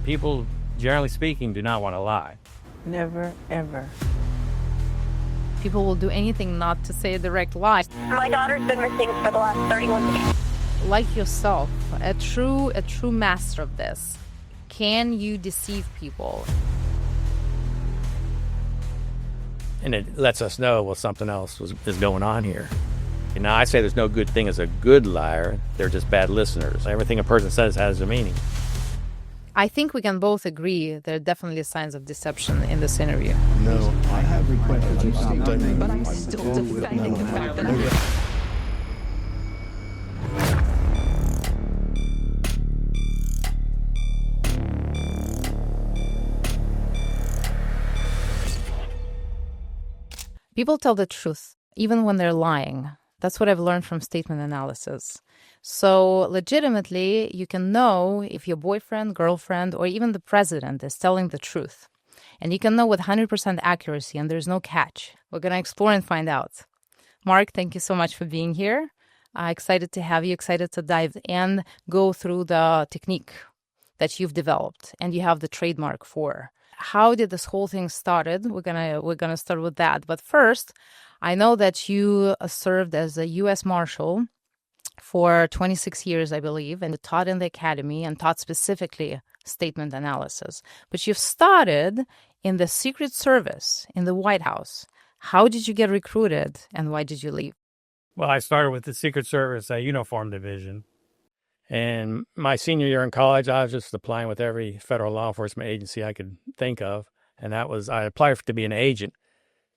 People, generally speaking, do not want to lie. Never, ever. People will do anything not to say a direct lie. My daughter's been missing for the last 31 days. Like yourself, a true master of this. Can you deceive people? And it lets us know, well, something else is going on here. And now I say there's no good thing as a good liar. They're just bad listeners. Everything a person says has a meaning. I think we can both agree there are definitely signs of deception in this interview. No, I have requested you stop, but I'm still defending the fact that I'm... People tell the truth, even when they're lying. That's what I've learned from statement analysis. So legitimately, you can know if your boyfriend, girlfriend, or even the president is telling the truth. And you can know with 100% accuracy, and there's no catch. We're going to explore and find out. Mark, thank you so much for being here. Excited to have you, excited to dive in, go through the technique that you've developed and you have the trademark for. How did this whole thing started? We're gonna start with that. But first, I know that you served as a U.S. Marshal for 26 years, I believe, and taught in the academy and taught specifically statement analysis. But you've started in the Secret Service in the White House. How did you get recruited and why did you leave? Well, I started with the Secret Service Uniform Division. And my senior year in college, I was just applying with every federal law enforcement agency I could think of. And I applied to be an agent,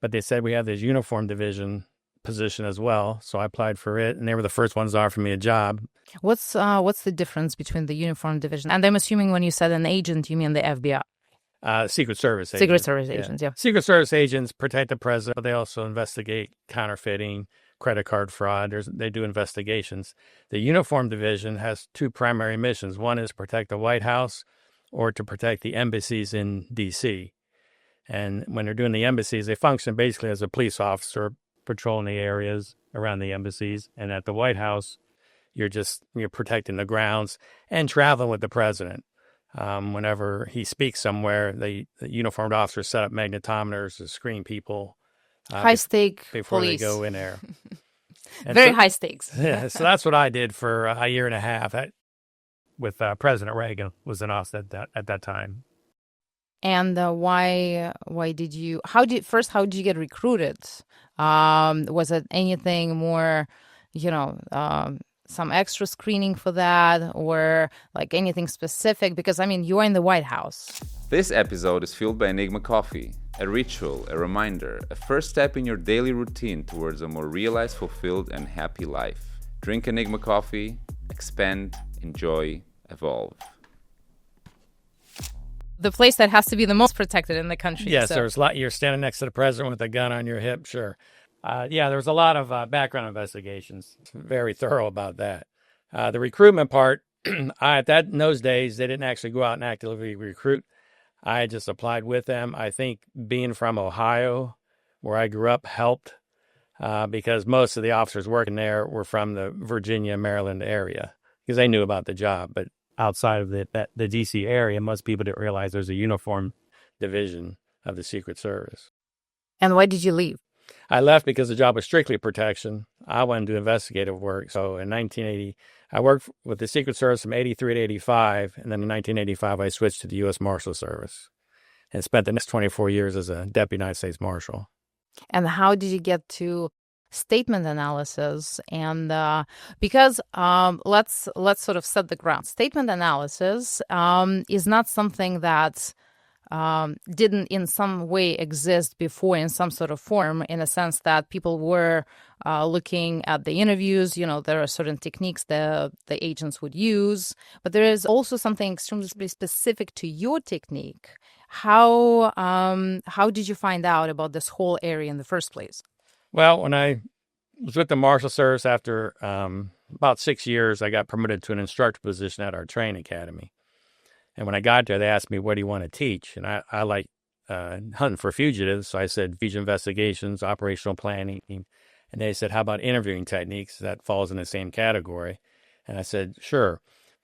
but they said we have this uniform division position as well. So I applied for it, and they were the first ones to offer me a job. What's the difference between the uniform division? And I'm assuming when you said an agent, you mean the FBI. Secret Service agents. Secret Service agents, yeah. Secret Service agents protect the president, but they also investigate counterfeiting, credit card fraud. They do investigations. The uniform division has two primary missions. One is protect the White House or to protect the embassies in D.C. And when they're doing the embassies, they function basically as a police officer patrolling the areas around the embassies. And at the White House, you're protecting the grounds and traveling with the president. Whenever he speaks somewhere, the uniformed officers set up magnetometers to screen people. High-stake before police. They go in there. Very high stakes. Yeah, so that's what I did for a year and a half with President Reagan was in office at that time. And why did you? How did you get recruited? Was it anything more, some extra screening for that, or like anything specific? Because you are in the White House. This episode is fueled by Enigma Coffee, a ritual, a reminder, a first step in your daily routine towards a more realized, fulfilled, and happy life. Drink Enigma Coffee, expand, enjoy, evolve. The place that has to be the most protected in the country. Yes, there's a lot. You're standing next to the president with a gun on your hip, sure. There was a lot of background investigations. Very thorough about that. The recruitment part, in those days, they didn't actually go out and actively recruit. I just applied with them. I think being from Ohio, where I grew up, helped because most of the officers working there were from the Virginia, Maryland area because they knew about the job. But outside of the D.C. area, most people didn't realize there's a uniform division of the Secret Service. And why did you leave? I left because the job was strictly protection. I wanted to do investigative work. So in 1980, I worked with the Secret Service from 83 to 85. And then in 1985, I switched to the U.S. Marshal Service and spent the next 24 years as a Deputy United States Marshal. And how did you get to statement analysis? And because let's sort of set the ground. Statement analysis is not something that didn't in some way exist before in some sort of form, in a sense that people were looking at the interviews. There are certain techniques that the agents would use, but there is also something extremely specific to your technique. How did you find out about this whole area in the first place? Well, when I was with the Marshal Service after about 6 years, I got promoted to an instructor position at our training academy. And when I got there, they asked me, what do you want to teach? And I like hunting for fugitives. So I said, fugitive investigations, operational planning. And they said, how about interviewing techniques? That falls in the same category. And I said, sure.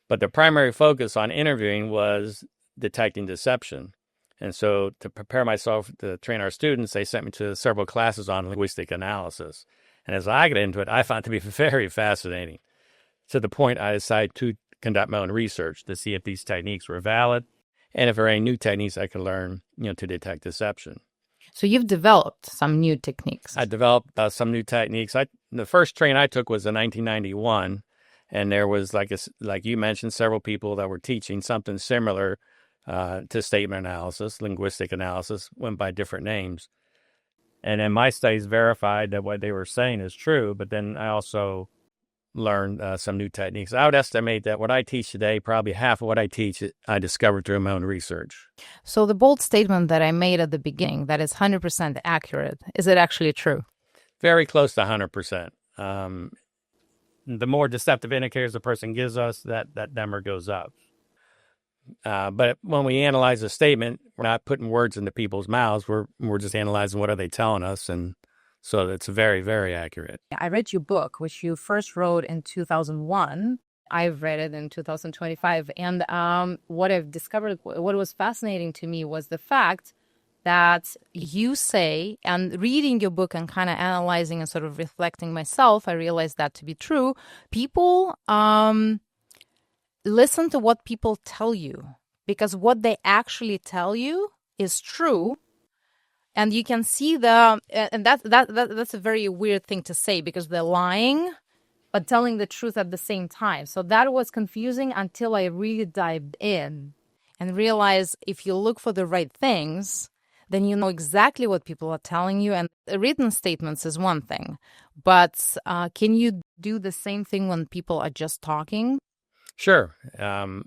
But the primary focus on interviewing was detecting deception. And so to prepare myself to train our students, they sent me to several classes on linguistic analysis. And as I got into it, I found it to be very fascinating, to the point I decided to conduct my own research to see if these techniques were valid and if there are any new techniques I could learn, to detect deception. So you've developed some new techniques. I developed some new techniques. The first training I took was in 1991, and there was, like you mentioned, several people that were teaching something similar to statement analysis, linguistic analysis, went by different names. And then my studies verified that what they were saying is true, but then I also learned some new techniques. I would estimate that what I teach today, probably half of what I teach, I discovered through my own research. So the bold statement that I made at the beginning, that is 100% accurate, is it actually true? Very close to 100%. The more deceptive indicators the person gives us, that number goes up. But when we analyze a statement, we're not putting words into people's mouths. We're just analyzing what are they telling us, and so it's very, very accurate. I read your book, which you first wrote in 2001. I've read it in 2025. And what I've discovered, what was fascinating to me was the fact that you say, and reading your book and kind of analyzing and sort of reflecting myself, I realized that to be true. People listen to what people tell you, because what they actually tell you is true. And you can see and that's a very weird thing to say, because they're lying, but telling the truth at the same time. So that was confusing until I really dived in and realized if you look for the right things, then you know exactly what people are telling you. And written statements is one thing, but can you do the same thing when people are just talking? Sure.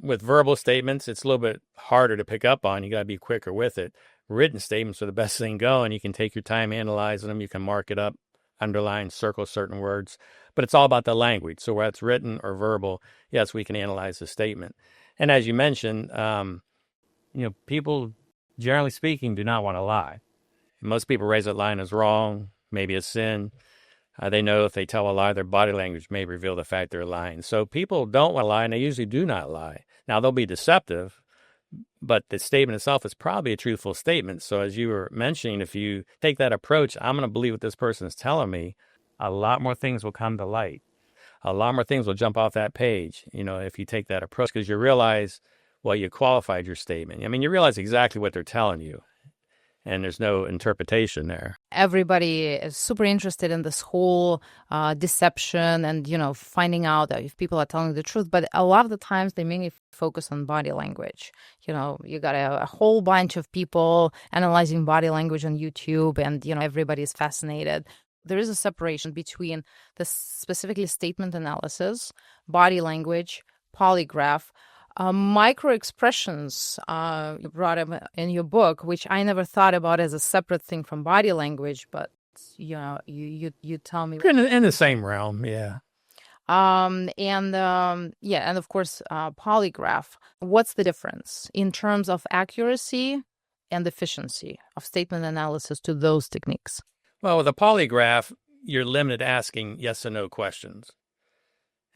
With verbal statements, it's a little bit harder to pick up on. You got to be quicker with it. Written statements are the best thing going. You can take your time analyzing them. You can mark it up, underline, circle certain words. But it's all about the language. So whether it's written or verbal, yes, we can analyze the statement. And as you mentioned, people, generally speaking, do not want to lie. Most people raise that line as wrong, maybe a sin. They know if they tell a lie, their body language may reveal the fact they're lying. So people don't want to lie, and they usually do not lie. Now, they'll be deceptive, but the statement itself is probably a truthful statement. So as you were mentioning, if you take that approach, I'm going to believe what this person is telling me, a lot more things will come to light. A lot more things will jump off that page, if you take that approach, because you realize, well, you qualified your statement. I mean, you realize exactly what they're telling you, and there's no interpretation there. Everybody is super interested in this whole deception and, finding out that if people are telling the truth. But a lot of the times they mainly focus on body language. You got a whole bunch of people analyzing body language on YouTube, and, everybody is fascinated. There is a separation between the specifically statement analysis, body language, polygraph, micro expressions you brought up in your book, which I never thought about as a separate thing from body language, but you tell me In the same realm, yeah. And of course polygraph. What's the difference in terms of accuracy and efficiency of statement analysis to those techniques? Well, with a polygraph, you're limited to asking yes or no questions.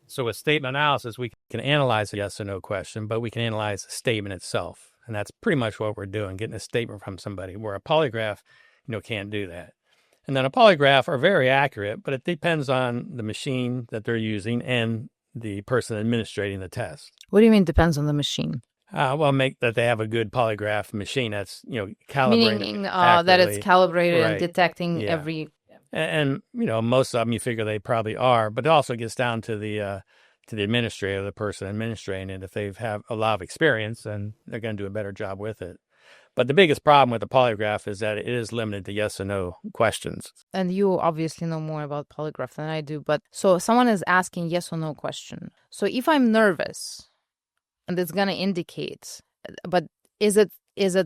So with statement analysis, we can analyze a yes or no question, but we can analyze the statement itself. And that's pretty much what we're doing, getting a statement from somebody, where a polygraph, can't do that. And then a polygraph are very accurate, but it depends on the machine that they're using and the person administrating the test. What do you mean depends on the machine? Make that they have a good polygraph machine that's, calibrated. Meaning that it's calibrated right. and detecting Yeah. every... And most of them you figure they probably are, but it also gets down to the administrator, the person administrating it. If they have a lot of experience, then they're going to do a better job with it. But the biggest problem with the polygraph is that it is limited to yes or no questions. And you obviously know more about polygraph than I do, but so someone is asking yes or no question. So if I'm nervous, and it's going to indicate, but is it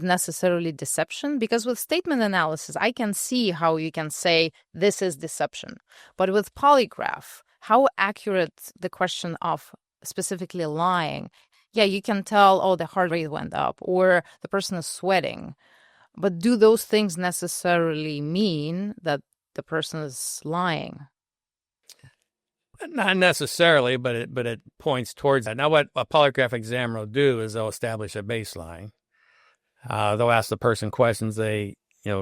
necessarily deception? Because with statement analysis, I can see how you can say this is deception. But with polygraph, how accurate the question of specifically lying? Yeah, you can tell, the heart rate went up or the person is sweating. But do those things necessarily mean that the person is lying? Not necessarily, but it points towards that. Now, what a polygraph examiner will do is they'll establish a baseline. They'll ask the person questions they,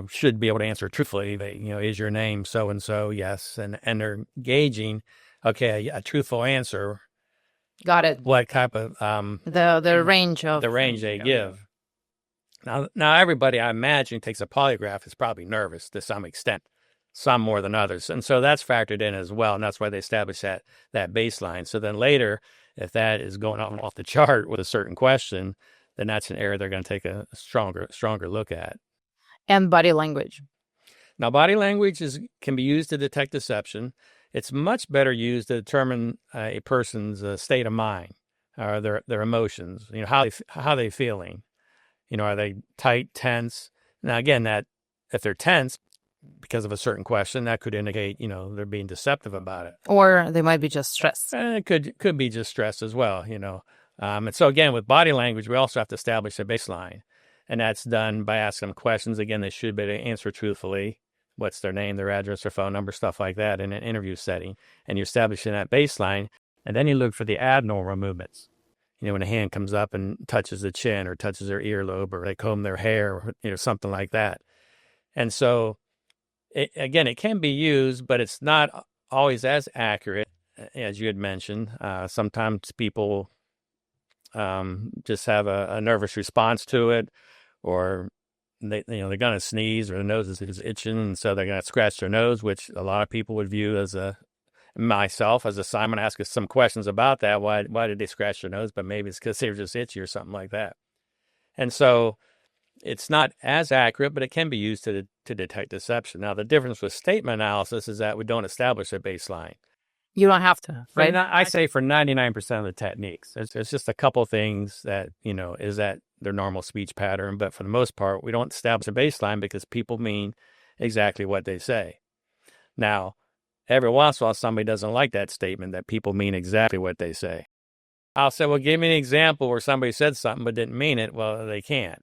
should be able to answer truthfully. They, is your name so-and-so? Yes. And they're gauging, okay, a truthful answer. Got it. What type of, The range of... the range they give. Now, everybody, I imagine, takes a polygraph is probably nervous to some extent, some more than others. And so that's factored in as well. And that's why they establish that baseline. So then later, if that is going off the chart with a certain question, then that's an area they're going to take a stronger look at. And body language. Now, body language can be used to detect deception. It's much better used to determine a person's state of mind or their emotions. How they feeling. Are they tight, tense? Now, again, that if they're tense because of a certain question, that could indicate, they're being deceptive about it. Or they might be just stressed. It could be just stress as well, And so, again, with body language, we also have to establish a baseline. And that's done by asking them questions. Again, they should be able to answer truthfully. What's their name, their address, their phone number, stuff like that in an interview setting. And you're establishing that baseline. And then you look for the abnormal movements. When a hand comes up and touches the chin or touches their earlobe or they comb their hair or, something like that. And so, it can be used, but it's not always as accurate, as you had mentioned. Sometimes people just have a nervous response to it, or they're going to sneeze or their nose is itching, and so they're going to scratch their nose, which a lot of people would view as myself as a sign. I'm going to ask us some questions about that. Why did they scratch their nose? But maybe it's because they were just itchy or something like that. And so it's not as accurate, but it can be used to detect deception. Now, the difference with statement analysis is that we don't establish a baseline. You don't have to, right? I say for 99% of the techniques, there's just a couple things that, is that their normal speech pattern. But for the most part, we don't establish a baseline because people mean exactly what they say. Now, every once in a while, somebody doesn't like that statement that people mean exactly what they say. I'll say, well, give me an example where somebody said something but didn't mean it. Well, they can't.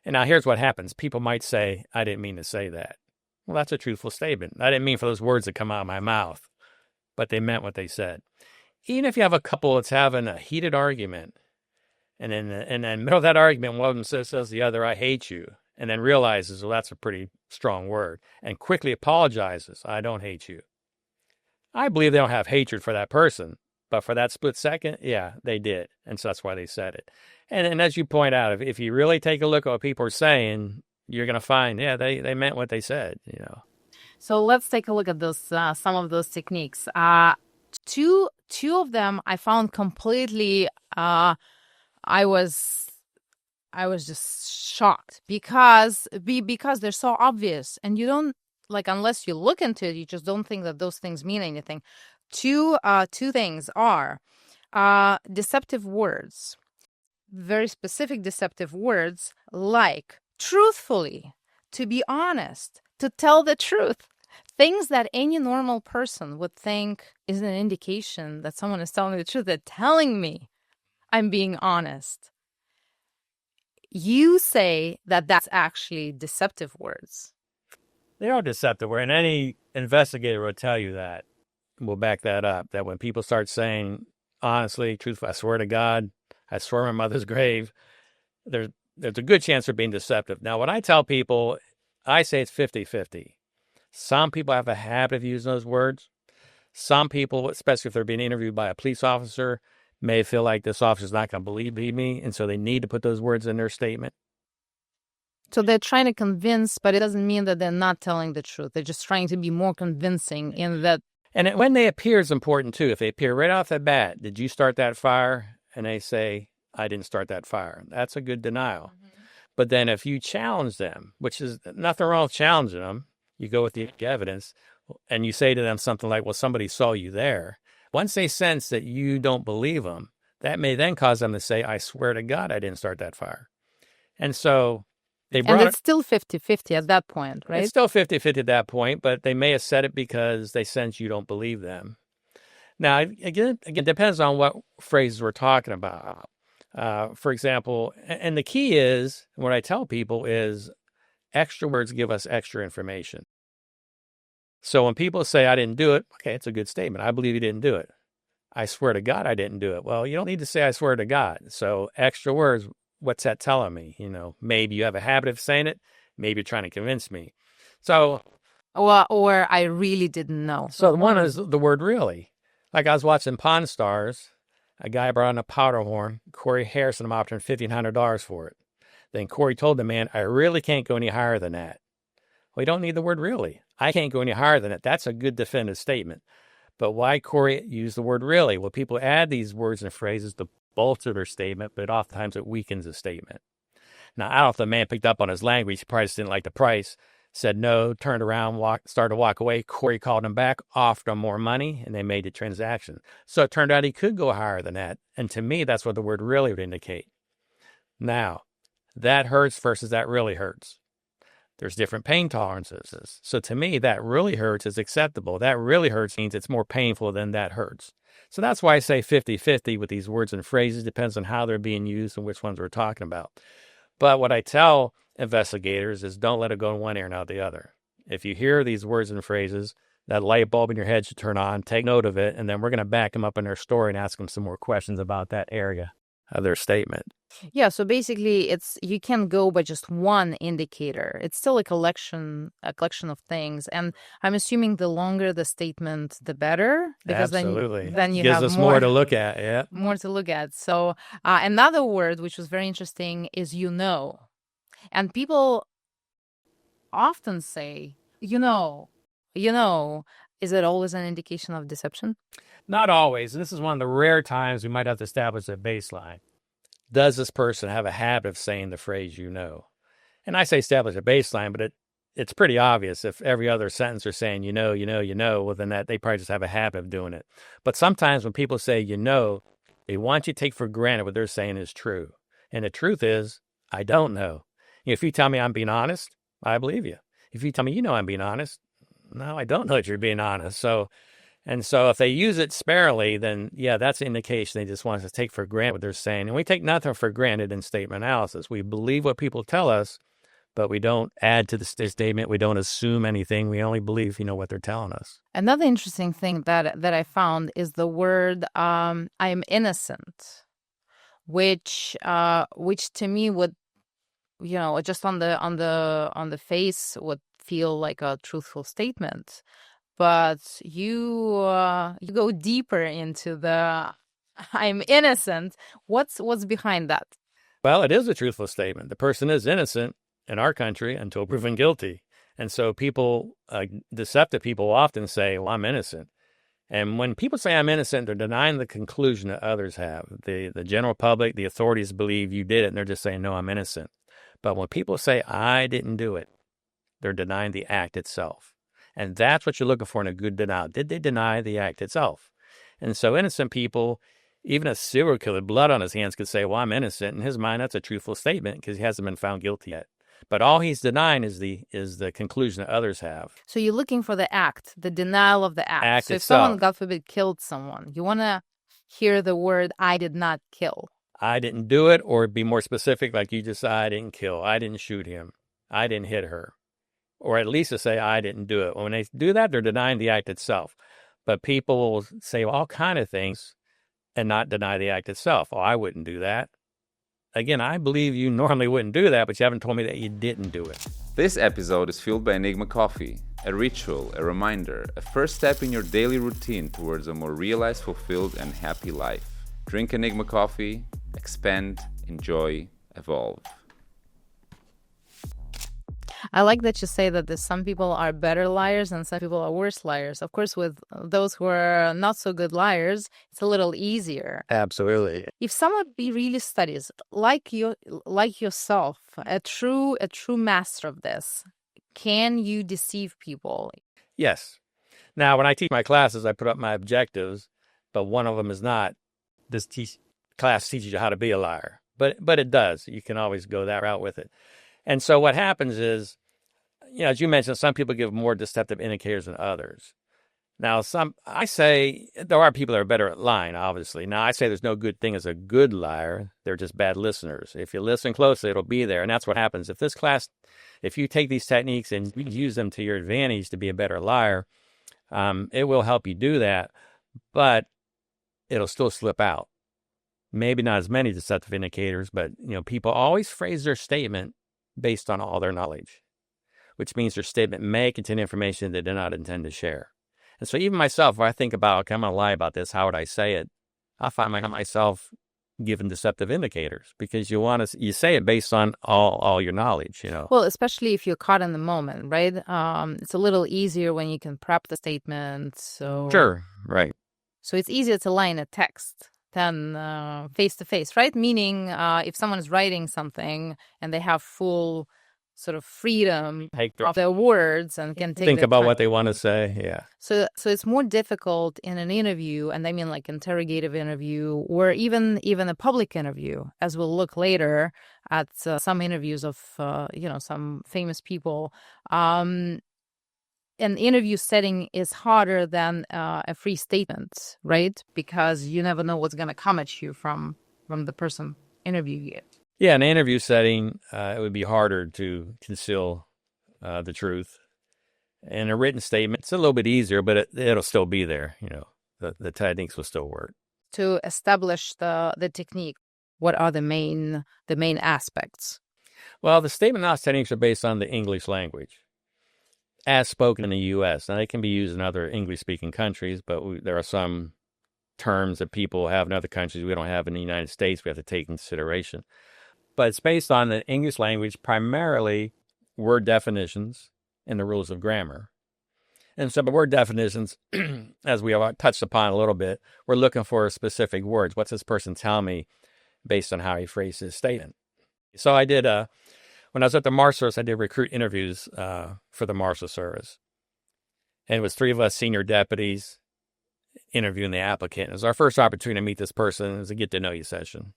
And now here's what happens. People might say, I didn't mean to say that. Well, that's a truthful statement. I didn't mean for those words to come out of my mouth, but they meant what they said. Even if you have a couple that's having a heated argument, and in the middle of that argument, one of them says the other, I hate you, and then realizes, well, that's a pretty strong word, and quickly apologizes, I don't hate you. I believe they don't have hatred for that person, but for that split second, yeah, they did. And so that's why they said it. And as you point out, if you really take a look at what people are saying, you're going to find, yeah, they meant what they said, So let's take a look at those, some of those techniques. Two of them I found completely, I was just shocked because they're so obvious, and you don't, unless you look into it, you just don't think that those things mean anything. Two things are deceptive words, very specific deceptive words like truthfully, to be honest, to tell the truth. Things that any normal person would think is an indication that someone is telling the truth. They're telling me I'm being honest. You say that that's actually deceptive words. They are deceptive words, and any investigator will tell you that. We'll back that up, that when people start saying, honestly, truthfully, I swear to God, I swear on my mother's grave, there's a good chance they're being deceptive. Now, when I tell people, I say it's 50-50. Some people have a habit of using those words. Some people, especially if they're being interviewed by a police officer, may feel like this officer's not going to believe me, and so they need to put those words in their statement. So they're trying to convince, but it doesn't mean that they're not telling the truth. They're just trying to be more convincing in that. And when they appear is important, too. If they appear right off the bat, did you start that fire? And they say, I didn't start that fire. That's a good denial. Mm-hmm. But then if you challenge them, which is nothing wrong with challenging them, you go with the evidence, and you say to them something like, well, somebody saw you there. Once they sense that you don't believe them, that may then cause them to say, I swear to God, I didn't start that fire. And so they brought... And it's still 50-50 at that point, right? It's still 50-50 at that point, but they may have said it because they sense you don't believe them. Now, again, it depends on what phrases we're talking about. For example, and the key is, what I tell people is, extra words give us extra information. So when people say, I didn't do it, okay, it's a good statement. I believe you didn't do it. I swear to God I didn't do it. Well, you don't need to say I swear to God. So extra words what's that telling me? Maybe you have a habit of saying it. Maybe you're trying to convince me. So, or I really didn't know. So one is the word really. Like I was watching Pawn Stars. A guy brought in a powder horn. Corey Harrison offered him $1,500 for it. Then Corey told the man, I really can't go any higher than that. Well, you don't need the word really. I can't go any higher than it. That's a good definitive statement. But why Corey used the word really? Well, people add these words and phrases to bolster their statement, but oftentimes it weakens the statement. Now, I don't know if the man picked up on his language. He probably just didn't like the price. Said no, turned around, started to walk away. Corey called him back, offered him more money, and they made the transaction. So it turned out he could go higher than that. And to me, that's what the word really would indicate. Now, that hurts versus that really hurts. There's different pain tolerances. So to me, that really hurts is acceptable. That really hurts means it's more painful than that hurts. So that's why I say 50-50 with these words and phrases. Depends on how they're being used and which ones we're talking about. But what I tell investigators is don't let it go in one ear and out the other. If you hear these words and phrases, that light bulb in your head should turn on, take note of it, and then we're going to back them up in their story and ask them some more questions about that area of their statement. Yeah, so basically you can't go by just one indicator. It's still a collection of things. And I'm assuming the longer the statement, the better. Because Absolutely. then you gives have us more to look at. Yeah. More to look at. So another word which was very interesting is and people often say, is it always an indication of deception? Not always. And this is one of the rare times we might have to establish a baseline. Does this person have a habit of saying the phrase And I say establish a baseline, but it's pretty obvious. If every other sentence they're saying well, then that they probably just have a habit of doing it. But sometimes when people say they want you to take for granted what they're saying is true. And the truth is, I don't know. If you tell me I'm being honest, I believe you. If you tell me I'm being honest, no, I don't know that you're being honest. So if they use it sparingly, then that's an indication they just want us to take for granted what they're saying. And we take nothing for granted in statement analysis. We believe what people tell us, but we don't add to the statement. We don't assume anything. We only believe, what they're telling us. Another interesting thing that I found is the word "I am innocent," which to me would, just on the face would feel like a truthful statement. But you go deeper into the "I'm innocent." What's behind that? Well, it is a truthful statement. The person is innocent in our country until proven guilty. And so deceptive people often say, well, I'm innocent. And when people say I'm innocent, they're denying the conclusion that others have. The general public, the authorities believe you did it, and they're just saying, no, I'm innocent. But when people say, I didn't do it, they're denying the act itself. And that's what you're looking for in a good denial. Did they deny the act itself? And so innocent people, even a serial killer, blood on his hands, could say, well, I'm innocent. In his mind, that's a truthful statement because he hasn't been found guilty yet. But all he's denying is the conclusion that others have. So you're looking for the act, the denial of the act. So if itself. Someone, God forbid, killed someone, you want to hear the word I did not kill. I didn't do it, or be more specific, like you just said, I didn't kill. I didn't shoot him. I didn't hit her. Or at least to say, I didn't do it. When they do that, they're denying the act itself. But people will say all kind of things and not deny the act itself. Oh, I wouldn't do that. Again, I believe you normally wouldn't do that, but you haven't told me that you didn't do it. This episode is fueled by Enigma Coffee, a ritual, a reminder, a first step in your daily routine towards a more realized, fulfilled, and happy life. Drink Enigma Coffee, expand, enjoy, evolve. I like that you say that some people are better liars and some people are worse liars. Of course, with those who are not so good liars, it's a little easier. Absolutely. If someone really studies, like yourself, a true master of this, can you deceive people? Yes. Now, when I teach my classes, I put up my objectives, but one of them is not, this class teaches you how to be a liar. But it does. You can always go that route with it. And so what happens is, as you mentioned, some people give more deceptive indicators than others. Now, I say there are people that are better at lying, obviously. Now, I say there's no good thing as a good liar. They're just bad listeners. If you listen closely, it'll be there. And that's what happens. If you take these techniques and you use them to your advantage to be a better liar, it will help you do that, but it'll still slip out. maybe not as many deceptive indicators, but people always phrase their statement based on all their knowledge, which means their statement may contain information they did not intend to share. And so even myself, if I think about, okay, I'm going to lie about this, how would I say it? I find myself giving deceptive indicators because you say it based on all your knowledge, Well, especially if you're caught in the moment, right? It's a little easier when you can prep the statement. So Sure, right. So it's easier to lie in a text than face to face, right? Meaning if someone is writing something and they have full sort of freedom of their words and can think about what they want to say. Yeah. So it's more difficult in an interview, and I mean like interrogative interview or even a public interview, as we'll look later at some interviews of some famous people. An interview setting is harder than a free statement, right? Because you never know what's going to come at you from the person interviewing you. Yeah, in an interview setting, it would be harder to conceal the truth. In a written statement, it's a little bit easier, but it'll still be there. The techniques will still work. To establish the technique, what are the main aspects? Well, the statement and techniques are based on the English language, as spoken in the U.S. Now, they can be used in other English-speaking countries, but there are some terms that people have in other countries we don't have in the United States we have to take into consideration. But it's based on the English language, primarily word definitions and the rules of grammar. And so the word definitions, as we have touched upon a little bit, we're looking for specific words. What's this person tell me based on how he phrased his statement? So I did, when I was at the Marshal Service, I did recruit interviews for the Marshal Service. And it was 3 of us senior deputies interviewing the applicant. It was our first opportunity to meet this person. It was a get-to-know-you session.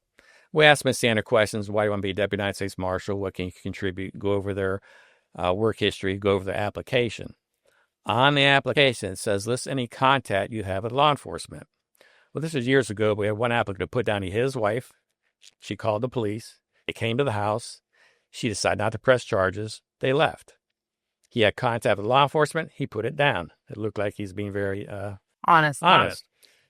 We asked them standard questions. Why do you want to be a Deputy United States Marshal? What can you contribute? Go over their work history. Go over their application. On the application, it says, list any contact you have with law enforcement. Well, this was years ago. But we had one applicant to put down his wife. She called the police. They came to the house. She decided not to press charges. They left. He had contact with law enforcement. He put it down. It looked like he's being very honest.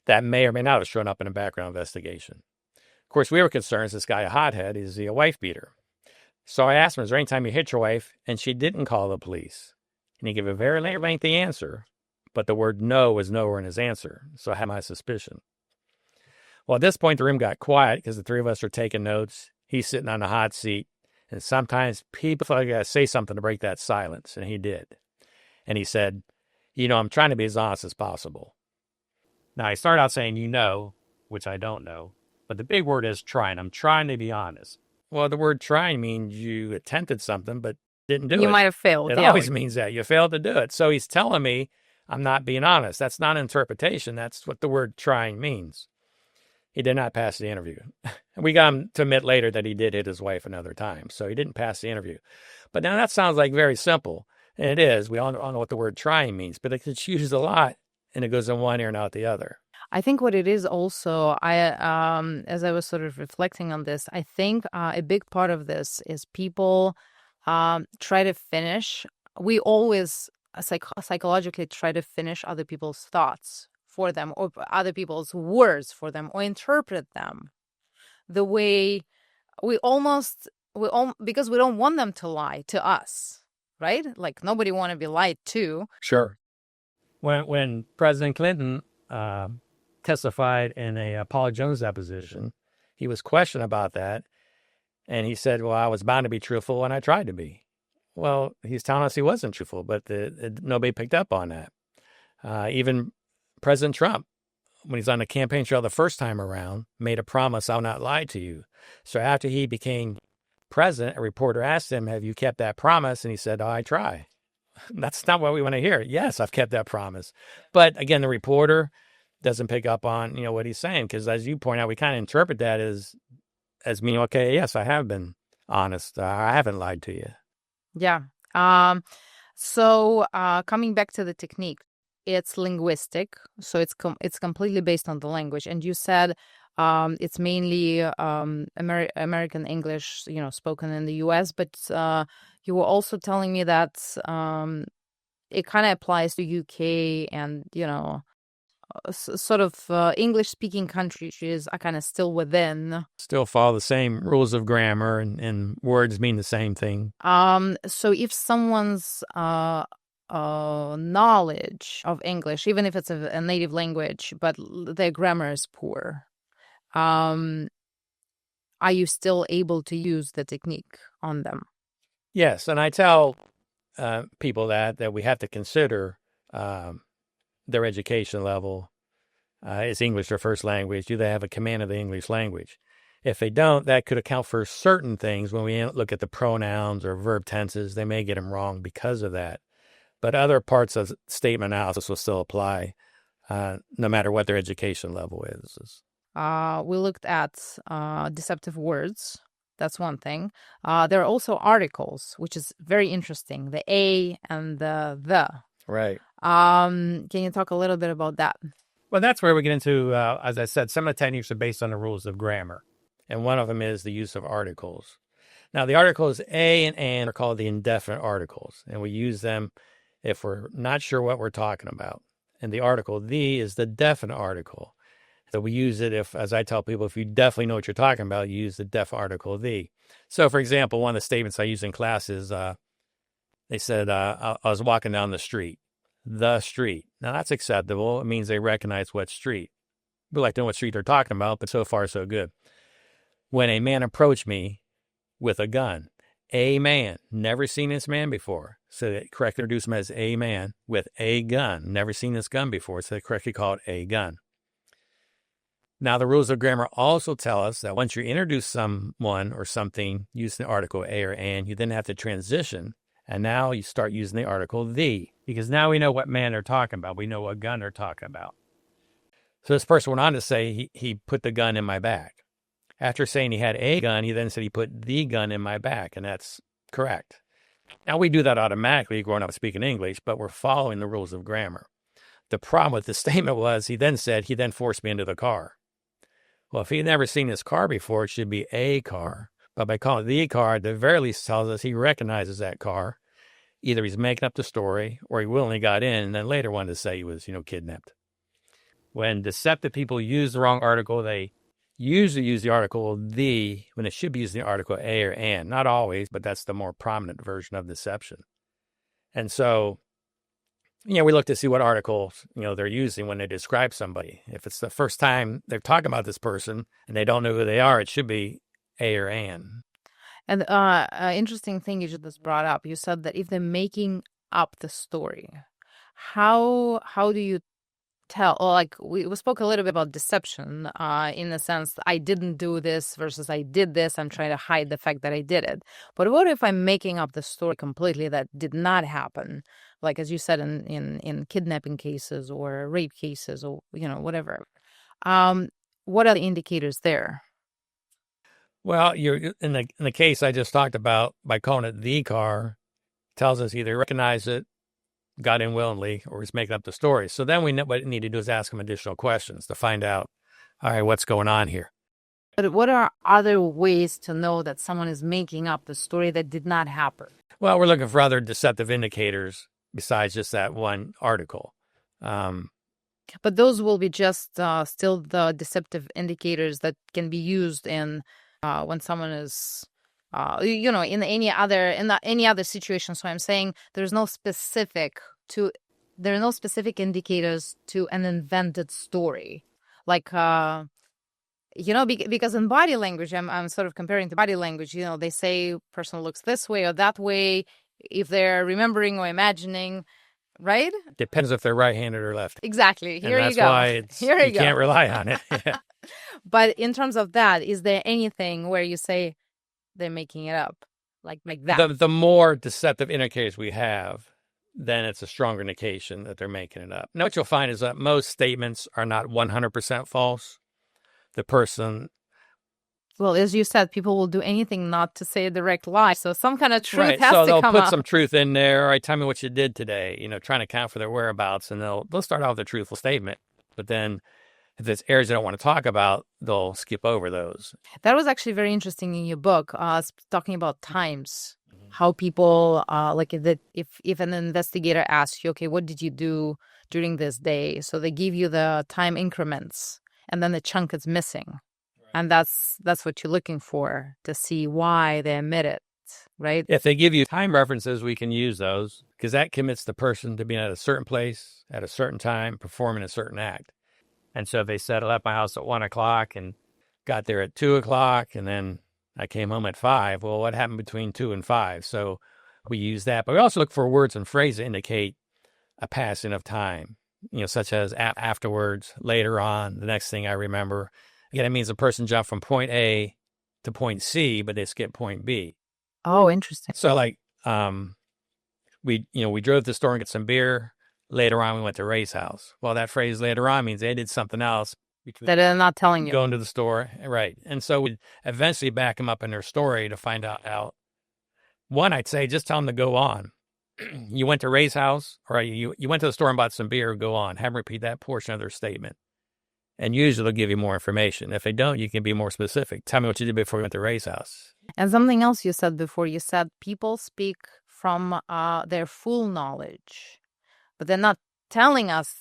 That may or may not have shown up in a background investigation. Of course, we were concerned, is this guy a hothead? Is he a wife beater? So I asked him, is there any time you hit your wife and she didn't call the police? And he gave a very lengthy answer, but the word no was nowhere in his answer. So I had my suspicion. Well, at this point, the room got quiet because the 3 of us are taking notes. He's sitting on the hot seat. And sometimes people feel like I got to say something to break that silence. And he did. And he said, I'm trying to be as honest as possible. Now, he started out saying, which I don't know. But the big word is trying. I'm trying to be honest. Well, the word trying means you attempted something, but didn't do it. You might have failed. It always means that. You failed to do it. So he's telling me I'm not being honest. That's not interpretation. That's what the word trying means. He did not pass the interview. We got him to admit later that he did hit his wife another time. So he didn't pass the interview. But now that sounds like very simple. And it is. We all know what the word trying means. But it's used a lot, and it goes in one ear and out the other. I think what it is also, as I was sort of reflecting on this, I think a big part of this is people try to finish. We always psychologically try to finish other people's thoughts for them or other people's words for them or interpret them the way because we don't want them to lie to us, right? Like nobody want to be lied to. Sure. When President Clinton testified in a Paula Jones deposition, he was questioned about that. And he said, well, I was bound to be truthful and I tried to be. Well, he's telling us he wasn't truthful, but nobody picked up on that. Even President Trump, when he's on the campaign trail the first time around, made a promise, I'll not lie to you. So after he became president, a reporter asked him, have you kept that promise? And he said, I try. That's not what we want to hear. Yes, I've kept that promise. But again, the reporter doesn't pick up on, what he's saying. Because as you point out, we kind of interpret that as meaning, okay, yes, I have been honest. I haven't lied to you. Yeah. So coming back to the technique, it's linguistic. So it's completely based on the language. And you said it's mainly American English, spoken in the U.S. But you were also telling me that it kind of applies to UK and, sort of English-speaking countries are kind of still within. Still follow the same rules of grammar, and words mean the same thing. So if someone's knowledge of English, even if it's a native language, but their grammar is poor, are you still able to use the technique on them? Yes, and I tell people that we have to consider their education level. Is English their first language? Do they have a command of the English language? If they don't, that could account for certain things. When we look at the pronouns or verb tenses, they may get them wrong because of that. But other parts of statement analysis will still apply, no matter what their education level is. We looked at deceptive words. That's one thing. There are also articles, which is very interesting. The a and the. Right. Can you talk a little bit about that? Well, that's where we get into, as I said, some of the techniques are based on the rules of grammar. And one of them is the use of articles. Now, the articles a and an are called the indefinite articles. And we use them if we're not sure what we're talking about. And the article the is the definite article. So we use it if, as I tell people, if you definitely know what you're talking about, you use the definite article the. So, for example, one of the statements I use in class is, they said, I was walking down the street. The street. Now, that's acceptable. It means they recognize what street. We like to know what street they're talking about, but so far, so good. When a man approached me with a gun, a man, never seen this man before. So they correctly introduced him as a man with a gun. Never seen this gun before, so they correctly call it a gun. Now, the rules of grammar also tell us that once you introduce someone or something using the article a or an, you then have to transition. And now you start using the article the, because now we know what man they're talking about. We know what gun they're talking about. So this person went on to say he put the gun in my back. After saying he had a gun, he then said he put the gun in my back, and that's correct. Now, we do that automatically growing up speaking English, but we're following the rules of grammar. The problem with the statement was he then forced me into the car. Well, if he'd never seen this car before, it should be a car. But by calling it the car, at the very least tells us he recognizes that car. Either he's making up the story or he willingly got in and then later wanted to say he was, kidnapped. When deceptive people use the wrong article, they usually use the article the when it should be using the article a or an. Not always, but that's the more prominent version of deception. And so, we look to see what articles, they're using when they describe somebody. If it's the first time they're talking about this person and they don't know who they are, it should be a or an. And interesting thing you just brought up. You said that if they're making up the story, how do you tell? Or like we spoke a little bit about deception in the sense I didn't do this versus I did this. I'm trying to hide the fact that I did it. But what if I'm making up the story completely that did not happen? Like as you said in kidnapping cases or rape cases or whatever. What are the indicators there? Well, you're in the case I just talked about, by calling it the car, tells us either recognize it, got in willingly, or he's making up the story. So then what we need to do is ask him additional questions to find out, all right, what's going on here? But what are other ways to know that someone is making up the story that did not happen? Well, we're looking for other deceptive indicators besides just that one article. But those will be just still the deceptive indicators that can be used in when someone is, in any other situation. So I'm saying there are no specific indicators to an invented story, like because in body language, I'm sort of comparing to body language. They say person looks this way or that way if they're remembering or imagining. Right? Depends if they're right-handed or left. Exactly. Here and you go. That's why you can't rely on it. Yeah. But in terms of that, is there anything where you say they're making it up like that? The more deceptive indicators we have, then it's a stronger indication that they're making it up. Now, what you'll find is that most statements are not 100% false. The person... Well, as you said, people will do anything not to say a direct lie. So some kind of truth has to come up. So they'll put up. some truth in there. All right, tell me what you did today. Trying to account for their whereabouts. And they'll start out with a truthful statement. But then if there's areas they don't want to talk about, they'll skip over those. That was actually very interesting in your book, talking about times. How people, if an investigator asks you, okay, what did you do during this day. So they give you the time increments, and then the chunk is missing. And that's what you're looking for to see why they omit it, right? If they give you time references, we can use those because that commits the person to being at a certain place at a certain time, performing a certain act. And so if they said, I left my house at 1 o'clock and got there at 2 o'clock, and then I came home at 5. Well, what happened between 2 and 5? So we use that. But we also look for words and phrases that indicate a passing of time, such as afterwards, later on, the next thing I remember. Again, it means a person jumped from point A to point C, but they skipped point B. Oh, interesting. So like, we drove to the store and get some beer. Later on, we went to Ray's house. Well, that phrase later on means they did something else. That they're not telling you. Going to the store, right. And so we eventually back them up in their story to find out. One, I'd say just tell them to go on. You went to Ray's house, or you went to the store and bought some beer, go on. Have them repeat that portion of their statement. And usually they'll give you more information. If they don't, you can be more specific. Tell me what you did before you went to Ray's house. And something else you said before, you said people speak from their full knowledge, but they're not telling us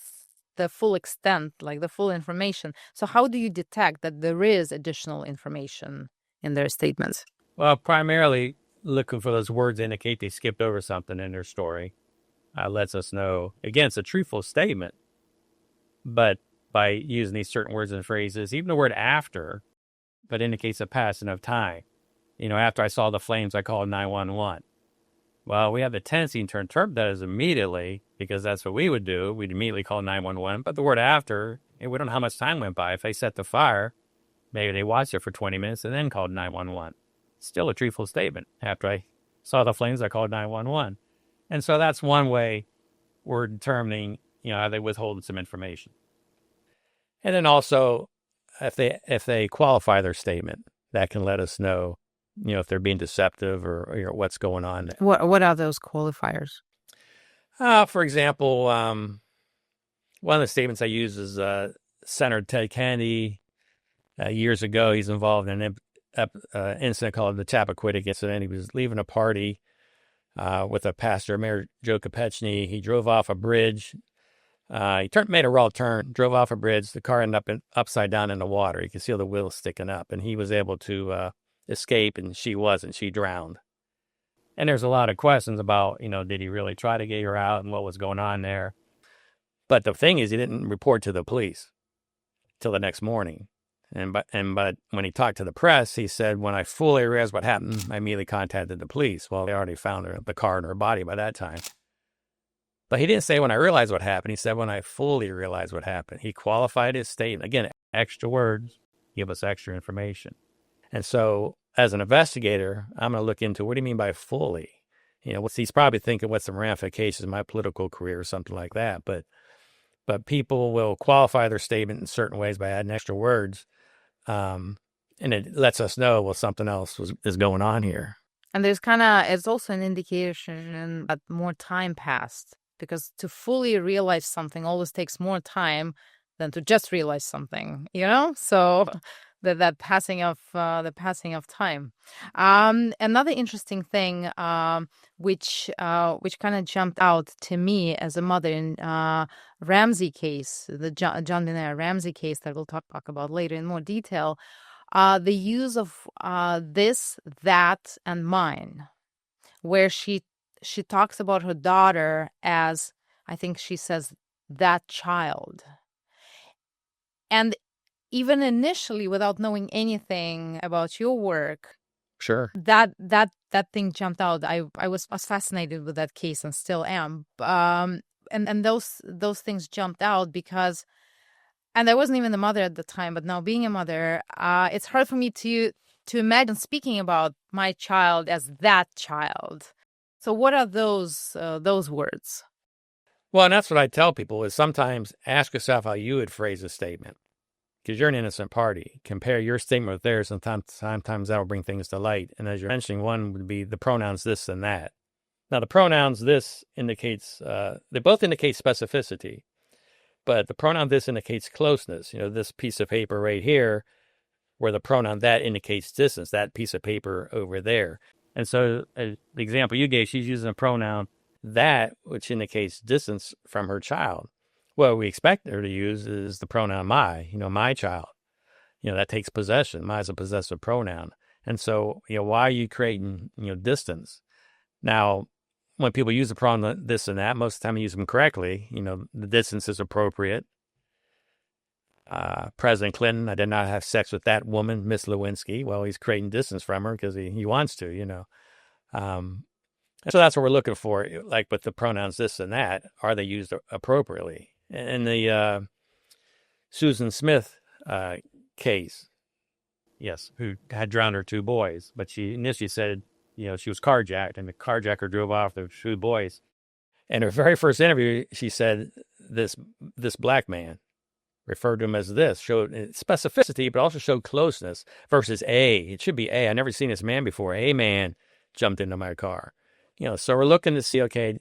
the full extent, like the full information. So how do you detect that there is additional information in their statements? Well, primarily looking for those words that indicate they skipped over something in their story. Lets us know, again, it's a truthful statement, but by using these certain words and phrases, even the word after, but indicates a passing of time. After I saw the flames, I called 911. Well, we have the tendency to interpret that as immediately, because that's what we would do. We'd immediately call 911. But the word after, we don't know how much time went by. If they set the fire, maybe they watched it for 20 minutes and then called 911. Still a truthful statement. After I saw the flames, I called 911. And so that's one way we're determining, are they withholding some information. And then also, if they qualify their statement, that can let us know, if they're being deceptive or what's going on there. What are those qualifiers? For example, one of the statements I use is Senator Ted Kennedy. Years ago, he's involved in an incident called the Chappaquiddick incident. He was leaving a party with a pastor, Mayor Joe Kopechny. He drove off a bridge. He made a raw turn, drove off a bridge. The car ended up upside down in the water. You can see all the wheels sticking up, and he was able to escape, and she wasn't. She drowned. And there's a lot of questions about, did he really try to get her out and what was going on there? But the thing is, he didn't report to the police till the next morning. But when he talked to the press, he said, when I fully realized what happened, I immediately contacted the police. Well, they already found the car and her body by that time. But he didn't say when I realized what happened. He said when I fully realized what happened. He qualified his statement. Again, extra words give us extra information. And so as an investigator, I'm going to look into, what do you mean by fully? He's probably thinking what's the ramifications of my political career or something like that. But people will qualify their statement in certain ways by adding extra words. And it lets us know, well, something else is going on here. And it's also an indication that more time passed, because to fully realize something always takes more time than to just realize something, So the passing of time. Another interesting thing, which kind of jumped out to me as a mother in Ramsey case, the John Benair Ramsey case that we'll talk about later in more detail, the use of this, that, and mine, where she talks about her daughter as, I think she says, that child. And even initially, without knowing anything about your work, sure, that thing jumped out. I was fascinated with that case and still am. And those things jumped out because, and I wasn't even a mother at the time, but now being a mother, it's hard for me to imagine speaking about my child as that child. So what are those words? Well, and that's what I tell people is sometimes ask yourself how you would phrase a statement. Because you're an innocent party. Compare your statement with theirs, and sometimes that'll bring things to light. And as you're mentioning, one would be the pronouns this and that. Now, the pronouns this indicates, they both indicate specificity, but the pronoun this indicates closeness. This piece of paper right here, where the pronoun that indicates distance, that piece of paper over there. And so the example you gave, she's using a pronoun that, which indicates distance from her child. What we expect her to use is the pronoun my, my child. That takes possession. My is a possessive pronoun. And so, why are you creating, distance? Now, when people use the pronoun this and that, most of the time you use them correctly. The distance is appropriate. President Clinton, I did not have sex with that woman, Miss Lewinsky. Well, he's creating distance from her because he wants to, so that's what we're looking for. Like with the pronouns this and that, are they used appropriately? In the Susan Smith case, yes, who had drowned her 2 boys, but she initially said, she was carjacked, and the carjacker drove off the 2 boys. In her very first interview, she said this black man, referred to him as this, showed specificity, but also showed closeness versus a. It should be a. I've never seen this man before. A man jumped into my car. So we're looking to see, okay.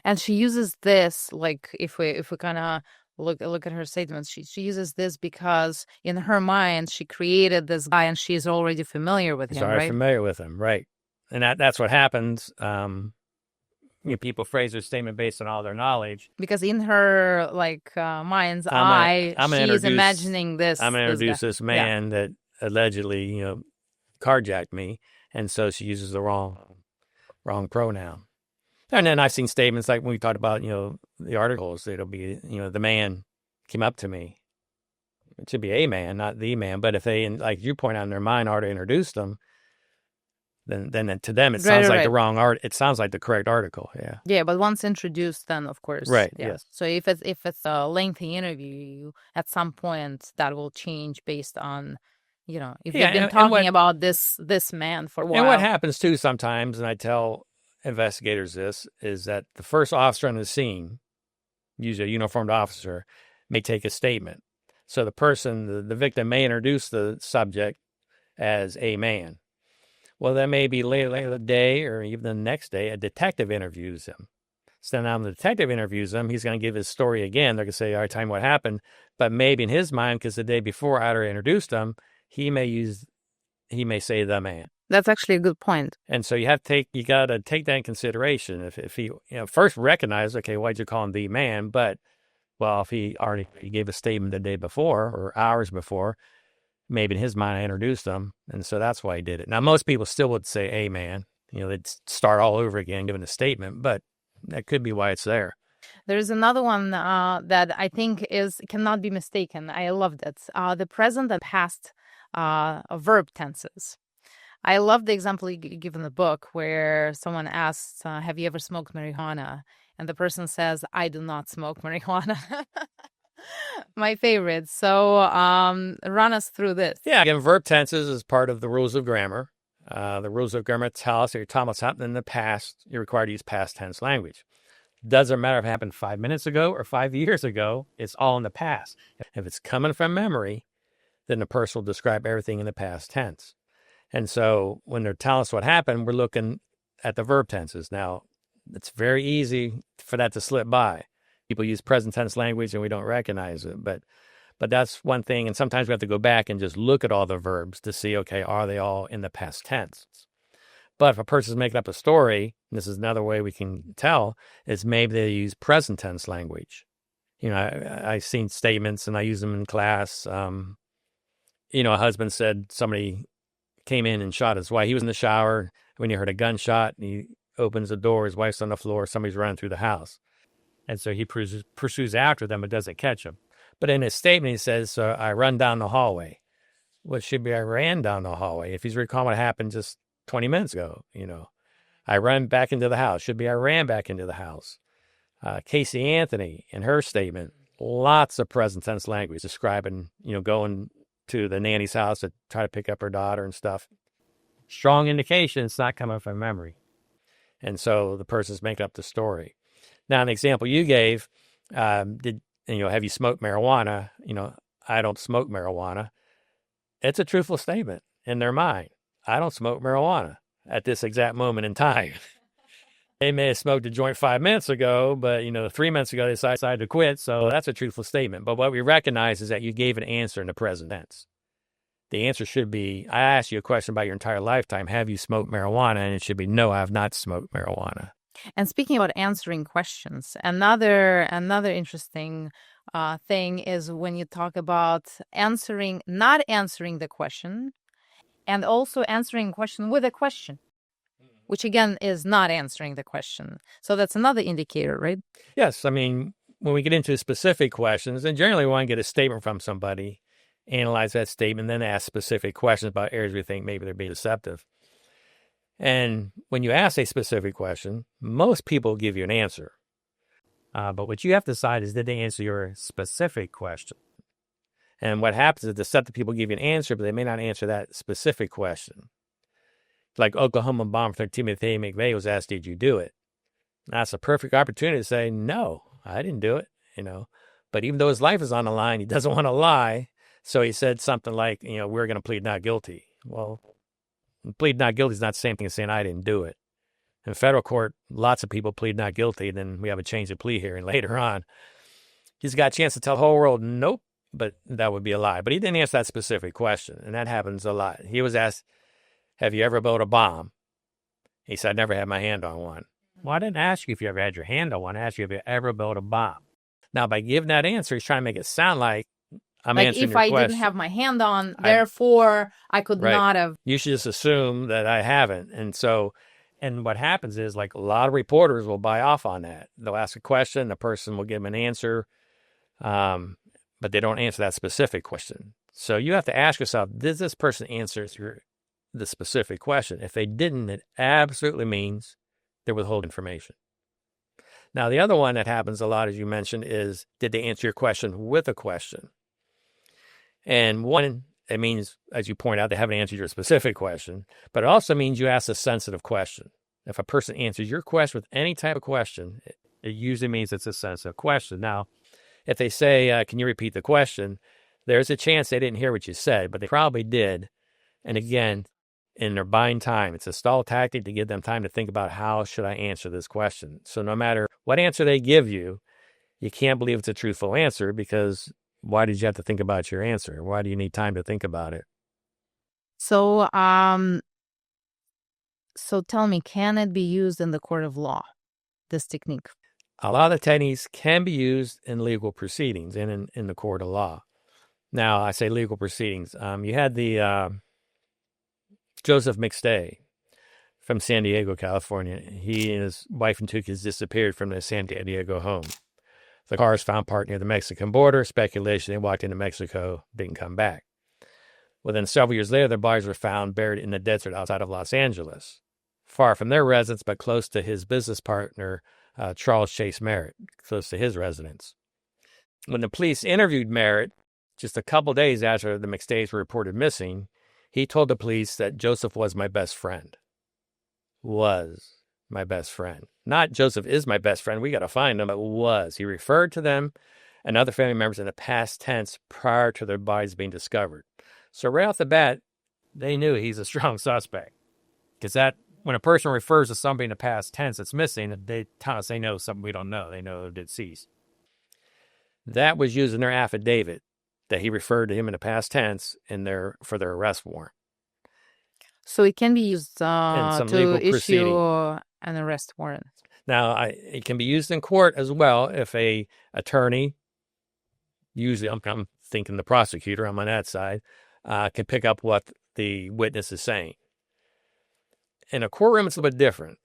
And she uses this, like, if we kind of look at her statements, she uses this because in her mind, she created this guy and she's already familiar with him, right? Familiar with him, right. And that's what happens. People phrase their statement based on all their knowledge. Because in her mind's eye, she's imagining this. I'm going to introduce this man that allegedly, carjacked me, and so she uses the wrong pronoun. And then I've seen statements like when we talked about, the articles. It'll be, the man came up to me. It should be a man, not the man. But if they, like you point out, in their mind already introduced them, then to them it sounds like the wrong art. It sounds like the correct article. Yeah. Yeah, but once introduced, then of course. Right. Yeah. Yes. So if it's a lengthy interview, at some point that will change based on, if you've been talking about this man for a while. And what happens too sometimes, and I tell investigators this, is that the first officer on the scene, usually a uniformed officer, may take a statement. So the person, the victim, may introduce the subject as a man. Well, then maybe later the day or even the next day, a detective interviews him. So now when the detective interviews him, he's going to give his story again. They're going to say, all right, tell me what happened. But maybe in his mind, because the day before I already introduced him, he may say the man. That's actually a good point. And so you got to take that in consideration. If he, first recognize, okay, why'd you call him the man? But, well, if he gave a statement the day before or hours before, maybe in his mind I introduced him, and so that's why he did it. Now, most people still would say a man. They'd start all over again giving a statement, but that could be why it's there. There's another one that I think cannot be mistaken. I loved it. The present and past verb tenses. I love the example you give in the book where someone asks, have you ever smoked marijuana? And the person says, I do not smoke marijuana. My favorite. So run us through this. Yeah, again, verb tenses is part of the rules of grammar. The rules of grammar tell us that you're talking about something in the past, you're required to use past tense language. Doesn't matter if it happened 5 minutes ago or 5 years ago, it's all in the past. If it's coming from memory, then the person will describe everything in the past tense. And so when they're telling us what happened, we're looking at the verb tenses. Now, it's very easy for that to slip by. People use present tense language and we don't recognize it. But that's one thing. And sometimes we have to go back and just look at all the verbs to see, okay, are they all in the past tense? But if a person's making up a story, and this is another way we can tell, is maybe they use present tense language. I've seen statements and I use them in class. A husband said somebody came in and shot his wife. He was in the shower when he heard a gunshot, and he opens the door. His wife's on the floor. Somebody's running through the house. And so he pursues after them, but doesn't catch them. But in his statement, he says, I run down the hallway. Well, it should be I ran down the hallway. If he's recalling what happened just 20 minutes ago, I run back into the house. Should be I ran back into the house. Casey Anthony, in her statement, lots of present tense language describing, going to the nanny's house to try to pick up her daughter and stuff. Strong indication it's not coming from memory. And so the person's making up the story. Now, an example you gave, have you smoked marijuana? I don't smoke marijuana. It's a truthful statement in their mind. I don't smoke marijuana at this exact moment in time. They may have smoked a joint 5 minutes ago, but, 3 minutes ago they decided to quit. So that's a truthful statement. But what we recognize is that you gave an answer in the present tense. The answer should be, I asked you a question about your entire lifetime. Have you smoked marijuana? And it should be, no, I have not smoked marijuana. And speaking about answering questions, another interesting thing is when you talk about not answering the question, and also answering a question with a question, which again is not answering the question. So that's another indicator, right? Yes. I mean, when we get into specific questions, and generally we want to get a statement from somebody, analyze that statement, then ask specific questions about areas we think maybe they're being deceptive. And when you ask a specific question, most people give you an answer. But what you have to decide is, did they answer your specific question? And what happens is deceptive people give you an answer, but they may not answer that specific question. Like Oklahoma bomber Timothy McVeigh was asked, did you do it? That's a perfect opportunity to say, no, I didn't do it, But even though his life is on the line, he doesn't want to lie. So he said something like, we're going to plead not guilty. Well, plead not guilty is not the same thing as saying I didn't do it. In federal court, lots of people plead not guilty, and then we have a change of plea hearing later on. He's got a chance to tell the whole world, nope, but that would be a lie. But he didn't answer that specific question, and that happens a lot. He was asked, have you ever built a bomb? He said, I never had my hand on one. Well, I didn't ask you if you ever had your hand on one. I asked you if you ever built a bomb. Now, by giving that answer, he's trying to make it sound like I'm answering your question. Like if I didn't have my hand on, therefore I could not have. You should just assume that I haven't. And what happens is, like, a lot of reporters will buy off on that. They'll ask a question, the person will give them an answer, but they don't answer that specific question. So you have to ask yourself, did this person answer the specific question? If they didn't, it absolutely means they're withholding information. Now, the other one that happens a lot, as you mentioned, is, did they answer your question with a question? And one, it means, as you point out, they haven't answered your specific question, but it also means you asked a sensitive question. If a person answers your question with any type of question, it usually means it's a sensitive question. Now, if they say, can you repeat the question? There's a chance they didn't hear what you said, but they probably did. And again, in their buying time, it's a stall tactic to give them time to think about, how should I answer this question? So no matter what answer they give you, you can't believe it's a truthful answer, because why did you have to think about your answer? Why do you need time to think about it? So, so tell me, can it be used in the court of law, this technique? A lot of the techniques can be used in legal proceedings and in the court of law. Now, I say legal proceedings. You had the Joseph McStay from San Diego, California. He and his wife and 2 kids disappeared from their San Diego home. The cars found parked near the Mexican border. Speculation, they walked into Mexico, didn't come back. Well, then several years later, their bodies were found buried in the desert outside of Los Angeles, far from their residence, but close to his business partner, Charles Chase Merritt, close to his residence. When the police interviewed Merritt, just a couple days after the McStays were reported missing, he told the police that Joseph was my best friend. Was my best friend. Not Joseph is my best friend, we got to find him, but was. He referred to them and other family members in the past tense prior to their bodies being discovered. So right off the bat, they knew he's a strong suspect. Because that, when a person refers to somebody in the past tense that's missing, they tell us they know something we don't know. They know they're deceased. That was used in their affidavit, that he referred to him in the past tense for their arrest warrant. So it can be used to issue an arrest warrant. Now, it can be used in court as well if a attorney, usually I'm thinking the prosecutor, I'm on that side, can pick up what the witness is saying. In a courtroom, it's a little bit different.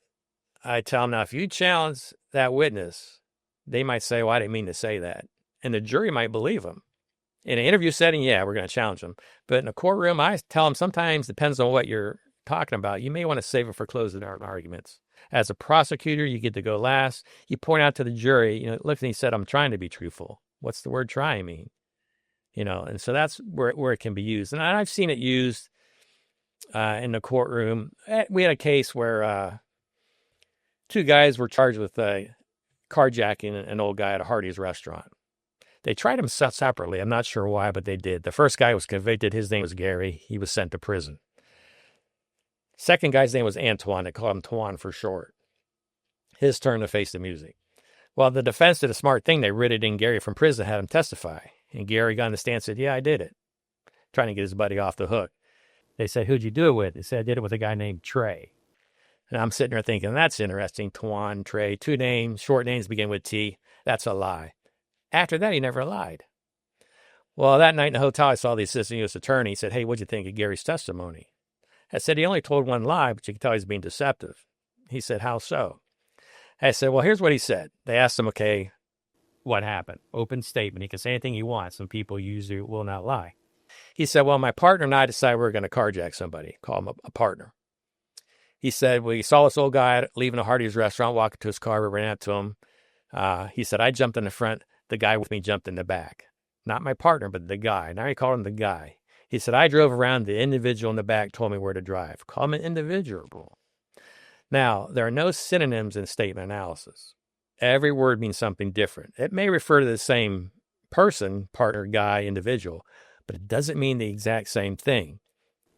I tell them, now, if you challenge that witness, they might say, well, I didn't mean to say that. And the jury might believe them. In an interview setting, yeah, we're going to challenge them. But in a courtroom, I tell them sometimes, depends on what you're talking about, you may want to save it for closing arguments. As a prosecutor, you get to go last. You point out to the jury, look, and he said, I'm trying to be truthful. What's the word try mean? And so that's where it can be used. And I've seen it used in the courtroom. We had a case where 2 guys were charged with carjacking an old guy at a Hardee's restaurant. They tried him separately. I'm not sure why, but they did. The first guy was convicted. His name was Gary. He was sent to prison. Second guy's name was Antoine. They called him Tuan for short. His turn to face the music. Well, the defense did a smart thing. They writted in Gary from prison, had him testify. And Gary got on the stand and said, yeah, I did it. Trying to get his buddy off the hook. They said, who'd you do it with? He said, I did it with a guy named Trey. And I'm sitting there thinking, that's interesting. Tuan, Trey, two names, short names begin with T. That's a lie. After that, he never lied. Well, that night in the hotel, I saw the assistant U.S. attorney. He said, hey, what'd you think of Gary's testimony? I said, he only told one lie, but you can tell he's being deceptive. He said, how so? I said, well, here's what he said. They asked him, okay, what happened? Open statement. He can say anything he wants, and people usually will not lie. He said, well, my partner and I decided we were going to carjack somebody, call him a partner. He said, we saw this old guy leaving a Hardee's restaurant, walking to his car. We ran up to him. He said, I jumped in the front. The guy with me jumped in the back. Not my partner, but the guy. Now he called him the guy. He said, I drove around. The individual in the back told me where to drive. Call him an individual. Now, there are no synonyms in statement analysis. Every word means something different. It may refer to the same person, partner, guy, individual, but it doesn't mean the exact same thing.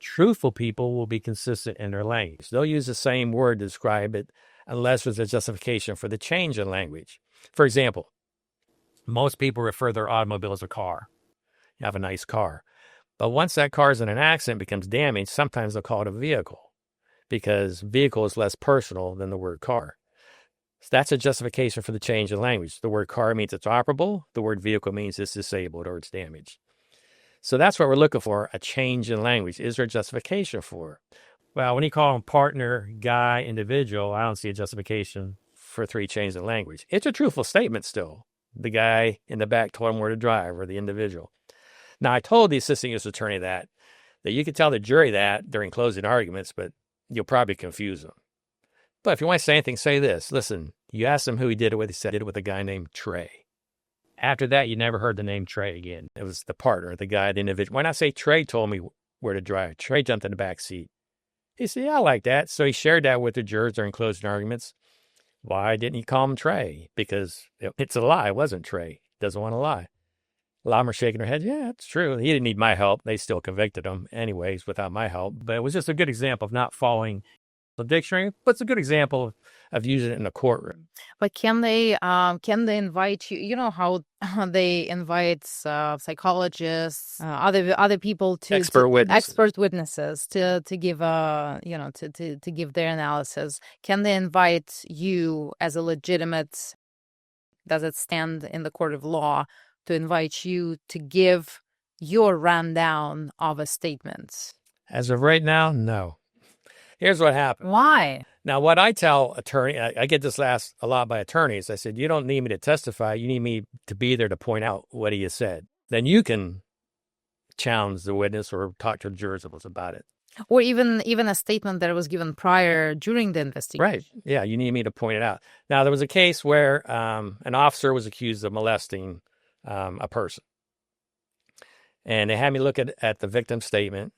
Truthful people will be consistent in their language. They'll use the same word to describe it unless there's a justification for the change in language. For example, most people refer to their automobile as a car. You have a nice car. But once that car is in an accident, becomes damaged, sometimes they'll call it a vehicle because vehicle is less personal than the word car. So that's a justification for the change in language. The word car means it's operable. The word vehicle means it's disabled or it's damaged. So that's what we're looking for, a change in language. Is there a justification for it? Well, when you call them partner, guy, individual, I don't see a justification for three changes in language. It's a truthful statement still. The guy in the back told him where to drive, or the individual. Now, I told the assistant U.S. attorney that you could tell the jury that during closing arguments, but you'll probably confuse them. But if you want to say anything, say this. Listen, you asked him who he did it with. He said he did it with a guy named Trey. After that, you never heard the name Trey again. It was the partner, the guy, the individual. Why not say Trey told me where to drive? Trey jumped in the back seat. He said, yeah, I like that. So he shared that with the jurors during closing arguments. Why didn't he call him Trey? Because it's a lie. It wasn't Trey. He doesn't want to lie. A lot of them are shaking their heads. Yeah, it's true. He didn't need my help. They still convicted him anyways without my help. But it was just a good example of not following the dictionary. But it's a good example of using it in a courtroom. But can they invite you? You know how they invite psychologists, other people to Expert witnesses to give to give their analysis. Can they invite you as a legitimate? Does it stand in the court of law to invite you to give your rundown of a statement? As of right now, no. Here's what happened. Why? Now, what I tell attorney, I get this asked a lot by attorneys. I said, you don't need me to testify. You need me to be there to point out what he has said. Then you can challenge the witness or talk to the jurors about it. Or even a statement that was given prior during the investigation. Right. Yeah, you need me to point it out. Now, there was a case where an officer was accused of molesting a person. And they had me look at the victim's statement.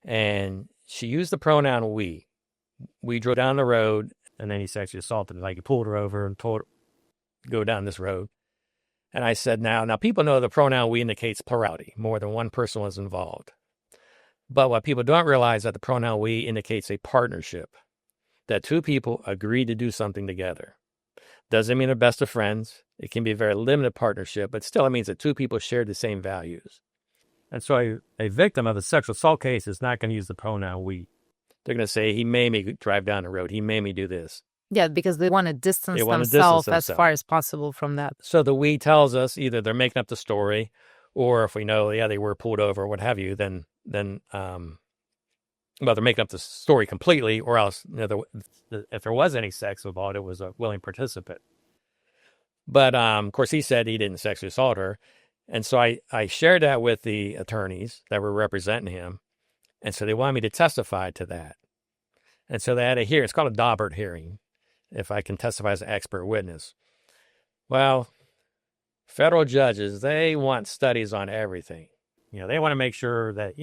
And she used the pronoun we. We drove down the road, and then he sexually assaulted her. Like he pulled her over and told her to go down this road. And I said, now people know the pronoun we indicates plurality. More than one person was involved. But what people don't realize is that the pronoun we indicates a partnership. That two people agreed to do something together. Doesn't mean they're best of friends. It can be a very limited partnership, but still it means that two people share the same values. And so a victim of a sexual assault case is not going to use the pronoun we. They're going to say, he made me drive down the road. He made me do this. Yeah, because they want to distance themselves as far as possible from that. So the we tells us either they're making up the story, or if we know, they were pulled over or what have you, then they're making up the story completely, or else, if there was any sex involved, it was a willing participant. But, of course, he said he didn't sexually assault her. And so I shared that with the attorneys that were representing him. And so they wanted me to testify to that. And so they had a hearing. It's called a Daubert hearing, if I can testify as an expert witness. Well, federal judges, they want studies on everything. They want to make sure that,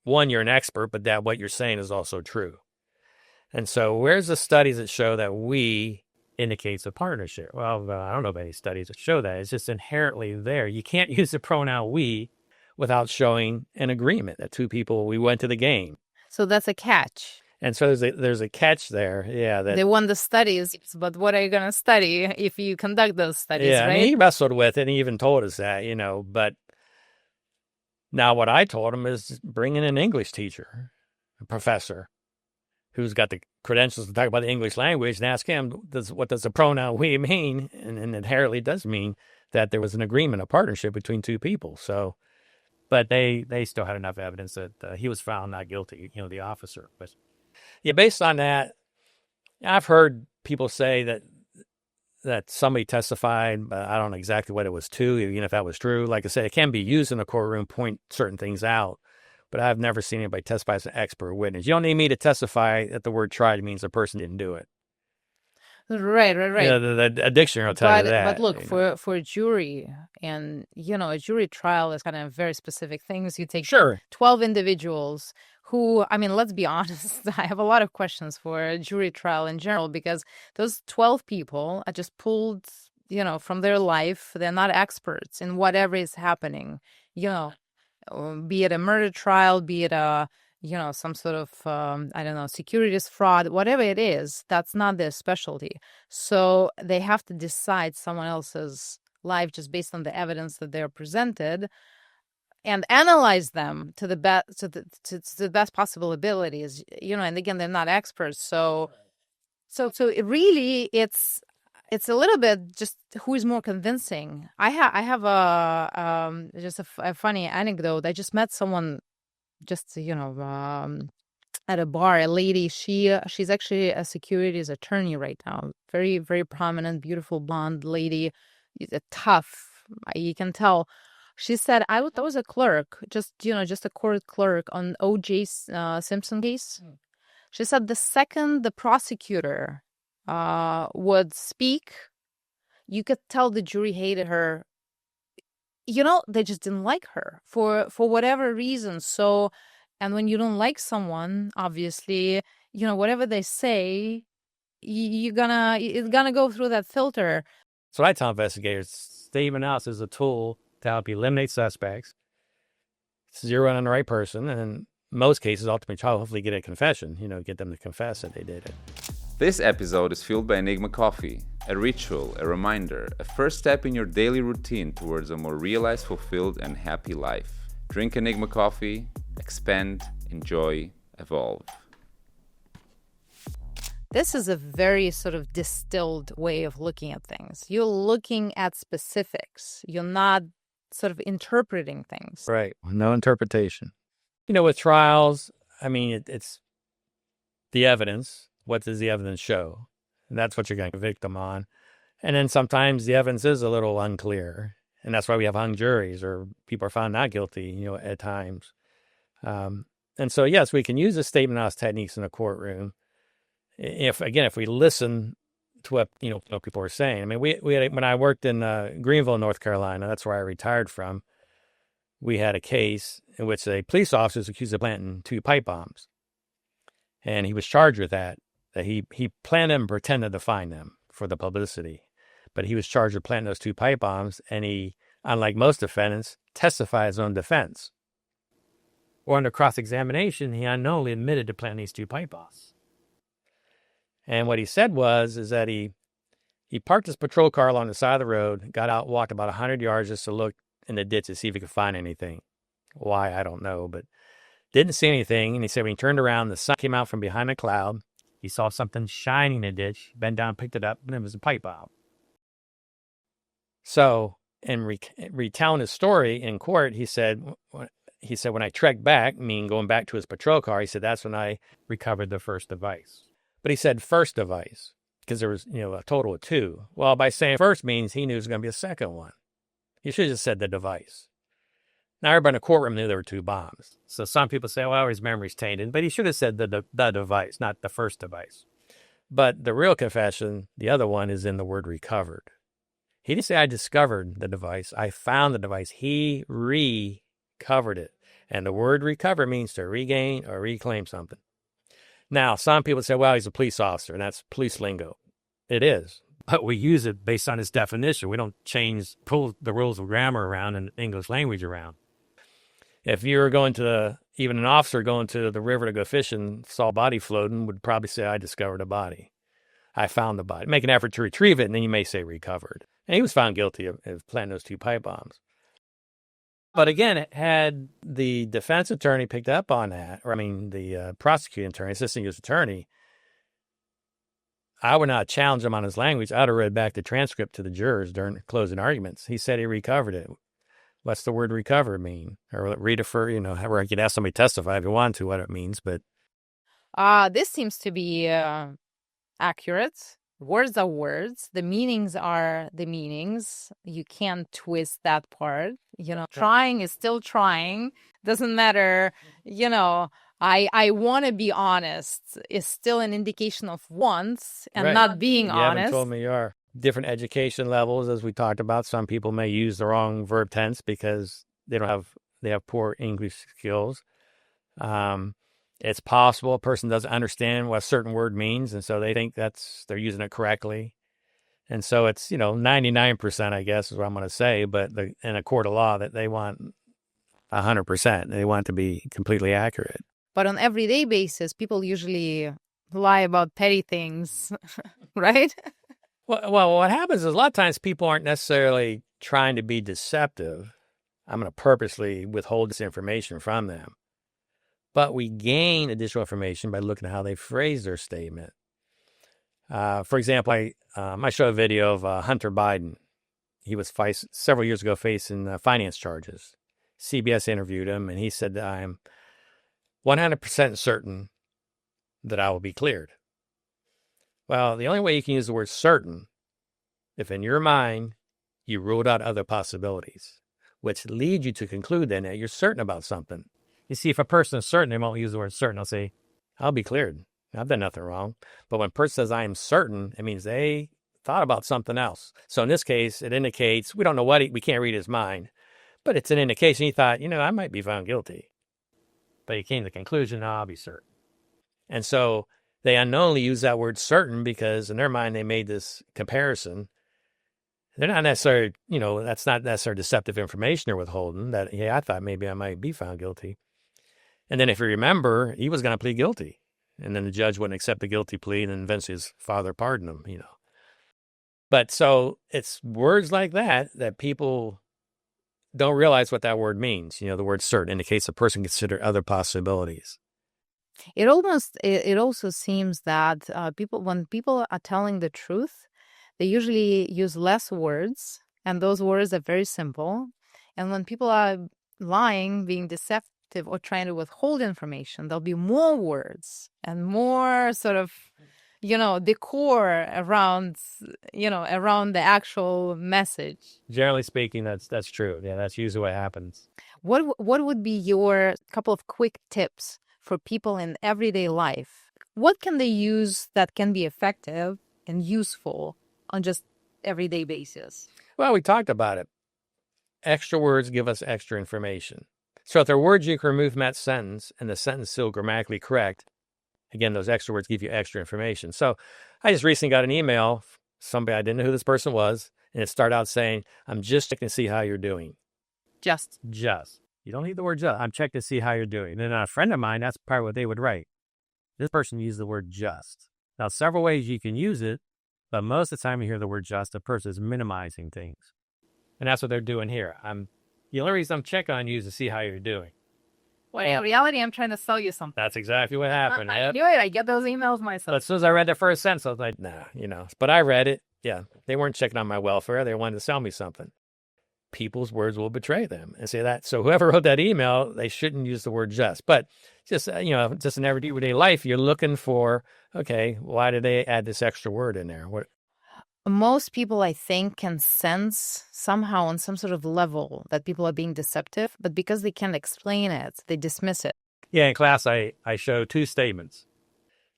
one, you're an expert, but that what you're saying is also true. And so where's the studies that show that we indicates a partnership? Well, I don't know of any studies that show that. It's just inherently there. You can't use the pronoun we without showing an agreement that two people, we went to the game. So that's a catch. And so there's a catch there. Yeah. They want the studies, but what are you going to study if you conduct those studies, right? And he wrestled with it and he even told us that, but now what I told him is bring in an English teacher, a professor, who's got the credentials to talk about the English language, and ask him, what does the pronoun we mean? And inherently does mean that there was an agreement, a partnership between two people. So, but they still had enough evidence that he was found not guilty, the officer. But yeah, based on that, I've heard people say that somebody testified, but I don't know exactly what it was to, even if that was true. Like I said, it can be used in a courtroom, point certain things out, but I've never seen anybody testify as an expert witness. You don't need me to testify that the word tried means the person didn't do it. Right. The dictionary will tell you that. But look, for a jury, and a jury trial is kind of very specific things. You take 12 individuals who, I mean, let's be honest, I have a lot of questions for a jury trial in general, because those 12 people are just pulled, from their life. They're not experts in whatever is happening, be it a murder trial, be it a some sort of, securities fraud, whatever it is, that's not their specialty. So they have to decide someone else's life just based on the evidence that they're presented and analyze them to the best possible abilities, and again, they're not experts. So it really, it's a little bit just who is more convincing. I have just a funny anecdote. I just met someone just at a bar, a lady. She's actually a securities attorney right now, very, very prominent, beautiful blonde lady, tough, you can tell. She said, I was a clerk, just a court clerk on O.J. Simpson case. She said the second the prosecutor would speak, you could tell the jury hated her. They just didn't like her for whatever reason. So, and when you don't like someone, obviously, whatever they say, it's gonna go through that filter. So I tell investigators, statement analysis is a tool to help you eliminate suspects, zero in on the right person, and in most cases, ultimately, try to hopefully get a confession, get them to confess that they did it. This episode is fueled by Enigma Coffee, a ritual, a reminder, a first step in your daily routine towards a more realized, fulfilled, and happy life. Drink Enigma Coffee, expand, enjoy, evolve. This is a very sort of distilled way of looking at things. You're looking at specifics. You're not sort of interpreting things. Right. No interpretation. With trials, I mean, it's the evidence. What does the evidence show? And that's what you're going to convict them on. And then sometimes the evidence is a little unclear. And that's why we have hung juries, or people are found not guilty, at times. And so, yes, we can use the statement analysis techniques in a courtroom. If we listen to what, people are saying. I mean, we had, when I worked in Greenville, North Carolina, that's where I retired from, we had a case in which a police officer was accused of planting 2 pipe bombs. And he was charged with that he planned them and pretended to find them for the publicity. But he was charged with planting those 2 pipe bombs, and he, unlike most defendants, testified his own defense. Or under cross-examination, he unknowingly admitted to planting these 2 pipe bombs. And what he said is that he parked his patrol car along the side of the road, got out, walked about 100 yards just to look in the ditch to see if he could find anything. Why, I don't know, but didn't see anything. And he said when he turned around, the sun came out from behind a cloud. He saw something shining in the ditch, bent down, picked it up, and it was a pipe bomb. So, in retelling his story in court, he said, when I trekked back, meaning going back to his patrol car, he said, that's when I recovered the first device. But he said first device, because there was, a total of 2. Well, by saying first means he knew there was going to be a second one. He should have just said the device. Now, everybody in the courtroom knew there were 2 bombs. So some people say, well, his memory's tainted. But he should have said the device, not the first device. But the real confession, the other one, is in the word recovered. He didn't say, I discovered the device. I found the device. He recovered it. And the word recover means to regain or reclaim something. Now, some people say, well, he's a police officer, and that's police lingo. It is. But we use it based on its definition. We don't pull the rules of grammar around and English language around. If you were even an officer going to the river to go fishing, saw a body floating, would probably say, I discovered a body. I found the body. Make an effort to retrieve it, and then you may say recovered. And he was found guilty of planting those 2 pipe bombs. But again, had the defense attorney picked up on that, or the prosecuting attorney, assistant U.S. attorney, I would not challenge him on his language. I'd have read back the transcript to the jurors during closing arguments. He said he recovered it. What's the word recover mean? Or redefer, where I could ask somebody to testify if you want to what it means. But this seems to be accurate. Words are words. The meanings are the meanings. You can't twist that part. Trying is still trying. Doesn't matter. I want to be honest is still an indication of wants and right. not being you honest. haven't told me you are. Different education levels, as we talked about. Some people may use the wrong verb tense because they have poor English skills. It's possible a person doesn't understand what a certain word means, and so they think they're using it correctly. And so it's 99%, I guess, is what I'm going to say. But in a court of law, that they want 100%. They want it to be completely accurate. But on everyday basis, people usually lie about petty things, right? Well, what happens is a lot of times people aren't necessarily trying to be deceptive. I'm going to purposely withhold this information from them. But we gain additional information by looking at how they phrase their statement. For example, I show a video of Hunter Biden. He was several years ago facing finance charges. CBS interviewed him, and he said that I am 100% certain that I will be cleared. Well, the only way you can use the word certain, if in your mind you ruled out other possibilities, which lead you to conclude then that you're certain about something. You see, if a person is certain, they won't use the word certain. They'll say, I'll be cleared. I've done nothing wrong. But when a person says, I am certain, it means they thought about something else. So in this case, it indicates, we don't know we can't read his mind, but it's an indication he thought, I might be found guilty. But he came to the conclusion, no, I'll be certain. And so they unknowingly use that word certain because in their mind they made this comparison. They're not necessarily, that's not necessarily deceptive information they're withholding. That, I thought maybe I might be found guilty. And then if you remember, he was going to plead guilty. And then the judge wouldn't accept the guilty plea, and then eventually his father pardoned him, But so it's words like that people don't realize what that word means. The word certain indicates a person consider other possibilities. It also seems that when people are telling the truth, they usually use less words, and those words are very simple. And when people are lying, being deceptive, or trying to withhold information, there'll be more words and more sort of, decor around the actual message. Generally speaking, that's true. Yeah, that's usually what happens. What would be your couple of quick tips for people in everyday life? What can they use that can be effective and useful on just everyday basis? Well, we talked about it. Extra words give us extra information. So if there are words you can remove from that sentence and the sentence is still grammatically correct, again, those extra words give you extra information. So I just recently got an email from somebody, I didn't know who this person was, and it started out saying, I'm just checking to see how you're doing. Just. You don't need the word just. I'm checking to see how you're doing. And then a friend of mine, that's probably what they would write. This person used the word just. Now, several ways you can use it, but most of the time you hear the word just, the person is minimizing things. And that's what they're doing here. The only reason I'm checking on you is to see how you're doing. Well, in reality, I'm trying to sell you something. That's exactly what happened. I knew it. I get those emails myself. But as soon as I read the first sentence, I was like, nah, But I read it. Yeah, they weren't checking on my welfare. They wanted to sell me something. People's words will betray them and say that. So whoever wrote that email, they shouldn't use the word just. But just in everyday life, you're looking for, okay, why did they add this extra word in there? Most people, I think, can sense somehow on some sort of level that people are being deceptive, but because they can't explain it, they dismiss it. Yeah, in class, I show two statements.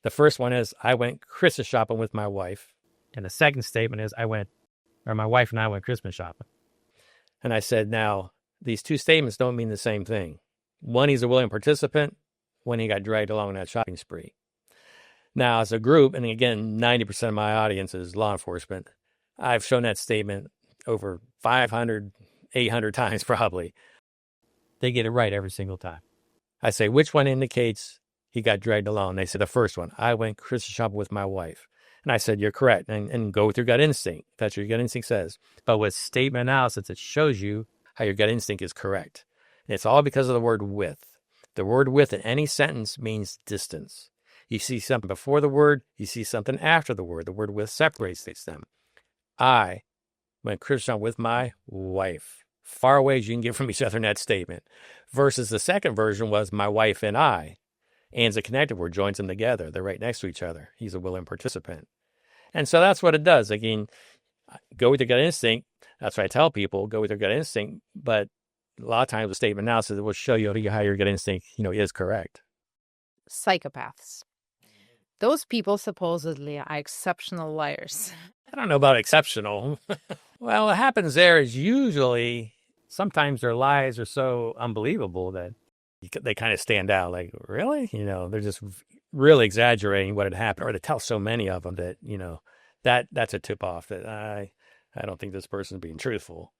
The first one is, I went Christmas shopping with my wife. And the second statement is, my wife and I went Christmas shopping. And I said, now, these two statements don't mean the same thing. One, he's a willing participant. One, he got dragged along on that shopping spree. Now, as a group, and again, 90% of my audience is law enforcement, I've shown that statement over 500, 800 times probably. They get it right every single time. I say, which one indicates he got dragged along? They said, the first one. I went Christmas shopping with my wife. And I said, you're correct. And go with your gut instinct. That's what your gut instinct says. But with statement analysis, it shows you how your gut instinct is correct. It's all because of the word with. The word with in any sentence means distance. You see something before the word, you see something after the word. The word with separates them. I went Christian with my wife. Far away as you can get from each other in that statement. Versus the second version was my wife and I. And's a connective word, joins them together. They're right next to each other. He's a willing participant. And so that's what it does. Again, go with your gut instinct. That's what I tell people, go with your gut instinct. But a lot of times the statement analysis will show you how your gut instinct, is correct. Psychopaths. Those people supposedly are exceptional liars. I don't know about exceptional. Well, what happens there is usually sometimes their lies are so unbelievable that they kind of stand out. Like, really? They're just really exaggerating what had happened, or they tell so many of them that, that's a tip off that I don't think this person's being truthful.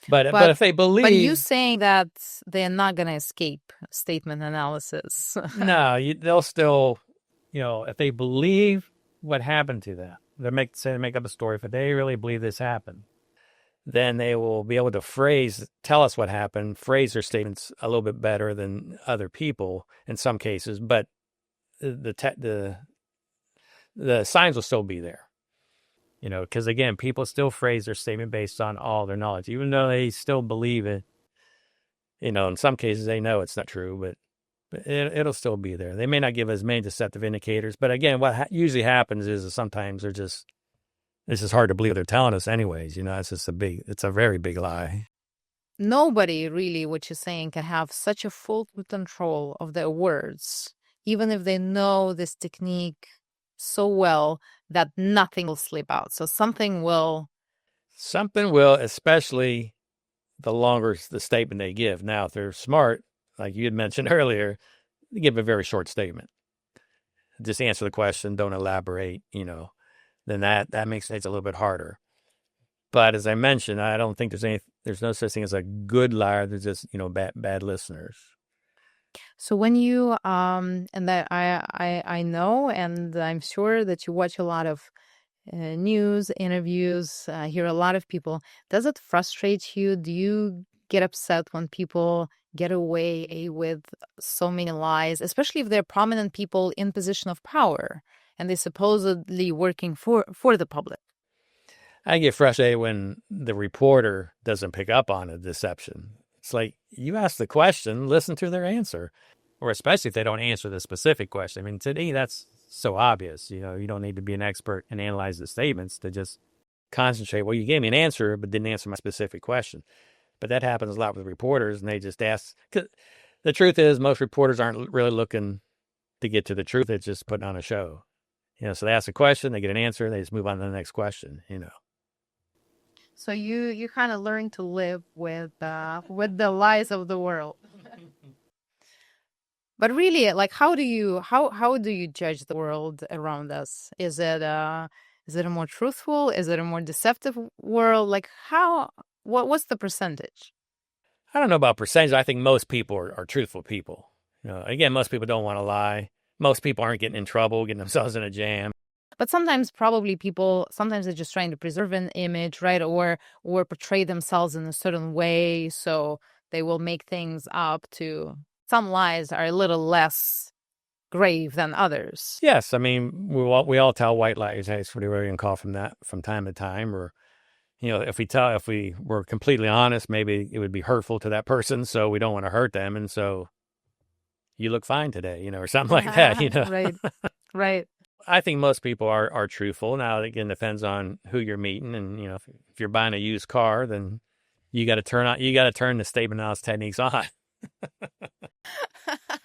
But if they believe... But you saying that they're not going to escape statement analysis. No, they'll still, if they believe what happened to them, they make up a story. If they really believe this happened, then they will be able to tell us what happened, phrase their statements a little bit better than other people in some cases. But the signs will still be there. Because again, people still phrase their statement based on all their knowledge, even though they still believe it. In some cases they know it's not true, but it'll still be there. They may not give as many deceptive indicators, but again, what usually happens is sometimes it's just hard to believe they're telling us anyways. It's a very big lie. Nobody really, what you're saying, can have such a full control of their words, even if they know this technique so well that nothing will slip out. So something will, especially the longer the statement they give. Now, if they're smart, like you had mentioned earlier, they give a very short statement. Just answer the question, don't elaborate, then that makes it a little bit harder. But as I mentioned, I don't think there's no such thing as a good liar. There's just, bad listeners. So when you and that I know, and I'm sure that you watch a lot of news interviews, hear a lot of people. Does it frustrate you? Do you get upset when people get away with so many lies, especially if they're prominent people in position of power and they're supposedly working for the public? I get frustrated when the reporter doesn't pick up on a deception. It's like, you ask the question, listen to their answer. Or especially if they don't answer the specific question. I mean, today that's so obvious. You don't need to be an expert and analyze the statements to just concentrate. Well, you gave me an answer, but didn't answer my specific question. But that happens a lot with reporters, and they just ask. 'Cause the truth is, most reporters aren't really looking to get to the truth. It's just putting on a show. So they ask a question, they get an answer, they just move on to the next question. So you kind of learn to live with the lies of the world. But really, like, how do you judge the world around us? Is it a more truthful? Is it a more deceptive world? Like, what's the percentage? I don't know about percentage. I think most people are truthful people. Again, most people don't want to lie. Most people aren't getting in trouble, getting themselves in a jam. But sometimes sometimes they're just trying to preserve an image, right? Or portray themselves in a certain way. So they will make things up to... Some lies are a little less grave than others. Yes. I mean, we all tell white lies. Hey, it's what we're going to call from time to time. Or, if we were completely honest, maybe it would be hurtful to that person. So we don't want to hurt them. And so you look fine today, or something like that, Right. I think most people are truthful. Now, again, depends on who you're meeting. And, if you're buying a used car, then you got to turn the statement analysis techniques on.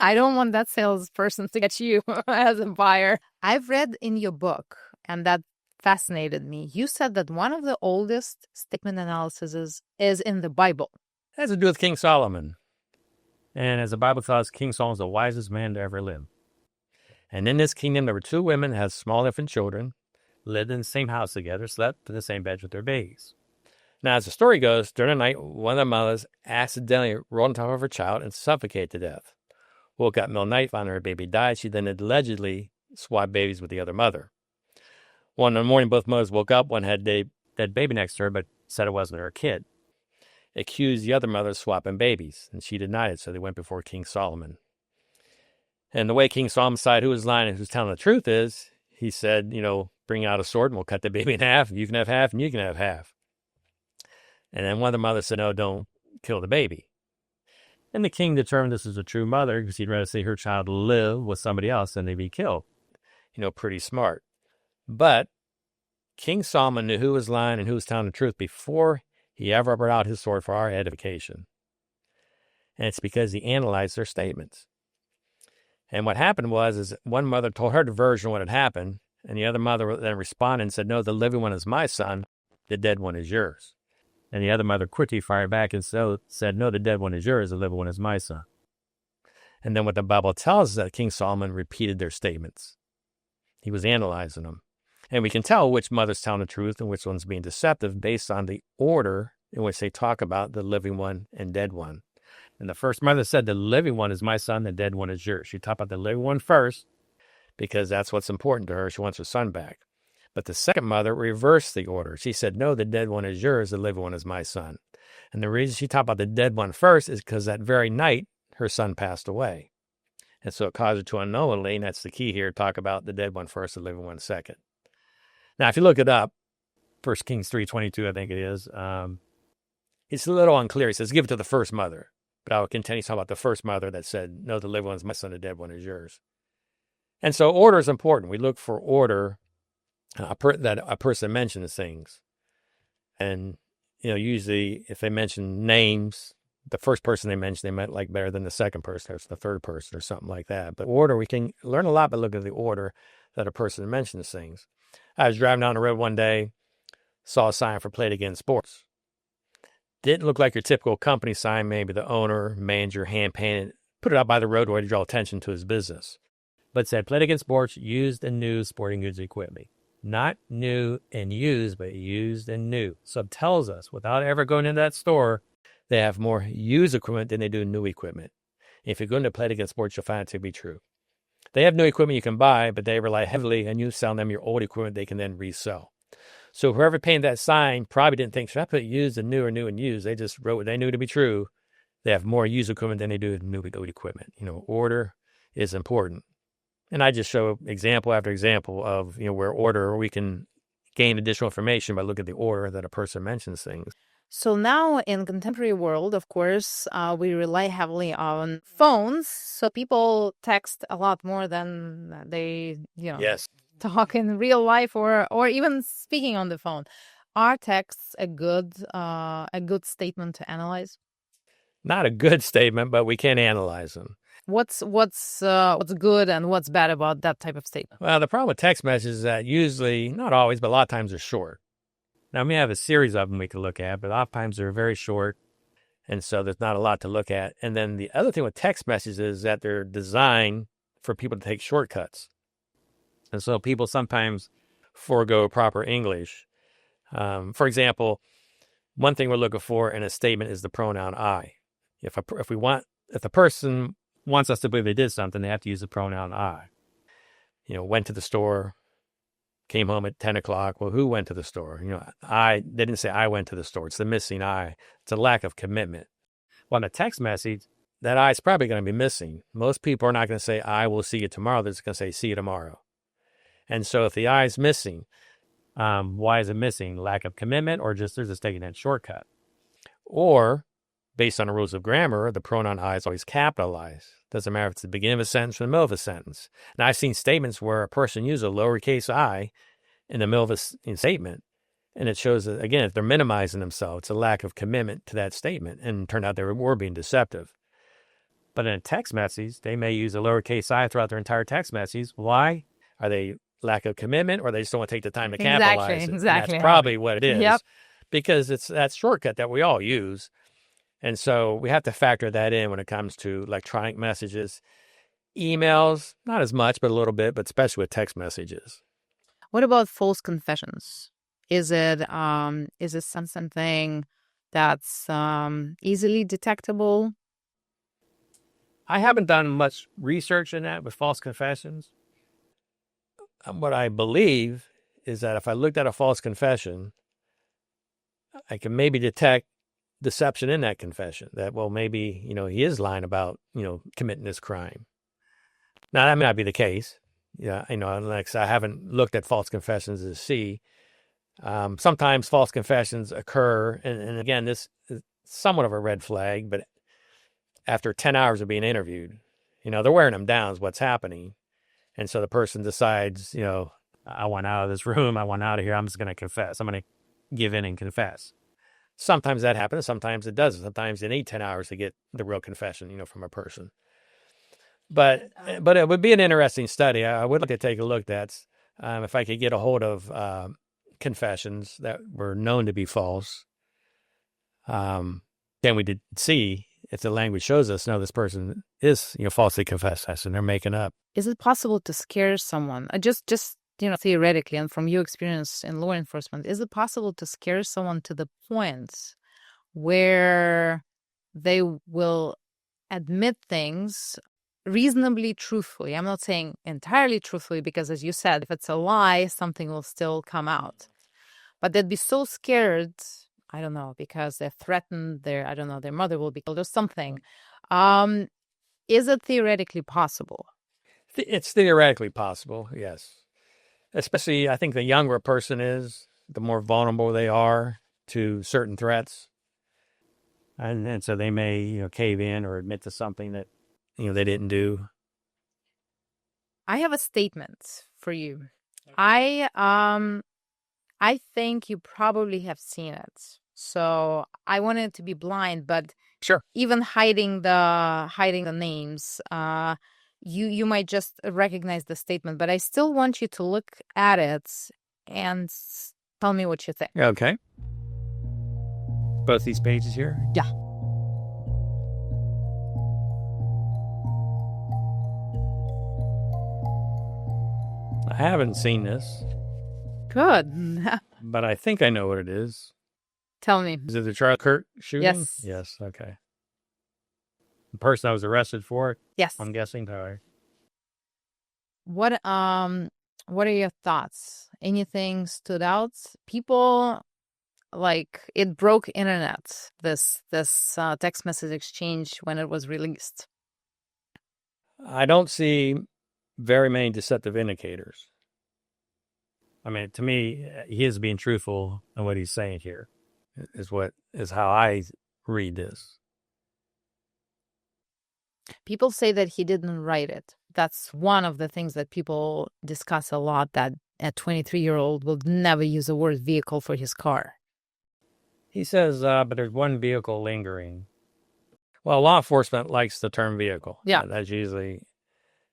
I don't want that salesperson to get you as a buyer. I've read in your book, and that fascinated me. You said that one of the oldest statement analyses is in the Bible. It has to do with King Solomon. And as the Bible tells us, King Solomon was the wisest man to ever live. And in this kingdom, there were two women, had small infant children, lived in the same house together, slept in the same beds with their babies. Now, as the story goes, during the night, one of the mothers accidentally rolled on top of her child and suffocated to death. Woke up middle of the night, found her baby died. She then allegedly swapped babies with the other mother. One in the morning, both mothers woke up. One had a dead baby next to her, but said it wasn't her kid. accused the other mother of swapping babies, and she denied it, so they went before King Solomon. And the way King Solomon decided who was lying and who was telling the truth is, he said, bring out a sword and we'll cut the baby in half. You can have half and you can have half. And then one of the mothers said, no, don't kill the baby. And the king determined this was a true mother because he'd rather see her child live with somebody else than they be killed. Pretty smart. But King Solomon knew who was lying and who was telling the truth before he ever brought out his sword for our edification. And it's because he analyzed their statements. And what happened was one mother told her version of what had happened, and the other mother then responded and said, no, the living one is my son, the dead one is yours. And the other mother quickly fired back and said, no, the dead one is yours, the living one is my son. And then what the Bible tells us is that King Solomon repeated their statements. He was analyzing them. And we can tell which mother's telling the truth and which one's being deceptive based on the order in which they talk about the living one and dead one. And the first mother said, the living one is my son, the dead one is yours. She talked about the living one first because that's what's important to her. She wants her son back. But the second mother reversed the order. She said, no, the dead one is yours, the living one is my son. And the reason she talked about the dead one first is because that very night, her son passed away. And so it caused her to unknowingly, and that's the key here, talk about the dead one first, the living one second. Now, if you look it up, 1 Kings 3:22, I think it is, it's a little unclear. He says, give it to the first mother. But I would contend he's talking about the first mother that said, no, the living one is my son, the dead one is yours. And so order is important. We look for order that a person mentions things. And, usually if they mention names, the first person they mentioned, they meant like better than the second person or the third person or something like that. But order, we can learn a lot by looking at the order that a person mentions things. I was driving down the road one day, saw a sign for Play It Again Sports. Didn't look like your typical company sign. Maybe the owner, manager, hand-painted, put it out by the roadway to draw attention to his business. But it said, Play It Again Sports, used and new sporting goods equipment. Not new and used, but used and new. So it tells us, without ever going into that store, they have more used equipment than they do new equipment. If you go into Play It Again Sports, you'll find it to be true. They have new equipment you can buy, but they rely heavily on you selling them your old equipment they can then resell. So whoever painted that sign probably didn't think, should I put used and new or new and used? They just wrote what they knew to be true. They have more used equipment than they do new equipment. Order is important. And I just show example after example of, where order, we can gain additional information by looking at the order that a person mentions things. So now in contemporary world, of course, we rely heavily on phones. So people text a lot more than they, Yes. talk in real life or even speaking on the phone. Are texts a good statement to analyze? Not a good statement, but we can analyze them. What's good and what's bad about that type of statement? Well, the problem with text messages is that usually, not always, but a lot of times they're short. Now, we have a series of them we can look at, but a lot of times they're very short, and so there's not a lot to look at. And then the other thing with text messages is that they're designed for people to take shortcuts. And so people sometimes forego proper English. For example, one thing we're looking for in a statement is the pronoun I. If the person wants us to believe they did something, they have to use the pronoun I. Went to the store, came home at 10 o'clock. Well, who went to the store? They didn't say I went to the store. It's the missing I. It's a lack of commitment. Well, in a text message, that I is probably going to be missing. Most people are not going to say, I will see you tomorrow. They're just going to say, see you tomorrow. And so if the I is missing, why is it missing? Lack of commitment, or they're just taking that shortcut? Or, based on the rules of grammar, the pronoun I is always capitalized. Doesn't matter if it's the beginning of a sentence or the middle of a sentence. And I've seen statements where a person uses a lowercase I in the middle of a statement, and it shows that, again, if they're minimizing themselves, it's a lack of commitment to that statement, and it turned out they were being deceptive. But in a text message, they may use a lowercase I throughout their entire text message. Why? Are they lack of commitment, or they just don't want to take the time to capitalize it? Exactly. That's probably what it is. Yep. Because it's that shortcut that we all use. And so we have to factor that in when it comes to electronic messages. Emails, not as much, but a little bit, but especially with text messages. What about false confessions? Is it something that's easily detectable? I haven't done much research in that with false confessions. What I believe is that if I looked at a false confession, I can maybe detect deception in that confession. That, well, maybe, he is lying about, committing this crime. Now, that may not be the case. Yeah, Alex, I haven't looked at false confessions to see. Sometimes false confessions occur, and again, this is somewhat of a red flag, but after 10 hours of being interviewed, they're wearing them down is what's happening. And so the person decides, I want out of this room. I want out of here. I'm just going to confess. I'm going to give in and confess. Sometimes that happens. Sometimes it doesn't. Sometimes you need 10 hours to get the real confession, from a person. But it would be an interesting study. I would like to take a look at if I could get a hold of confessions that were known to be false. Then we did see if the language shows us, no, this person is, falsely confessed and they're making up. Is it possible to scare someone? Just theoretically, and from your experience in law enforcement, is it possible to scare someone to the point where they will admit things reasonably truthfully? I'm not saying entirely truthfully, because as you said, if it's a lie, something will still come out. But they'd be so scared, I don't know, because they're threatened, their mother will be killed or something. Is it theoretically possible? It's theoretically possible, yes. Especially, I think the younger a person is, the more vulnerable they are to certain threats. And so they may, cave in or admit to something that, they didn't do. I have a statement for you. I think you probably have seen it. So I wanted it to be blind, but sure, even hiding the names, you might just recognize the statement. But I still want you to look at it and tell me what you think. Okay. Both these pages here? Yeah. I haven't seen this. Good. But I think I know what it is. Tell me. Is it the Charlie Kirk shooting? Yes. Yes, okay. The person I was arrested for it? Yes. I'm guessing. All right. What are your thoughts? Anything stood out? People, it broke internet, this text message exchange when it was released. I don't see very many deceptive indicators. I mean, to me, he is being truthful in what he's saying here, is how I read this. People say that he didn't write it. That's one of the things that people discuss a lot, that a 23-year-old will never use the word vehicle for his car. He says, but there's one vehicle lingering. Well, law enforcement likes the term vehicle. Yeah. That's usually,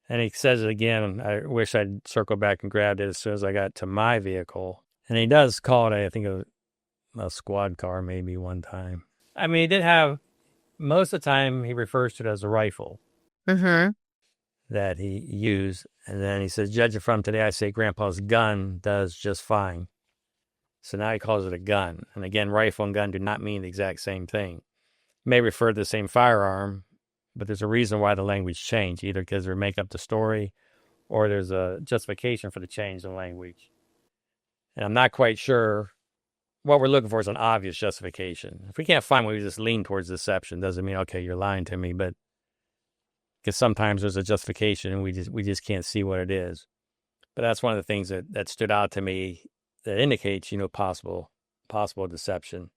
and he says it again. I wish I'd circle back and grabbed it as soon as I got to my vehicle. And he does call it, I think, a squad car maybe one time. I mean, he did have, most of the time he refers to it as a rifle that he used. And then he says, judging from today, I say Grandpa's gun does just fine. So now he calls it a gun. And again, rifle and gun do not mean the exact same thing. May refer to the same firearm, but there's a reason why the language changed, either because they make up the story or there's a justification for the change in language. And I'm not quite sure. What we're looking for is an obvious justification. If we can't find one, we just lean towards deception. Doesn't mean, okay, you're lying to me, but because sometimes there's a justification and we just can't see what it is. But that's one of the things that stood out to me that indicates, possible deception.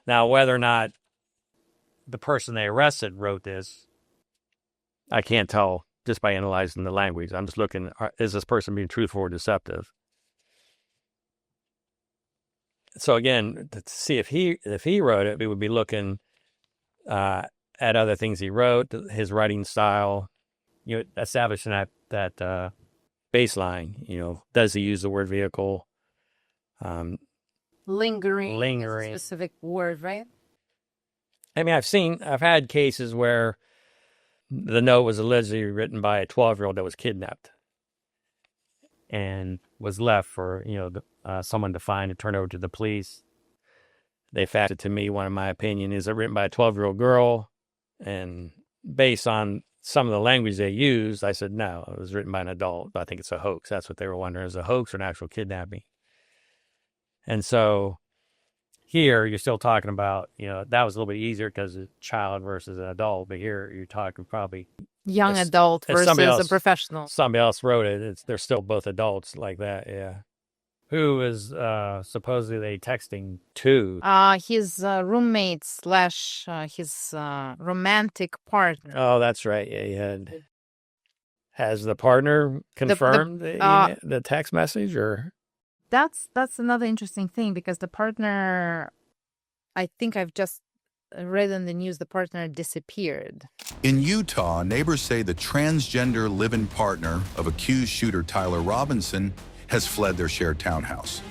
Now, whether or not the person they arrested wrote this, I can't tell just by analyzing the language. I'm just looking, is this person being truthful or deceptive? So again, to see if he wrote it, we would be looking at other things he wrote, his writing style, establishing that baseline. Does he use the word vehicle? Lingering. Is a specific word, right? I mean, I've had cases where the note was allegedly written by a 12-year-old that was kidnapped and was left for, someone to find and turn over to the police. They faxed it to me. One of my opinion is it written by a 12-year-old girl, and based on some of the language they used, I said, no, it was written by an adult. I think it's a hoax. That's what they were wondering, is a hoax or an actual kidnapping. And so Here, you're still talking about, that was a little bit easier because it's a child versus an adult. But here, you're talking probably Young if, adult if somebody versus a else professional. somebody else wrote it. They're still both adults like that. Yeah. Who is supposedly they texting to? His roommate slash his romantic partner. Oh, that's right. Yeah, he had. Has the partner confirmed the text message, or? That's another interesting thing, because the partner, I think I've just read in the news, the partner disappeared. In Utah, neighbors say the transgender live-in partner of accused shooter Tyler Robinson has fled their shared townhouse.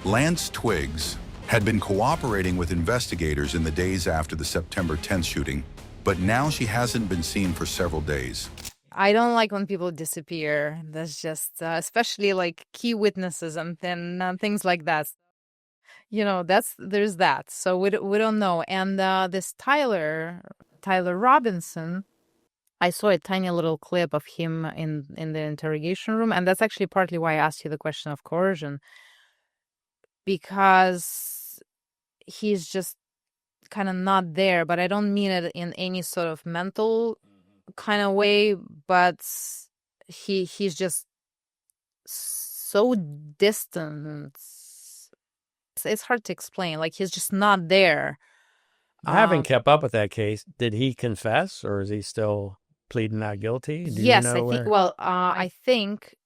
Lance Twiggs had been cooperating with investigators in the days after the September 10th shooting, but now she hasn't been seen for several days. I don't like when people disappear. That's just, especially like key witnesses and things like that. There's that. So we don't know. And this Tyler Robinson, I saw a tiny little clip of him in the interrogation room, and that's actually partly why I asked you the question of coercion, because he's just kind of not there. But I don't mean it in any sort of mental kind of way, but he's just so distant. It's hard to explain. Like, he's just not there. I haven't kept up with that case. Did he confess, or is he still pleading not guilty? Yes, I think. Well, I think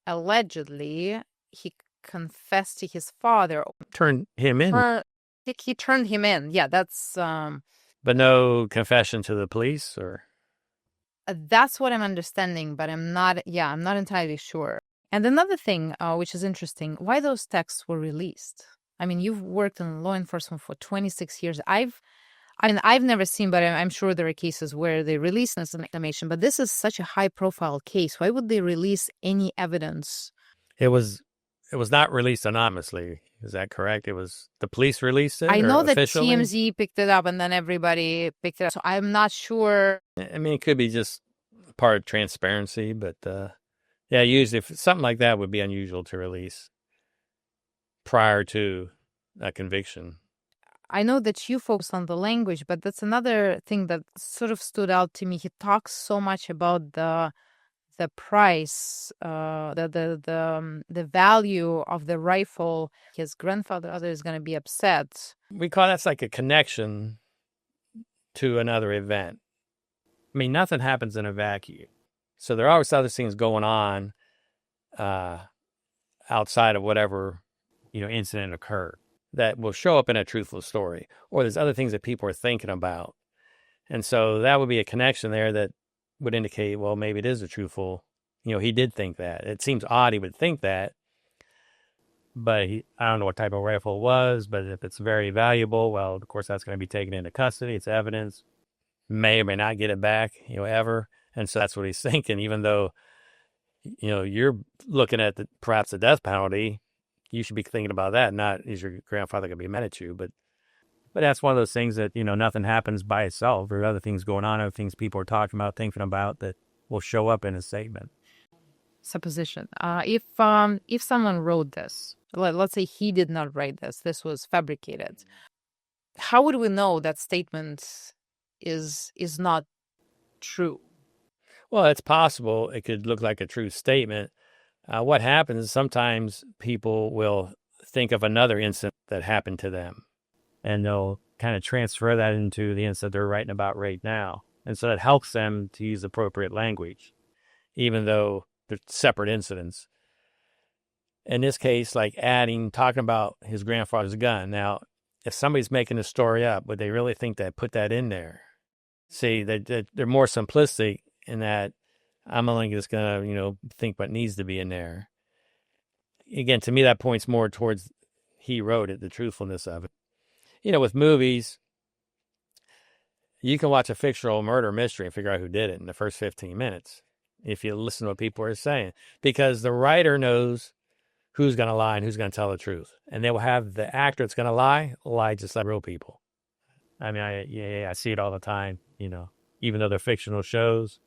allegedly he confessed to his father. Turned him in. I think he turned him in. Yeah, that's. But no confession to the police, or. That's what I'm understanding, but I'm not. Yeah, I'm not entirely sure. And another thing, which is interesting, why those texts were released. I mean, you've worked in law enforcement for 26 years. I've never seen, but I'm sure there are cases where they release this information. But this is such a high-profile case. Why would they release any evidence? It was not released anonymously. Is that correct? It was the police released it. I know that officially? TMZ picked it up, and then everybody picked it up. So I'm not sure. I mean, it could be just part of transparency, but yeah, usually if something like that would be unusual to release prior to a conviction. I know that you focus on the language, but that's another thing that sort of stood out to me. He talks so much about the price, the value of the rifle. His grandfather is going to be upset. We call that's like a connection to another event. I mean, nothing happens in a vacuum. So there are always other things going on outside of whatever incident occurred that will show up in a truthful story, or there's other things that people are thinking about. And so that would be a connection there that would indicate, well, maybe it is a truthful, he did think that. It seems odd he would think that, but I don't know what type of rifle it was, but if it's very valuable, well, of course, that's going to be taken into custody. It's evidence, may or may not get it back, ever. And so that's what he's thinking, even though, you're looking at perhaps the death penalty, you should be thinking about that, not is your grandfather going to be mad at you. But that's one of those things that, nothing happens by itself. There are other things going on, other things people are talking about, thinking about that will show up in a statement. Supposition. If someone wrote this, let's say he did not write this was fabricated, how would we know that statement is not true? Well, it's possible it could look like a true statement. What happens is sometimes people will think of another incident that happened to them, and they'll kind of transfer that into the incident they're writing about right now. And so it helps them to use appropriate language, even though they're separate incidents. In this case, like talking about his grandfather's gun. Now, if somebody's making a story up, would they really think that put that in there? See, they're more simplistic in that I'm only just going to, think what needs to be in there. Again, to me, that points more towards he wrote it, the truthfulness of it. With movies, you can watch a fictional murder mystery and figure out who did it in the first 15 minutes if you listen to what people are saying, because the writer knows who's going to lie and who's going to tell the truth. And they will have the actor that's going to lie just like real people. I mean, I see it all the time, even though they're fictional shows,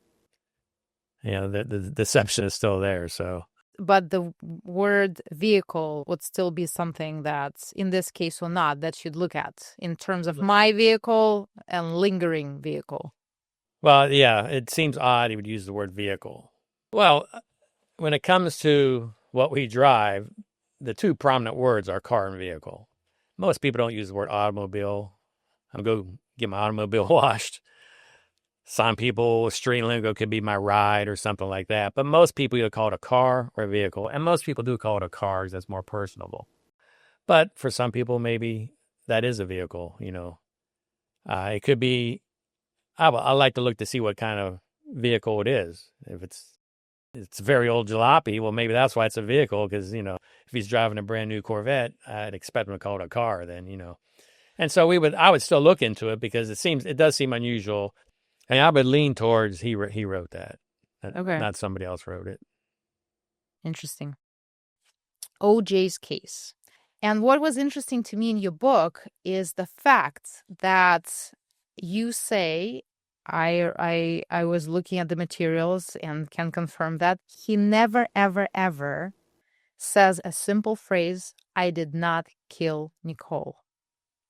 the deception is still there. So But the word vehicle would still be something that, in this case or not, that you'd look at in terms of my vehicle and lingering vehicle. Well, yeah, it seems odd he would use the word vehicle. Well, when it comes to what we drive, the two prominent words are car and vehicle. Most people don't use the word automobile. I'm going to get my automobile washed. Some people, street lingo could be my ride or something like that. But most people either call it a car or a vehicle. And most people do call it a car because that's more personable. But for some people, maybe that is a vehicle, you know. It could be, I like to look to see what kind of vehicle it is. If it's very old jalopy, well, maybe that's why it's a vehicle, because, you know, if he's driving a brand new Corvette, I'd expect him to call it a car then, you know. And so I would still look into it because it does seem unusual. And I would lean towards he wrote that. Okay. Not somebody else wrote it. Interesting. OJ's case. And what was interesting to me in your book is the fact that you say, I was looking at the materials and can confirm that he never, ever, ever says a simple phrase, I did not kill Nicole.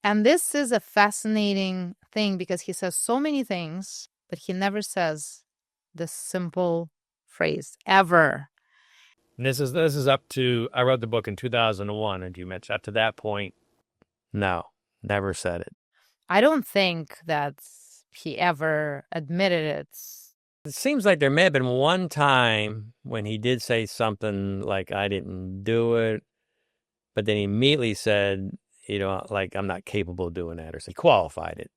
And this is a fascinating thing because he says so many things, but he never says the simple phrase, ever. And this is up to, I wrote the book in 2001, and you mentioned up to that point, no, never said it. I don't think that he ever admitted it. It seems like there may have been one time when he did say something like, I didn't do it, but then he immediately said, you know, like, I'm not capable of doing that, or so he qualified it.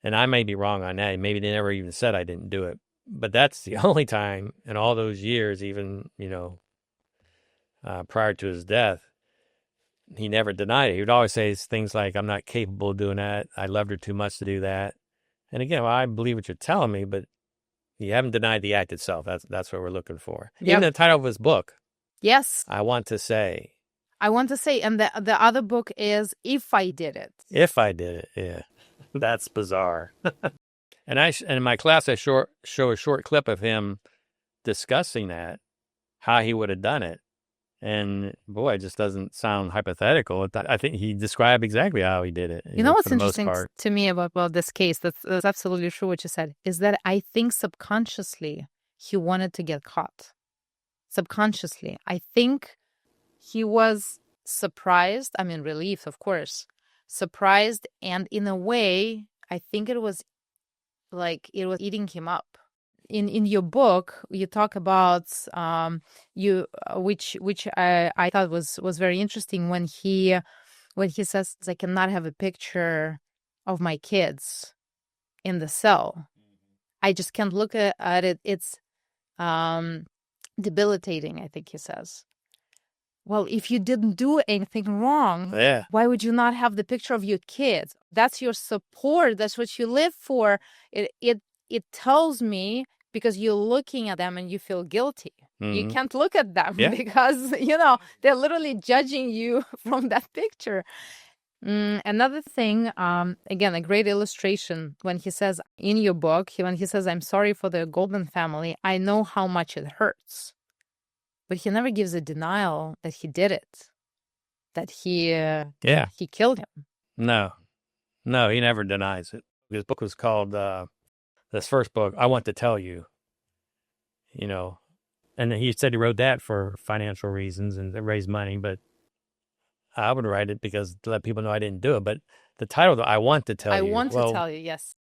And I may be wrong on that. Maybe they never even said I didn't do it. But that's the only time in all those years, even, you know, prior to his death, he never denied it. He would always say things like, I'm not capable of doing that. I loved her too much to do that. And again, well, I believe what you're telling me, but you haven't denied the act itself. That's what we're looking for. Yep. Even the title of his book. Yes. I want to say. And the other book is If I Did It. If I did it, yeah. That's bizarre. And in my class, I show a short clip of him discussing that, how he would have done it. And boy, it just doesn't sound hypothetical. I think he described exactly how he did it. You know what's interesting to me about this case, that's absolutely true what you said, is that I think subconsciously he wanted to get caught. Subconsciously. I think he was surprised, I mean, relieved, of course, surprised. And in a way, I think it was like it was eating him up. In your book, you talk about which I thought was very interesting when he says, I cannot have a picture of my kids in the cell. I just can't look at it. It's debilitating, I think he says. Well, if you didn't do anything wrong, why would you not have the picture of your kids? That's your support. That's what you live for. It tells me, because you're looking at them and you feel guilty. Mm-hmm. You can't look at them because, you know, they're literally judging you from that picture. Another thing, again, a great illustration when he says in your book, when he says, I'm sorry for the Goldman family, I know how much it hurts. But he never gives a denial that he did it, that he killed him. No, he never denies it. His book was called, this first book, I Want to Tell You, you know, and he said he wrote that for financial reasons and to raise money, but I would write it because to let people know I didn't do it. But the title, I Want to Tell You. I want to tell you, yes.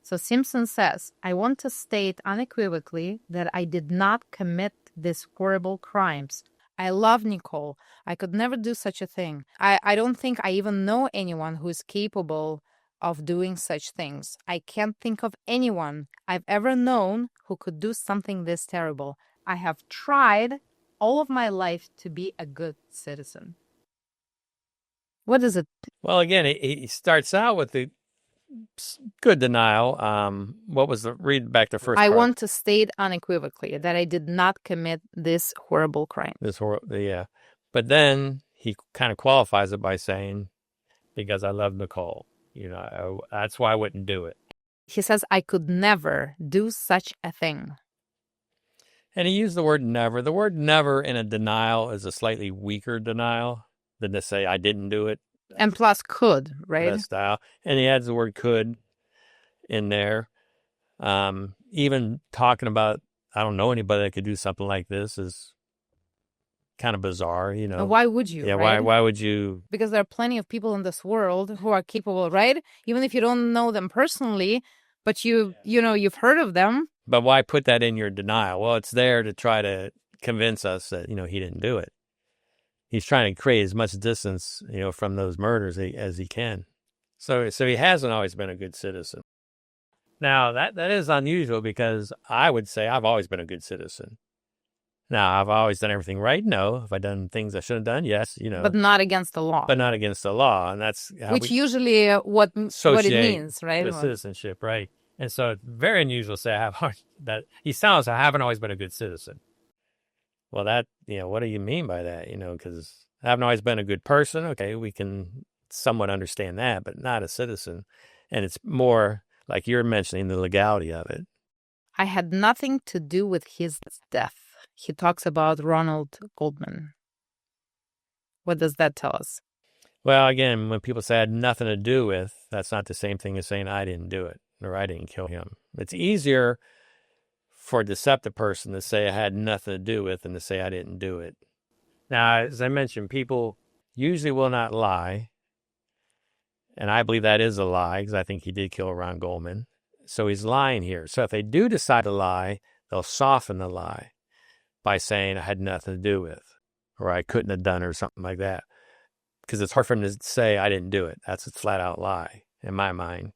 So Simpson says, I want to state unequivocally that I did not commit these horrible crimes. I love Nicole. I could never do such a thing. I don't think I even know anyone who is capable of doing such things. I can't think of anyone I've ever known who could do something this terrible. I have tried all of my life to be a good citizen. What is it? Well, again, he starts out with the good denial. What was read back the first I part. want to state unequivocally that I did not commit this horrible crime. But then he kind of qualifies it by saying, because I love Nicole. You know, that's why I wouldn't do it. He says, I could never do such a thing. And he used the word never. The word never in a denial is a slightly weaker denial than to say, I didn't do it. And plus could, right? That style. And he adds the word could in there. Even talking about, I don't know anybody that could do something like this is kind of bizarre, you know. Why would you? Yeah, right? why would you? Because there are plenty of people in this world who are capable, right? Even if you don't know them personally, but you know, you've heard of them. But why put that in your denial? Well, it's there to try to convince us that, you know, he didn't do it. He's trying to create as much distance, you know, from those murders as he can. So he hasn't always been a good citizen. Now, that is unusual because I would say I've always been a good citizen. Now, I've always done everything right? No. Have I done things I shouldn't have done? Yes, you know. But not against the law. But not against the law. And that's how which usually what it means, right? The citizenship, right? And so it's very unusual to say that he sounds, I haven't always been a good citizen. Well, that, you know, what do you mean by that? You know, because I haven't always been a good person. Okay, we can somewhat understand that, but not a citizen. And it's more like you're mentioning the legality of it. I had nothing to do with his death. He talks about Ronald Goldman. What does that tell us? Well, again, when people say I had nothing to do with, that's not the same thing as saying I didn't do it or I didn't kill him. It's easier for a deceptive person to say I had nothing to do with than to say I didn't do it. Now, as I mentioned, people usually will not lie. And I believe that is a lie because I think he did kill Ron Goldman. So he's lying here. So if they do decide to lie, they'll soften the lie by saying I had nothing to do with or I couldn't have done or something like that. Because it's hard for him to say I didn't do it. That's a flat out lie in my mind.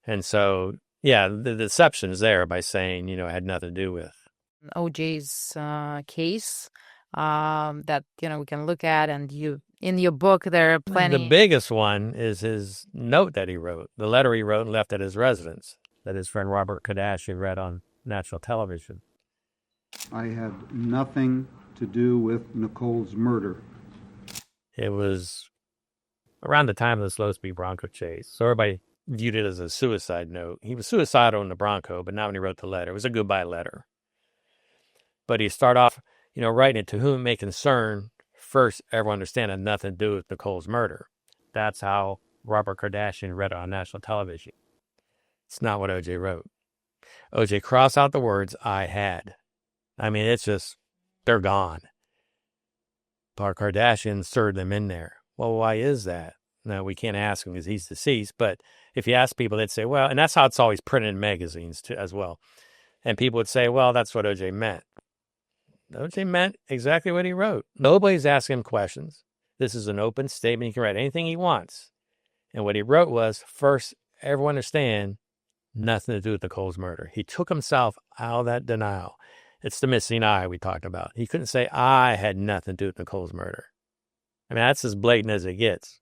And so, yeah, the deception is there by saying, you know, I had nothing to do with. OJ's case that, you know, we can look at, and you in your book there are plenty. The biggest one is his note that he wrote, the letter he wrote and left at his residence that his friend Robert Kardashian read on national television. I had nothing to do with Nicole's murder. It was around the time of the slow-speed Bronco chase. So everybody viewed it as a suicide note. He was suicidal in the Bronco, but not when he wrote the letter. It was a goodbye letter. But he started off, you know, writing it to whom it may concern. First, everyone understand it had nothing to do with Nicole's murder. That's how Robert Kardashian read it on national television. It's not what OJ wrote. OJ crossed out the words I had. I mean, it's just, they're gone. But Kardashian inserted them in there. Well, why is that? No, we can't ask him because he's deceased. But if you ask people, they'd say, well, and that's how it's always printed in magazines too, as well. And people would say, well, that's what OJ meant. OJ meant exactly what he wrote. Nobody's asking him questions. This is an open statement. He can write anything he wants. And what he wrote was, first, everyone understand, nothing to do with Nicole's murder. He took himself out of that denial. It's the missing I we talked about. He couldn't say, I had nothing to do with Nicole's murder. I mean, that's as blatant as it gets.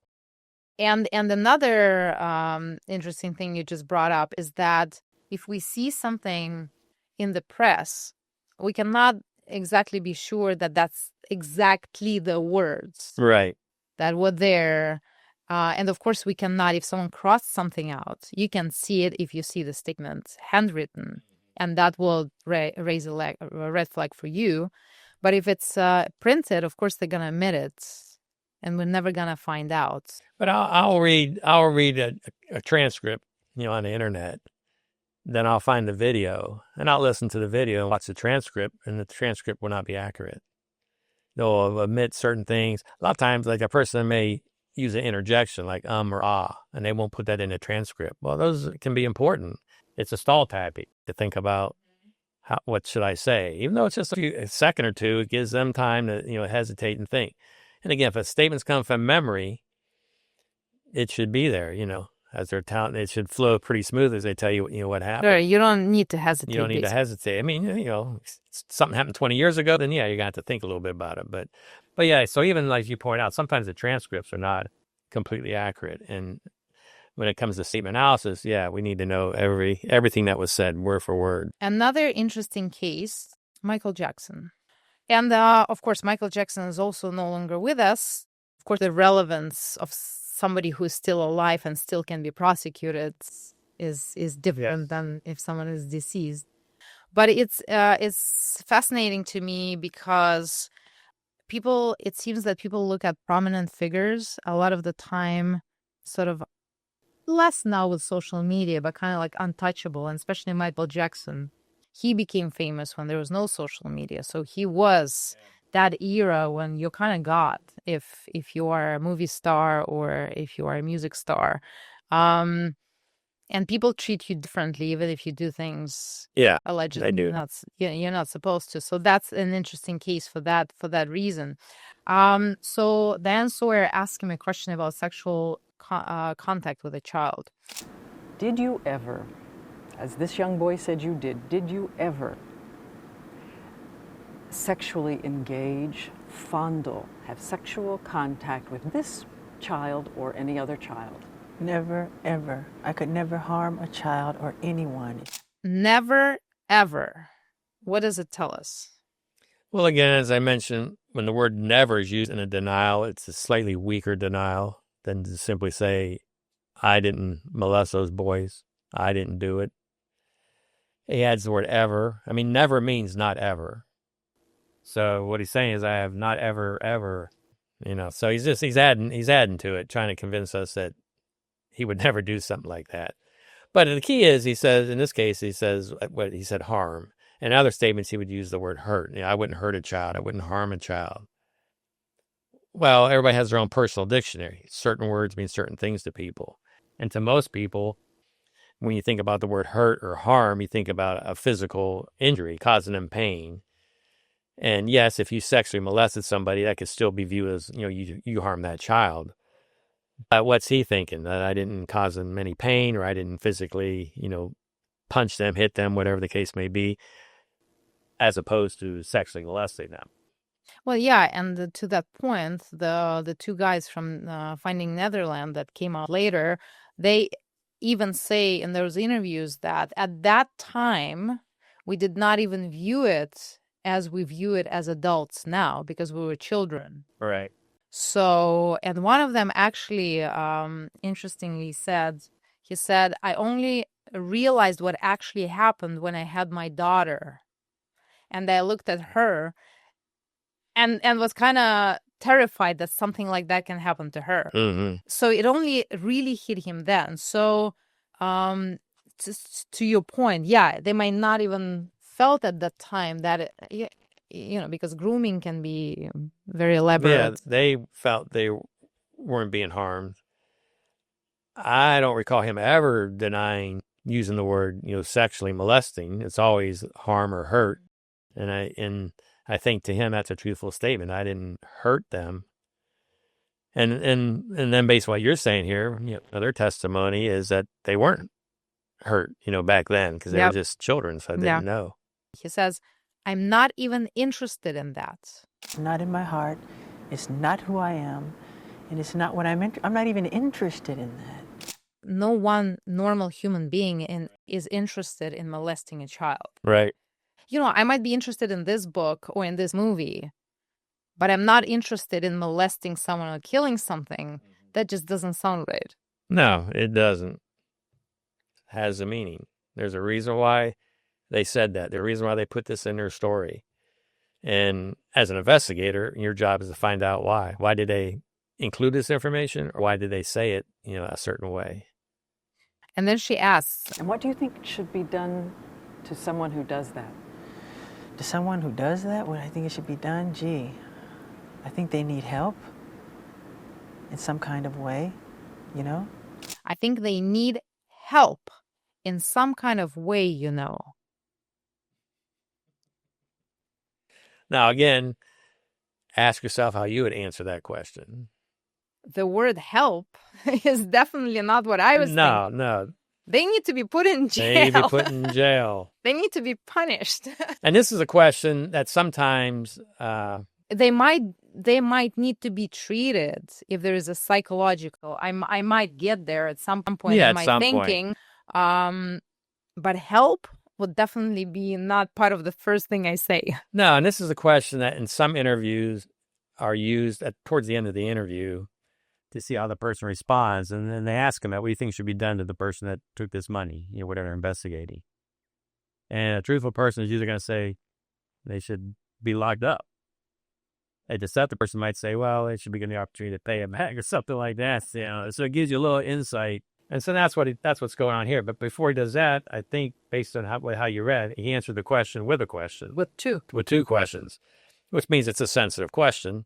And another interesting thing you just brought up is that if we see something in the press, we cannot exactly be sure that that's exactly the words right that were there. And of course, we cannot, if someone crossed something out, you can see it if you see the statement handwritten, and that will raise a red flag for you. But if it's printed, of course, they're going to admit it, and we're never going to find out. But I'll read a transcript, you know, on the internet. Then I'll find the video, and I'll listen to the video and watch the transcript, and the transcript will not be accurate. They'll omit certain things. A lot of times, like a person may use an interjection like or ah, and they won't put that in the transcript. Well, those can be important. It's a stall tactic to think about what should I say. Even though it's just a second or two, it gives them time to, you know, hesitate and think. And again, if a statement's come from memory, it should be there, you know, as they're telling. It should flow pretty smooth as they tell you, you know, what happened. Sure, you don't need to hesitate. You don't need to hesitate. I mean, you know, something happened 20 years ago, then yeah, you're going to have to think a little bit about it. But yeah, so even like you point out, sometimes the transcripts are not completely accurate. And when it comes to statement analysis, yeah, we need to know everything that was said word for word. Another interesting case, Michael Jackson. And of course, Michael Jackson is also no longer with us. Of course, the relevance of somebody who's still alive and still can be prosecuted is different than if someone is deceased. But it's fascinating to me because it seems that people look at prominent figures a lot of the time, sort of less now with social media, but kind of like untouchable, and especially Michael Jackson. He became famous when there was no social media. So he was that era when you're kind of God if you are a movie star or if you are a music star. And people treat you differently even if you do things allegedly they do. you're not supposed to. So that's an interesting case for that reason. So Dan Sawyer asked him a question about sexual contact with a child. Did you ever, as this young boy said you did you ever sexually engage, fondle, have sexual contact with this child or any other child? Never, ever. I could never harm a child or anyone. Never, ever. What does it tell us? Well, again, as I mentioned, when the word never is used in a denial, it's a slightly weaker denial than to simply say, I didn't molest those boys. I didn't do it. He adds the word ever. I mean, never means not ever. So what he's saying is, I have not ever, so he's adding to it, trying to convince us that he would never do something like that. But the key is, he says, in this case, he says what he said, harm. In other statements, he would use the word hurt. I wouldn't hurt a child. I wouldn't harm a child. Well, everybody has their own personal dictionary. Certain words mean certain things to people. And to most people, when you think about the word hurt or harm, you think about a physical injury causing them pain. And yes, if you sexually molested somebody, that could still be viewed as, you harmed that child. But what's he thinking? That I didn't cause them any pain, or I didn't physically, punch them, hit them, whatever the case may be, as opposed to sexually molesting them. Well, yeah, and to that point, the two guys from Finding Netherland that came out later, they even say in those interviews that at that time, we did not even view it as we view it as adults now, because we were children. Right. So, and one of them actually, interestingly said, I only realized what actually happened when I had my daughter. And I looked at her and was kind of terrified that something like that can happen to her. Mm-hmm. So it only really hit him then. So, to your point, yeah, they might not even felt at that time that because grooming can be very elaborate. Yeah, they felt they weren't being harmed. I don't recall him ever denying using the word, sexually molesting. It's always harm or hurt. And I think to him that's a truthful statement. I didn't hurt them. And then based on what you're saying here, their testimony is that they weren't hurt, back then, because they were just children, so they didn't know. He says, I'm not even interested in that. Not in my heart. It's not who I am. And it's not what I'm not even interested in that. No one normal human being is interested in molesting a child. Right. I might be interested in this book or in this movie, but I'm not interested in molesting someone or killing something. That just doesn't sound right. No, it doesn't. It has a meaning. There's a reason why they said that. There's a reason why they put this in their story. And as an investigator, your job is to find out why. Why did they include this information, or why did they say it, a certain way? And then she asks, And what do you think should be done to someone who does that? To someone who does that, what I think it should be done, I think they need help in some kind of way, I think they need help in some kind of way, Now, again, ask yourself how you would answer that question. The word help is definitely not what I was thinking. No. They need to be put in jail. They need to be put in jail. They need to be punished. And this is a question that sometimes they might need to be treated if there is a psychological. I might get there at some point in my thinking. But help would definitely be not part of the first thing I say. No, and this is a question that in some interviews are used towards the end of the interview to see how the person responds. And then they ask them, what do you think should be done to the person that took this money, whatever they're investigating? And a truthful person is usually going to say they should be locked up. A deceptive person might say, well, they should be given the opportunity to pay it back or something like that. So it gives you a little insight. And so that's what's going on here. But before he does that, I think based on how you read, he answered the question with a question. With two. With two questions, which means it's a sensitive question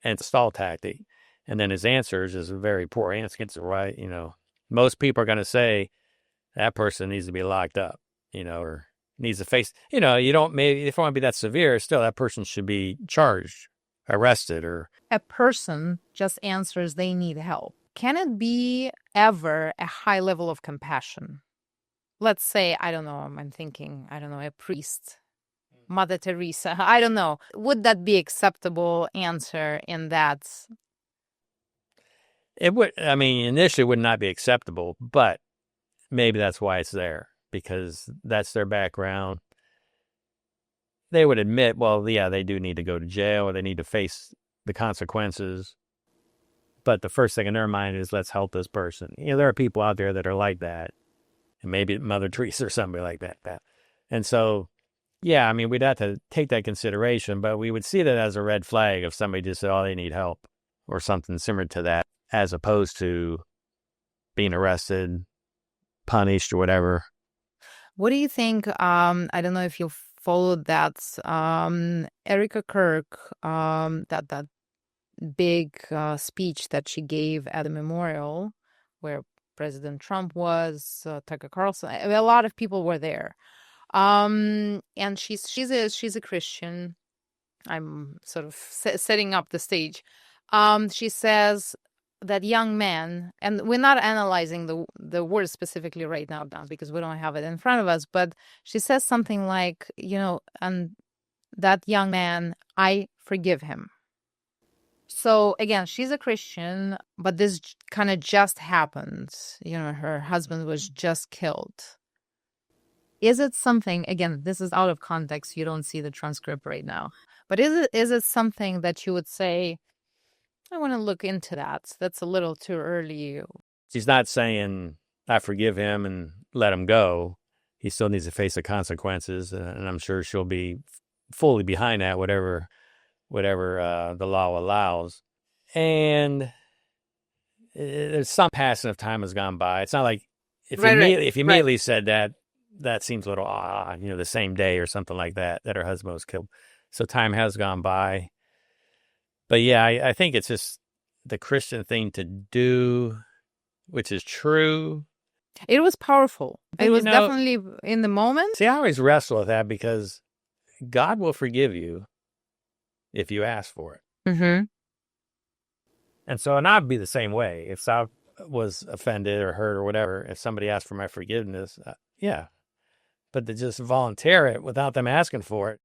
and it's a stall tactic. And then his answers is a very poor answer. It's right. Most people are going to say that person needs to be locked up, or needs to face, you don't, maybe if it won't be that severe, still that person should be charged, arrested, or. A person just answers they need help. Can it be ever a high level of compassion? Let's say, I'm thinking, a priest, Mother Teresa, I don't know. Would that be acceptable answer in that? It would, initially it would not be acceptable, but maybe that's why it's there, because that's their background. They would admit, well, yeah, they do need to go to jail or they need to face the consequences. But the first thing in their mind is, let's help this person. There are people out there that are like that. And maybe Mother Teresa or somebody like that. And so, yeah, we'd have to take that consideration, but we would see that as a red flag if somebody just said, oh, they need help or something similar to that, as opposed to being arrested, punished, or whatever. What do you think? I don't know if you followed that. Erica Kirk, that big speech that she gave at the memorial where President Trump was, Tucker Carlson, a lot of people were there. And she's a Christian. I'm sort of setting up the stage. She says that young man, and we're not analyzing the word specifically right now because we don't have it in front of us, but she says something like, and that young man, I forgive him. So again, she's a Christian, but this kind of just happened. Her husband was just killed. Is it something, again, this is out of context, you don't see the transcript right now, but is it something that you would say, I want to look into that? That's a little too early. She's not saying, I forgive him and let him go. He still needs to face the consequences, and I'm sure she'll be fully behind that, whatever the law allows. And there's some passing of time has gone by. It's not like if you immediately said that seems a little the same day or something like that her husband was killed. So time has gone by. But yeah, I think it's just the Christian thing to do, which is true. It was powerful. It was definitely in the moment. See, I always wrestle with that because God will forgive you if you ask for it. Mm-hmm. And so, and I'd be the same way. If I was offended or hurt or whatever, if somebody asked for my forgiveness, yeah. But to just volunteer it without them asking for it,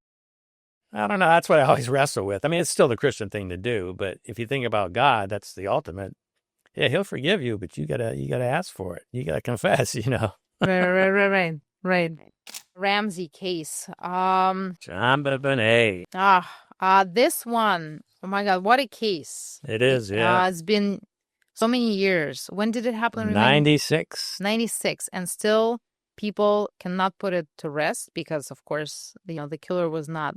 I don't know. That's what I always wrestle with. It's still the Christian thing to do. But if you think about God, that's the ultimate. Yeah, he'll forgive you, but you gotta ask for it. You gotta confess, Right. Ramsey case. John Benet. This one, oh my God, what a case. It is, yeah. It's been so many years. When did it happen? 96. 96. And still people cannot put it to rest because, of course, the killer was not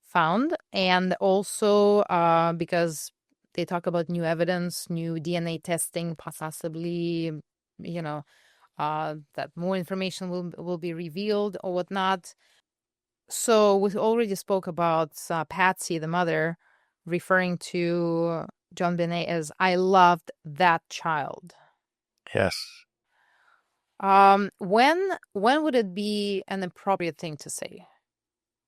found. And also because they talk about new evidence, new DNA testing, possibly, that more information will be revealed or whatnot. So we already spoke about Patsy, the mother, referring to John Benet as, I loved that child. Yes. When would it be an appropriate thing to say?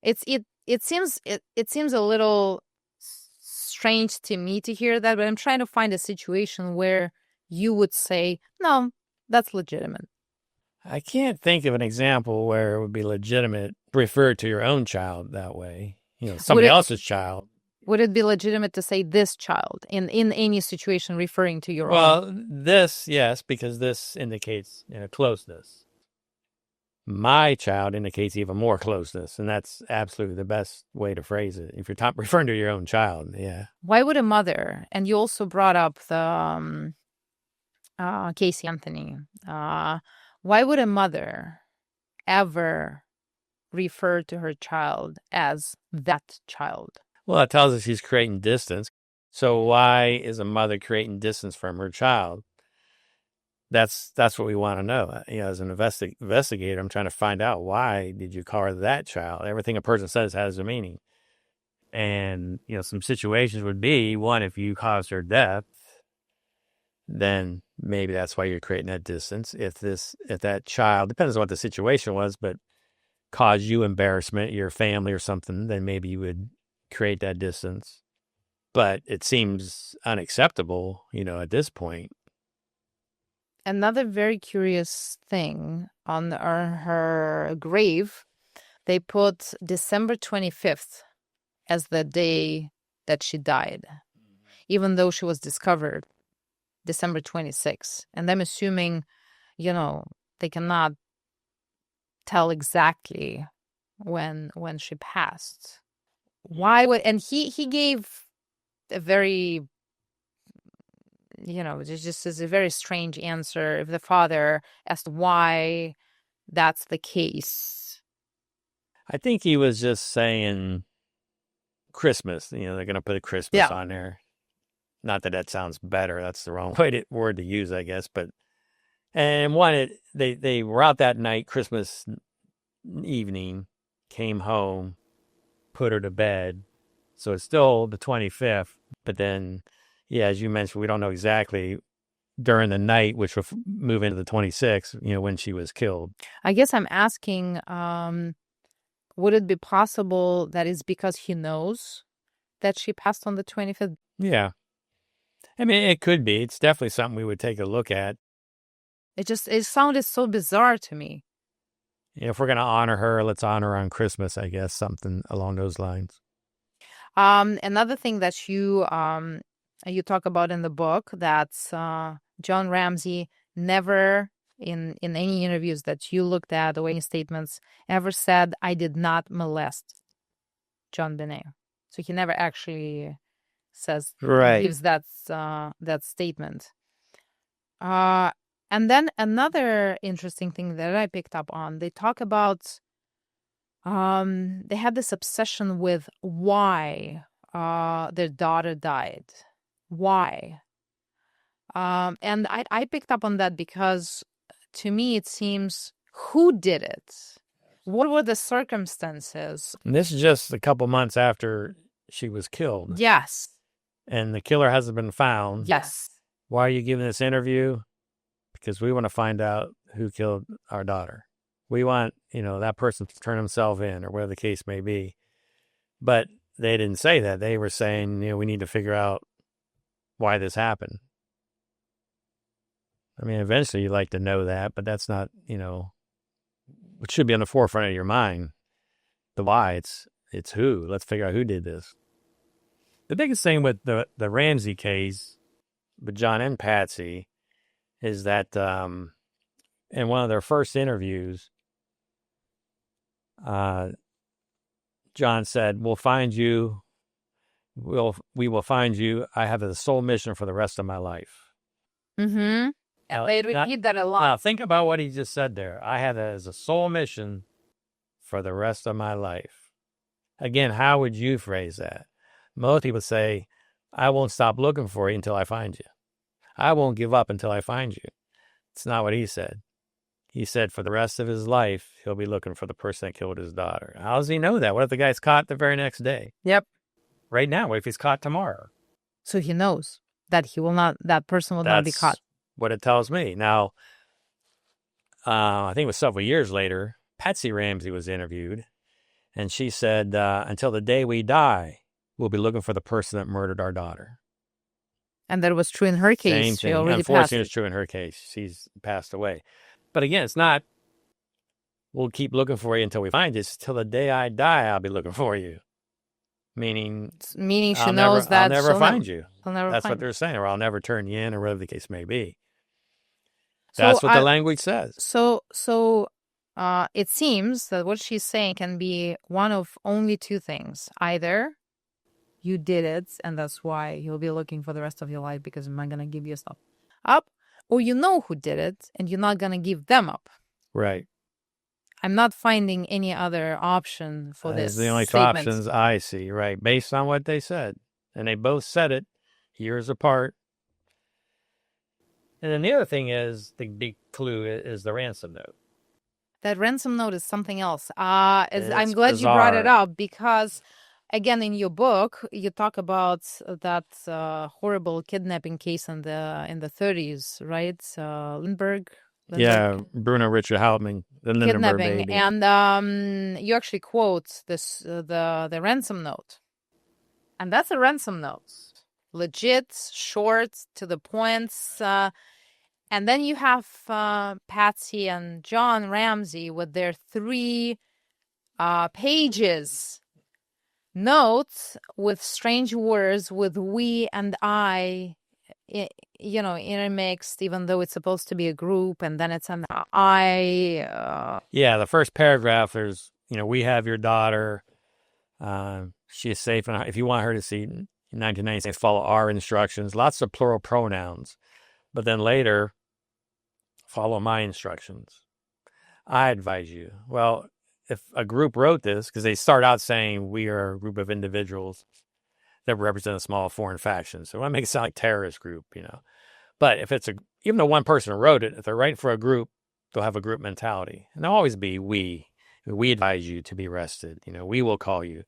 It seems a little strange to me to hear that, but I'm trying to find a situation where you would say, no, that's legitimate. I can't think of an example where it would be legitimate to refer to your own child that way. Somebody else's child. Would it be legitimate to say this child in any situation referring to your own? Well, this, yes, because this indicates closeness. My child indicates even more closeness, and that's absolutely the best way to phrase it. If you're referring to your own child, yeah. Why would a mother, and you also brought up the Casey Anthony, why would a mother ever refer to her child as that child? Well, it tells us she's creating distance. So why is a mother creating distance from her child? That's what we want to know. As an investigator, I'm trying to find out, why did you call her that child? Everything a person says has a meaning. And, some situations would be, one, if you caused her death, then maybe that's why you're creating that distance. If that child, depends on what the situation was, but caused you embarrassment, your family or something, then maybe you would create that distance. But it seems unacceptable, at this point. Another very curious thing, on her grave, they put December 25th as the day that she died, even though she was discovered December 26th. And I'm assuming, they cannot tell exactly when she passed. Why would, and he gave a very, it just is a very strange answer if the father asked why that's the case. I think he was just saying Christmas. They're going to put a Christmas on there. Not that sounds better. That's the wrong word to use, I guess. But they were out that night, Christmas evening, came home, put her to bed. So it's still the 25th. But then, as you mentioned, we don't know exactly during the night, which will move into the 26th, when she was killed. I guess I'm asking, would it be possible that it's because he knows that she passed on the 25th? Yeah. I mean, it could be. It's definitely something we would take a look at. It sounded so bizarre to me. If we're going to honor her, let's honor her on Christmas, I guess, something along those lines. Another thing that you talk about in the book, that's John Ramsey never, in any interviews that you looked at or any statements, ever said, "I did not molest John Benet." So he never actually gives that statement. And then another interesting thing that I picked up on, they talk about they had this obsession with why their daughter died. Why? And I picked up on that because to me it seems, who did it? What were the circumstances? And this is just a couple months after she was killed. Yes. And the killer hasn't been found. Yes. Why are you giving this interview? Because we want to find out who killed our daughter. We want, that person to turn himself in, or whatever the case may be. But they didn't say that. They were saying, we need to figure out why this happened. I mean, eventually you'd like to know that, but that's not, it should be on the forefront of your mind. The why, it's who. Let's figure out who did this. The biggest thing with the Ramsey case, with John and Patsy, is that in one of their first interviews, John said, "We'll find you. We will find you. I have the sole mission for the rest of my life." Mm-hmm. They repeat that a lot. Now, think about what he just said there. I have that as a sole mission for the rest of my life. Again, how would you phrase that? Most people say, "I won't stop looking for you until I find you. I won't give up until I find you." It's not what he said. He said for the rest of his life, he'll be looking for the person that killed his daughter. How does he know that? What if the guy's caught the very next day? Yep. Right now, what if he's caught tomorrow? So he knows that that person will not be caught. What it tells me. Now, I think it was several years later, Patsy Ramsey was interviewed, and she said, until the day we die, we'll be looking for the person that murdered our daughter. And that was true in her case. Same thing. Unfortunately, it's true in her case. She's passed away. But again, it's not, we'll keep looking for you until we find you. It's till the day I die, I'll be looking for you. Meaning she knows that I'll never find you. That's what they're saying, or I'll never turn you in, or whatever the case may be. That's what the language says. So it seems that what she's saying can be one of only two things. Either you did it, and that's why you'll be looking for the rest of your life, because I'm not going to give you stuff up. Or you know who did it, and you're not going to give them up. Right. I'm not finding any other option for this Those are the only two statement. options I see, right? Based on what they said. And they both said it years apart. And then the other thing is, the big clue is the ransom note. That ransom note is something else. I'm It's glad you brought it bizarre. up because, again, in your book, you talk about that horrible kidnapping case in the 30s, right? Lindbergh. Yeah, Bruno Richard Hauptmann, the Lindenberg Kidnapping, baby. and you actually quote this the ransom note, and that's a ransom note, legit, short, to the point. And then you have Patsy and John Ramsey with their 3 pages notes with strange words with we and I, intermixed, even though it's supposed to be a group, and then it's an I. Yeah, the first paragraph, there's, we have your daughter. She is safe. And if you want her to see 1996, follow our instructions. Lots of plural pronouns. But then later, follow my instructions. I advise you. Well, if a group wrote this, because they start out saying we are a group of individuals that represent a small foreign faction. So I make it sound like terrorist group, But if it's even though one person wrote it, if they're writing for a group, they'll have a group mentality. And they'll always be we. We advise you to be arrested. We will call you.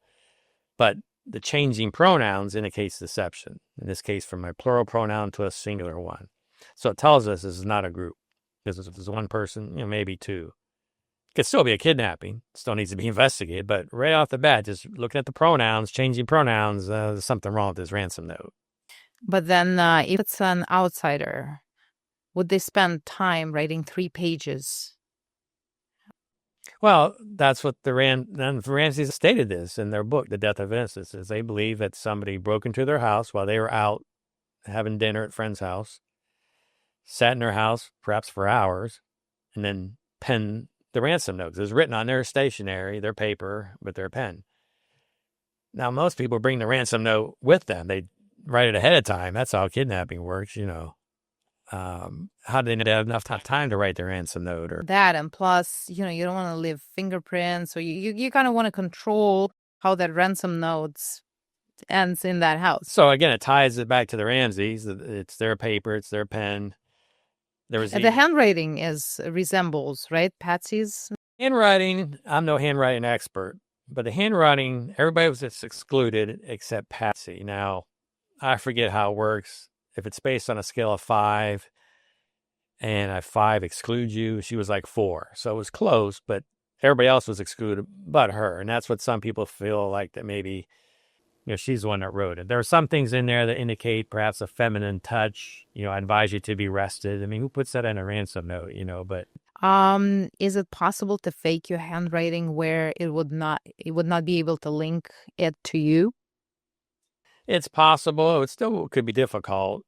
But the changing pronouns indicates deception. In this case, from a plural pronoun to a singular one. So it tells us this is not a group. Because if there's one person, maybe 2. It could still be a kidnapping. Still needs to be investigated. But right off the bat, just looking at the pronouns, changing pronouns, there's something wrong with this ransom note. But then if it's an outsider, would they spend time writing 3 pages? Well, that's what the Ramseys stated this in their book, The Death of Innocence, is they believe that somebody broke into their house while they were out having dinner at a friend's house, sat in their house perhaps for hours, and then penned the ransom notes. It was written on their stationery, their paper, with their pen. Now, most people bring the ransom note with them. They write it ahead of time. That's how kidnapping works, How do they have enough time to write their ransom note? Or that, and plus, you don't want to leave fingerprints, or you kind of want to control how that ransom note ends in that house. So again, it ties it back to the Ramseys. It's their paper, it's their pen. There was the handwriting resembles, right, Patsy's handwriting. I'm no handwriting expert, but the handwriting, everybody was just excluded except Patsy. Now, I forget how it works. If it's based on a scale of 5 and a 5 excludes you, she was like 4. So it was close, but everybody else was excluded but her. And that's what some people feel like, that maybe, she's the one that wrote it. There are some things in there that indicate perhaps a feminine touch. I advise you to be rested. I mean, who puts that in a ransom note, but. Is it possible to fake your handwriting where it would not be able to link it to you? It's possible. It still could be difficult.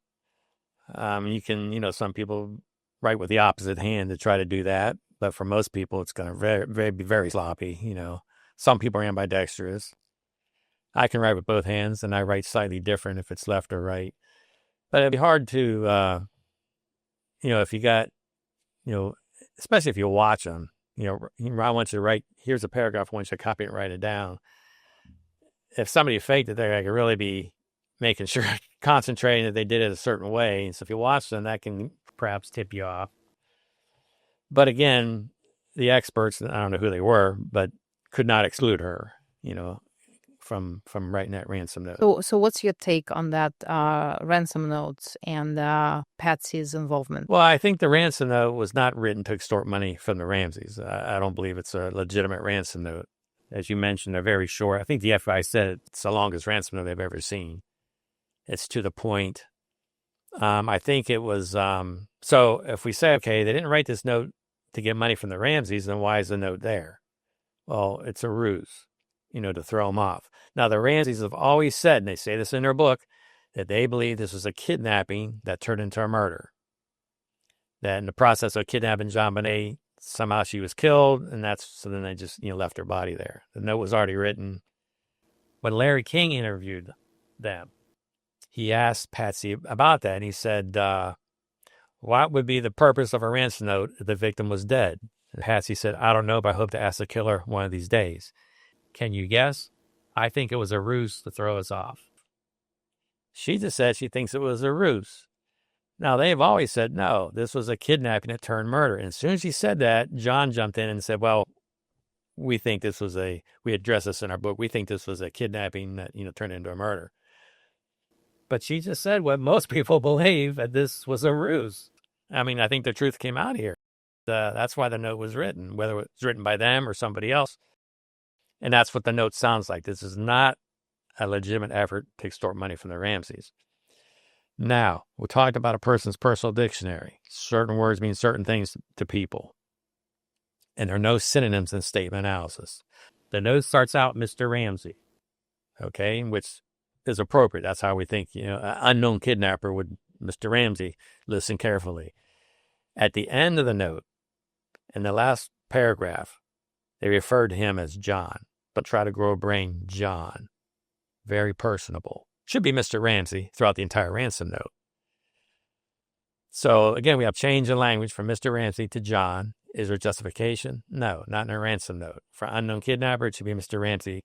You can, some people write with the opposite hand to try to do that. But for most people, it's going to be very sloppy. Some people are ambidextrous. I can write with both hands, and I write slightly different if it's left or right. But it'd be hard to, if you got, especially if you watch them, I want you to write, here's a paragraph, I want you to copy it and write it down. If somebody faked it, they could really be making sure, concentrating that they did it a certain way. And so if you watch them, that can perhaps tip you off. But again, the experts, I don't know who they were, but could not exclude her, from writing that ransom note. So what's your take on that ransom note and Patsy's involvement? Well, I think the ransom note was not written to extort money from the Ramseys. I don't believe it's a legitimate ransom note. As you mentioned, they're very short. I think the FBI said it's the longest ransom note they've ever seen. It's to the point. I think it was, so if we say, okay, they didn't write this note to get money from the Ramseys, then why is the note there? Well, it's a ruse, to throw them off. Now, the Ramseys have always said, and they say this in their book, that they believe this was a kidnapping that turned into a murder. That in the process of kidnapping JonBenet, somehow she was killed, and so then they just, left her body there. The note was already written. When Larry King interviewed them, he asked Patsy about that, and he said, what would be the purpose of a ransom note if the victim was dead? Patsy said, I don't know, but I hope to ask the killer one of these days. Can you guess? I think it was a ruse to throw us off. She just said she thinks it was a ruse. Now, they've always said, no, this was a kidnapping that turned murder. And as soon as she said that, John jumped in and said, well, we think this was we address this in our book, we think this was a kidnapping that, turned into a murder. But she just said what most people believe, that this was a ruse. I mean, I think the truth came out here. That's why the note was written, whether it was written by them or somebody else. And that's what the note sounds like. This is not a legitimate effort to extort money from the Ramseys. Now, we talked about a person's personal dictionary. Certain words mean certain things to people. And there are no synonyms in statement analysis. The note starts out, Mr. Ramsey, okay, which is appropriate. That's how we think, an unknown kidnapper would, Mr. Ramsey, listen carefully. At the end of the note, in the last paragraph, they refer to him as John, but try to grow a brain, John. Very personable. Should be Mr. Ramsey throughout the entire ransom note. So, again, we have change in language from Mr. Ramsey to John. Is there justification? No, not in a ransom note. For unknown kidnapper, it should be Mr. Ramsey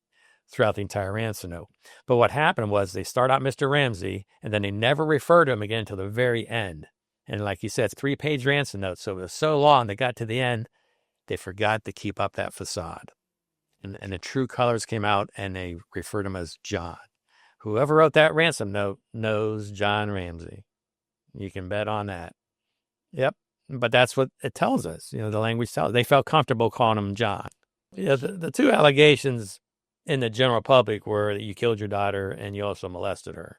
throughout the entire ransom note. But what happened was they start out Mr. Ramsey, and then they never refer to him again until the very end. And like you said, it's a 3-page ransom note. So it was so long, they got to the end, they forgot to keep up that facade. And the true colors came out, and they referred to him as John. Whoever wrote that ransom note knows John Ramsey. You can bet on that. Yep. But that's what it tells us. The language tells us. They felt comfortable calling him John. The two allegations in the general public were that you killed your daughter and you also molested her.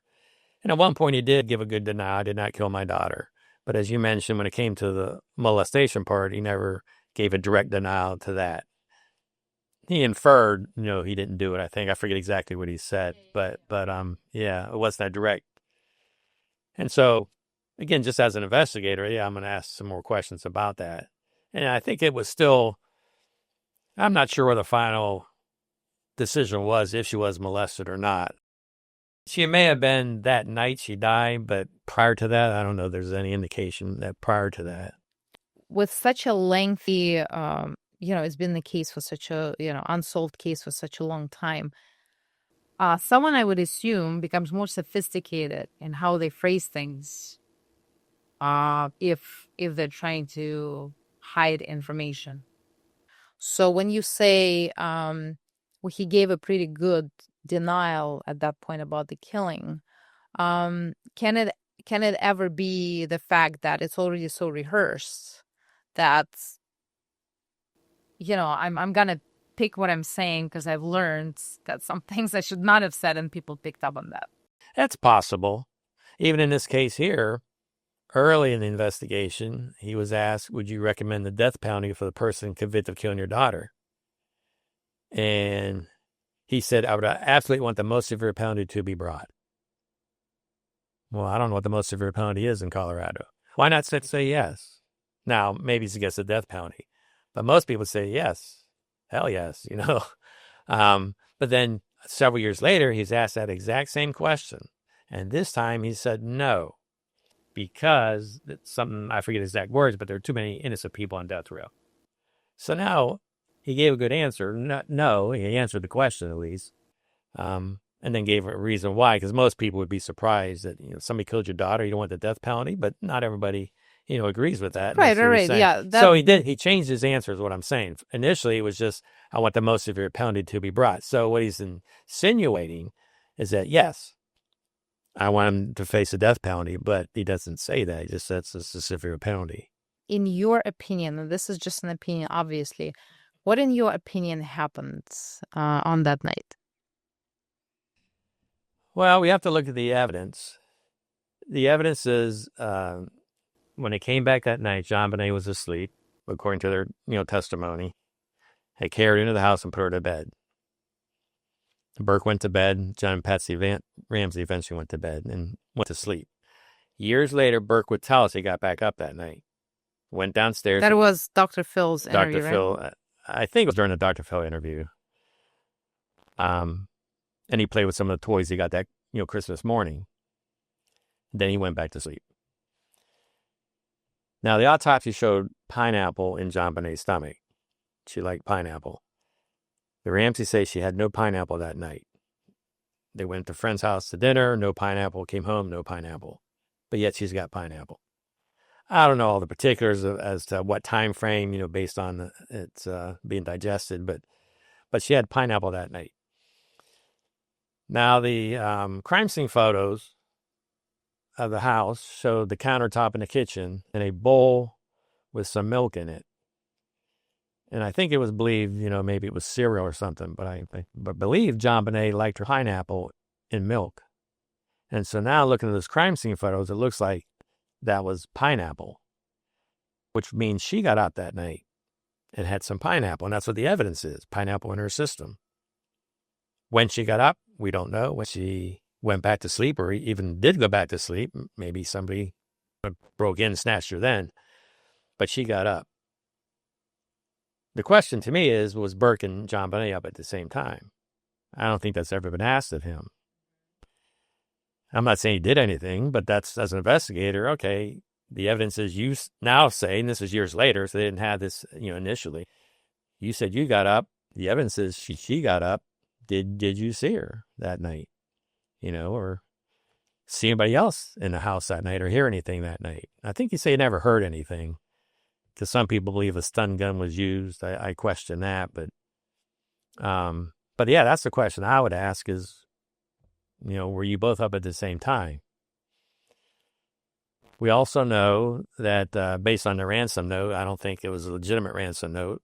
And at one point he did give a good denial, I did not kill my daughter. But as you mentioned, when it came to the molestation part, he never gave a direct denial to that. He inferred, he didn't do it. I think I forget exactly what he said, but yeah, it wasn't that direct. And so, again, just as an investigator, I'm going to ask some more questions about that. And I think it was still, I'm not sure what the final decision was, if she was molested or not. She may have been that night she died, but prior to that, I don't know if there's any indication that prior to that. With such a lengthy, it's been the case for such a, unsolved case for such a long time. Someone, I would assume, becomes more sophisticated in how they phrase things if they're trying to hide information. So when you say he gave a pretty good denial at that point about the killing, can it ever be the fact that it's already so rehearsed that I'm gonna pick what I'm saying because I've learned that some things I should not have said and people picked up on that? That's possible. Even in this case here, early in the investigation, he was asked, would you recommend the death penalty for the person convicted of killing your daughter? And he said, I would absolutely want the most severe penalty to be brought. Well, I don't know what the most severe penalty is in Colorado. Why not say yes? Now, maybe it's against the death penalty. But most people say yes. Hell yes, But then several years later, he's asked that exact same question. And this time he said no. Because it's something, I forget exact words, but there are too many innocent people on death row. So now he gave a good answer. No, he answered the question at least. And then gave a reason why, because most people would be surprised that, somebody killed your daughter, you don't want the death penalty, but not everybody, agrees with that. Right. Yeah. So he changed his answer is what I'm saying. Initially, it was just, I want the most severe penalty to be brought. So what he's insinuating is that, yes, I want him to face a death penalty, but he doesn't say that. He just says it's a severe penalty. In your opinion, and this is just an opinion, obviously, what in your opinion happened on that night? Well, we have to look at the evidence. The evidence is when they came back that night, JonBenet was asleep, according to their testimony. They carried her into the house and put her to bed. Burke went to bed. John and Patsy Ramsey eventually went to bed and went to sleep. Years later, Burke would tell us he got back up that night, went downstairs. That was Dr. Phil's interview, Dr. Phil, I think it was during the Dr. Phil interview. And he played with some of the toys he got that Christmas morning. Then he went back to sleep. Now, the autopsy showed pineapple in JonBenét's stomach. She liked pineapple. The Ramsey say she had no pineapple that night. They went to a friend's house to dinner, no pineapple, came home, no pineapple. But yet she's got pineapple. I don't know all the particulars as to what time frame, based on it's being digested, but she had pineapple that night. Now, the crime scene photos of the house showed the countertop in the kitchen and a bowl with some milk in it. And I think it was believed, maybe it was cereal or something, but I believe JonBenét liked her pineapple in milk. And so now looking at those crime scene photos, it looks like that was pineapple, which means she got out that night and had some pineapple. And that's what the evidence is, pineapple in her system. When she got up, we don't know. When she went back to sleep or even did go back to sleep, maybe somebody broke in and snatched her then, but she got up. The question to me is, was Burke and JonBenét up at the same time? I don't think that's ever been asked of him. I'm not saying he did anything, but that's, as an investigator, okay, the evidence is you now say, and this is years later, so they didn't have this, initially. You said you got up. The evidence is she got up. Did you see her that night? Or see anybody else in the house that night or hear anything that night? I think you say you never heard anything, because some people believe a stun gun was used. I question that, but yeah, that's the question I would ask is, were you both up at the same time? We also know that based on the ransom note, I don't think it was a legitimate ransom note.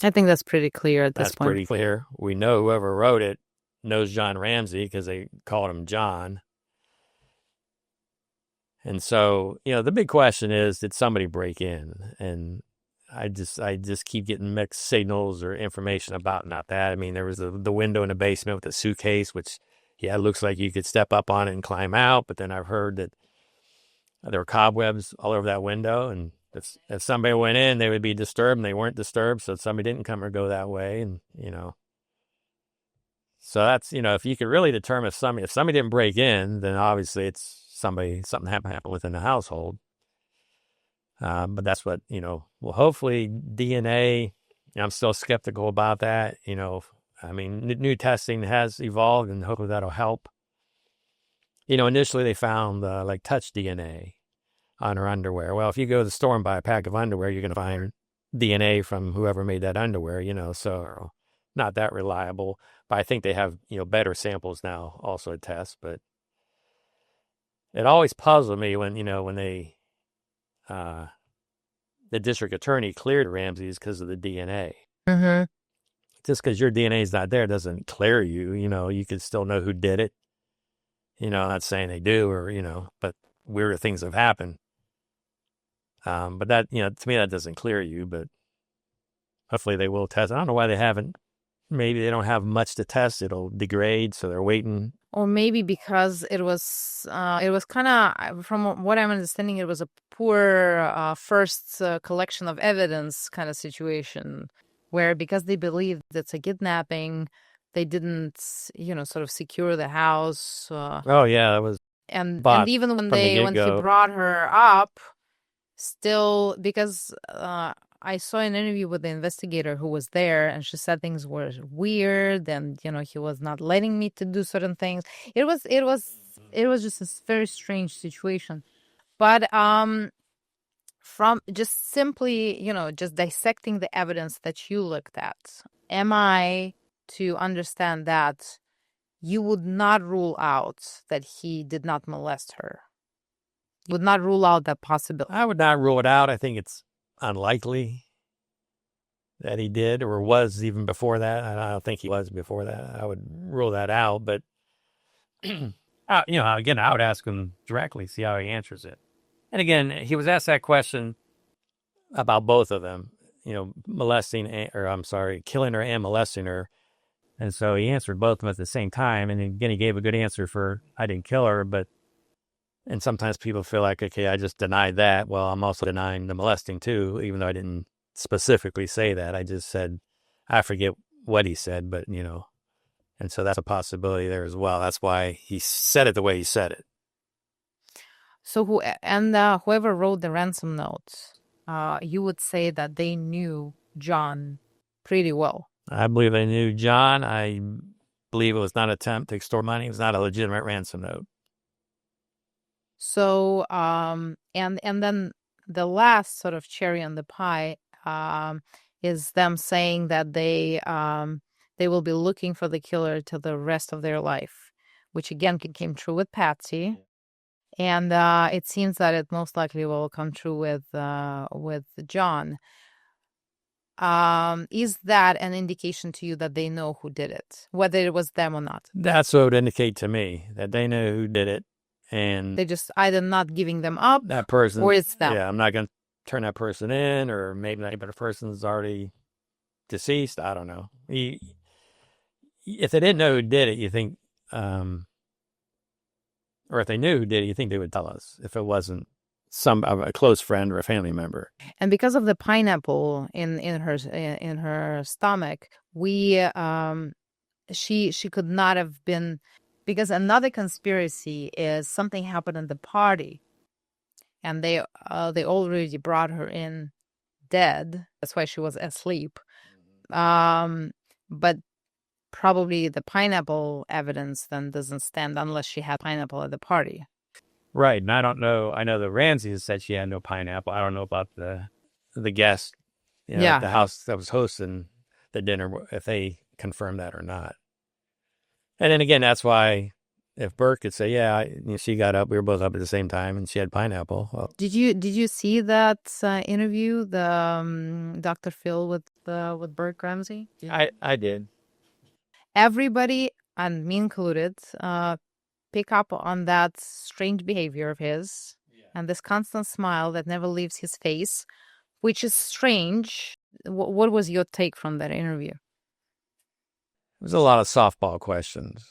I think that's pretty clear at this point. That's pretty clear. We know whoever wrote it knows John Ramsey because they called him John. And so, the big question is, did somebody break in? And I just keep getting mixed signals or information about not that. I mean, there was the window in the basement with the suitcase, which, it looks like you could step up on it and climb out. But then I've heard that there were cobwebs all over that window. And if somebody went in, they would be disturbed, and they weren't disturbed. So somebody didn't come or go that way. And, so that's, if you could really determine if somebody didn't break in, then obviously it's something happened within the household. But that's what, well, hopefully DNA, I'm still skeptical about that. I mean, new testing has evolved, and hopefully that'll help. Initially they found like touch DNA on her underwear. Well, if you go to the store and buy a pack of underwear, you're going to find DNA from whoever made that underwear, so not that reliable. But I think they have, better samples now also to test. But it always puzzled me when they, the district attorney cleared Ramsey's because of the DNA. Mm-hmm. Just because your DNA is not there doesn't clear you. You can still know who did it. I'm not saying they do but weirder things have happened. But that, to me, that doesn't clear you, but hopefully they will test. I don't know why they haven't. Maybe they don't have much to test. It'll degrade, so they're waiting. Or maybe because it was kind of, from what I'm understanding, it was a poor first collection of evidence kind of situation, where because they believed it's a kidnapping, they didn't, sort of secure the house. Oh yeah, that was. And even when he brought her up, still, because I saw an interview with the investigator who was there, and she said things were weird, and he was not letting me to do certain things. It was just a very strange situation. But from just simply, just dissecting the evidence that you looked at, am I to understand that you would not rule out that he did not molest her? Would not rule out that possibility? I would not rule it out. I think it's unlikely that he did or was even before that. I don't think he was before that. I would rule that out. But, again, I would ask him directly, see how he answers it. And again, he was asked that question about both of them, killing her and molesting her. And so he answered both of them at the same time. And again, he gave a good answer for, I didn't kill her, and sometimes people feel like, okay, I just denied that. Well, I'm also denying the molesting too, even though I didn't specifically say that. I just said, I forget what he said, but, and so that's a possibility there as well. That's why he said it the way he said it. So whoever wrote the ransom note, you would say that they knew John pretty well. I believe they knew John. I believe it was not an attempt to extort money. It was not a legitimate ransom note. So, and then the last sort of cherry on the pie is them saying that they will be looking for the killer till the rest of their life, which again came true with Patsy, and it seems that it most likely will come true with John. Is that an indication to you that they know who did it, whether it was them or not? That's what would indicate to me, that they know who did it. And They're just either not giving them up, that person, or it's them. Yeah, I'm not going to turn that person in, or maybe the person's already deceased. I don't know. If they didn't know who did it, you think, or if they knew who did it, you think they would tell us if it wasn't a close friend or a family member. And because of the pineapple in her stomach, she could not have been. Because another conspiracy is something happened at the party, and they already brought her in dead. That's why she was asleep. But probably the pineapple evidence then doesn't stand unless she had pineapple at the party. Right, and I don't know. I know the Ramseys said she had no pineapple. I don't know about the guest, at the house that was hosting the dinner, if they confirmed that or not. And then again, that's why if Burke could say, she got up, we were both up at the same time, and she had pineapple. Well, did you see that interview, the Dr. Phil with Burke Ramsey? I did. Everybody, and me included, pick up on that strange behavior of his, and this constant smile that never leaves his face, which is strange. What was your take from that interview? There was a lot of softball questions.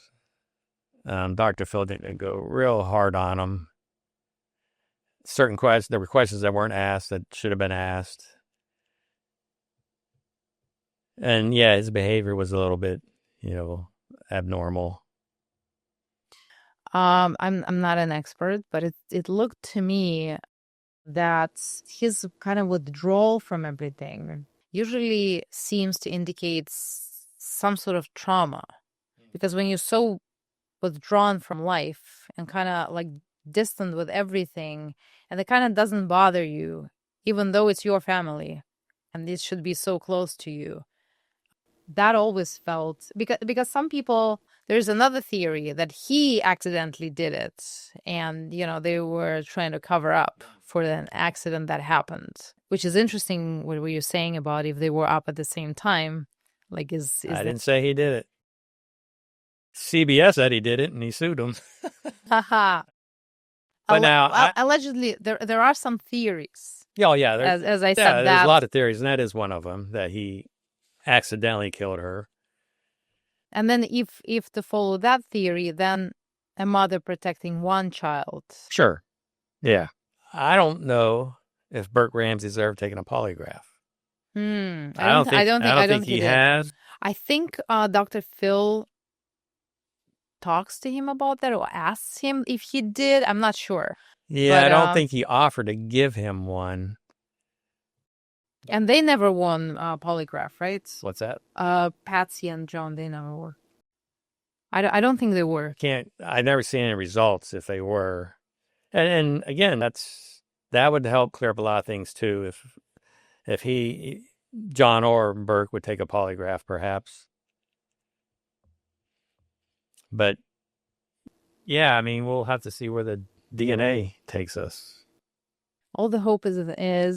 Dr. Phil didn't go real hard on them. Certain questions, there were questions that weren't asked that should have been asked. And his behavior was a little bit, abnormal. I'm not an expert, but it looked to me that his kind of withdrawal from everything usually seems to indicate some sort of trauma, because when you're so withdrawn from life and kind of like distant with everything, and it kind of doesn't bother you, even though it's your family and this should be so close to you, that always felt, because some people, there's another theory that he accidentally did it, and they were trying to cover up for an accident that happened, which is interesting. What were you saying about if they were up at the same time? Like, I didn't say he did it. CBS said he did it, and he sued him. Haha. But now, allegedly, there are some theories. Oh, yeah. As I said, there's a lot of theories, and that is one of them, that he accidentally killed her. And then if to follow that theory, then a mother protecting one child. Sure. Yeah. I don't know if Burke Ramsey's ever taken a polygraph. I don't think he has. I think Dr. Phil talks to him about that, or asks him if he did. I'm not sure. Yeah, but I don't think he offered to give him one. And they never won polygraph, right? What's that? Patsy and John, they never were. I don't think they were. I've never seen any results if they were. And again, that would help clear up a lot of things too. If John or Burke would take a polygraph, perhaps. But yeah, I mean, we'll have to see where the DNA takes us. All the hope is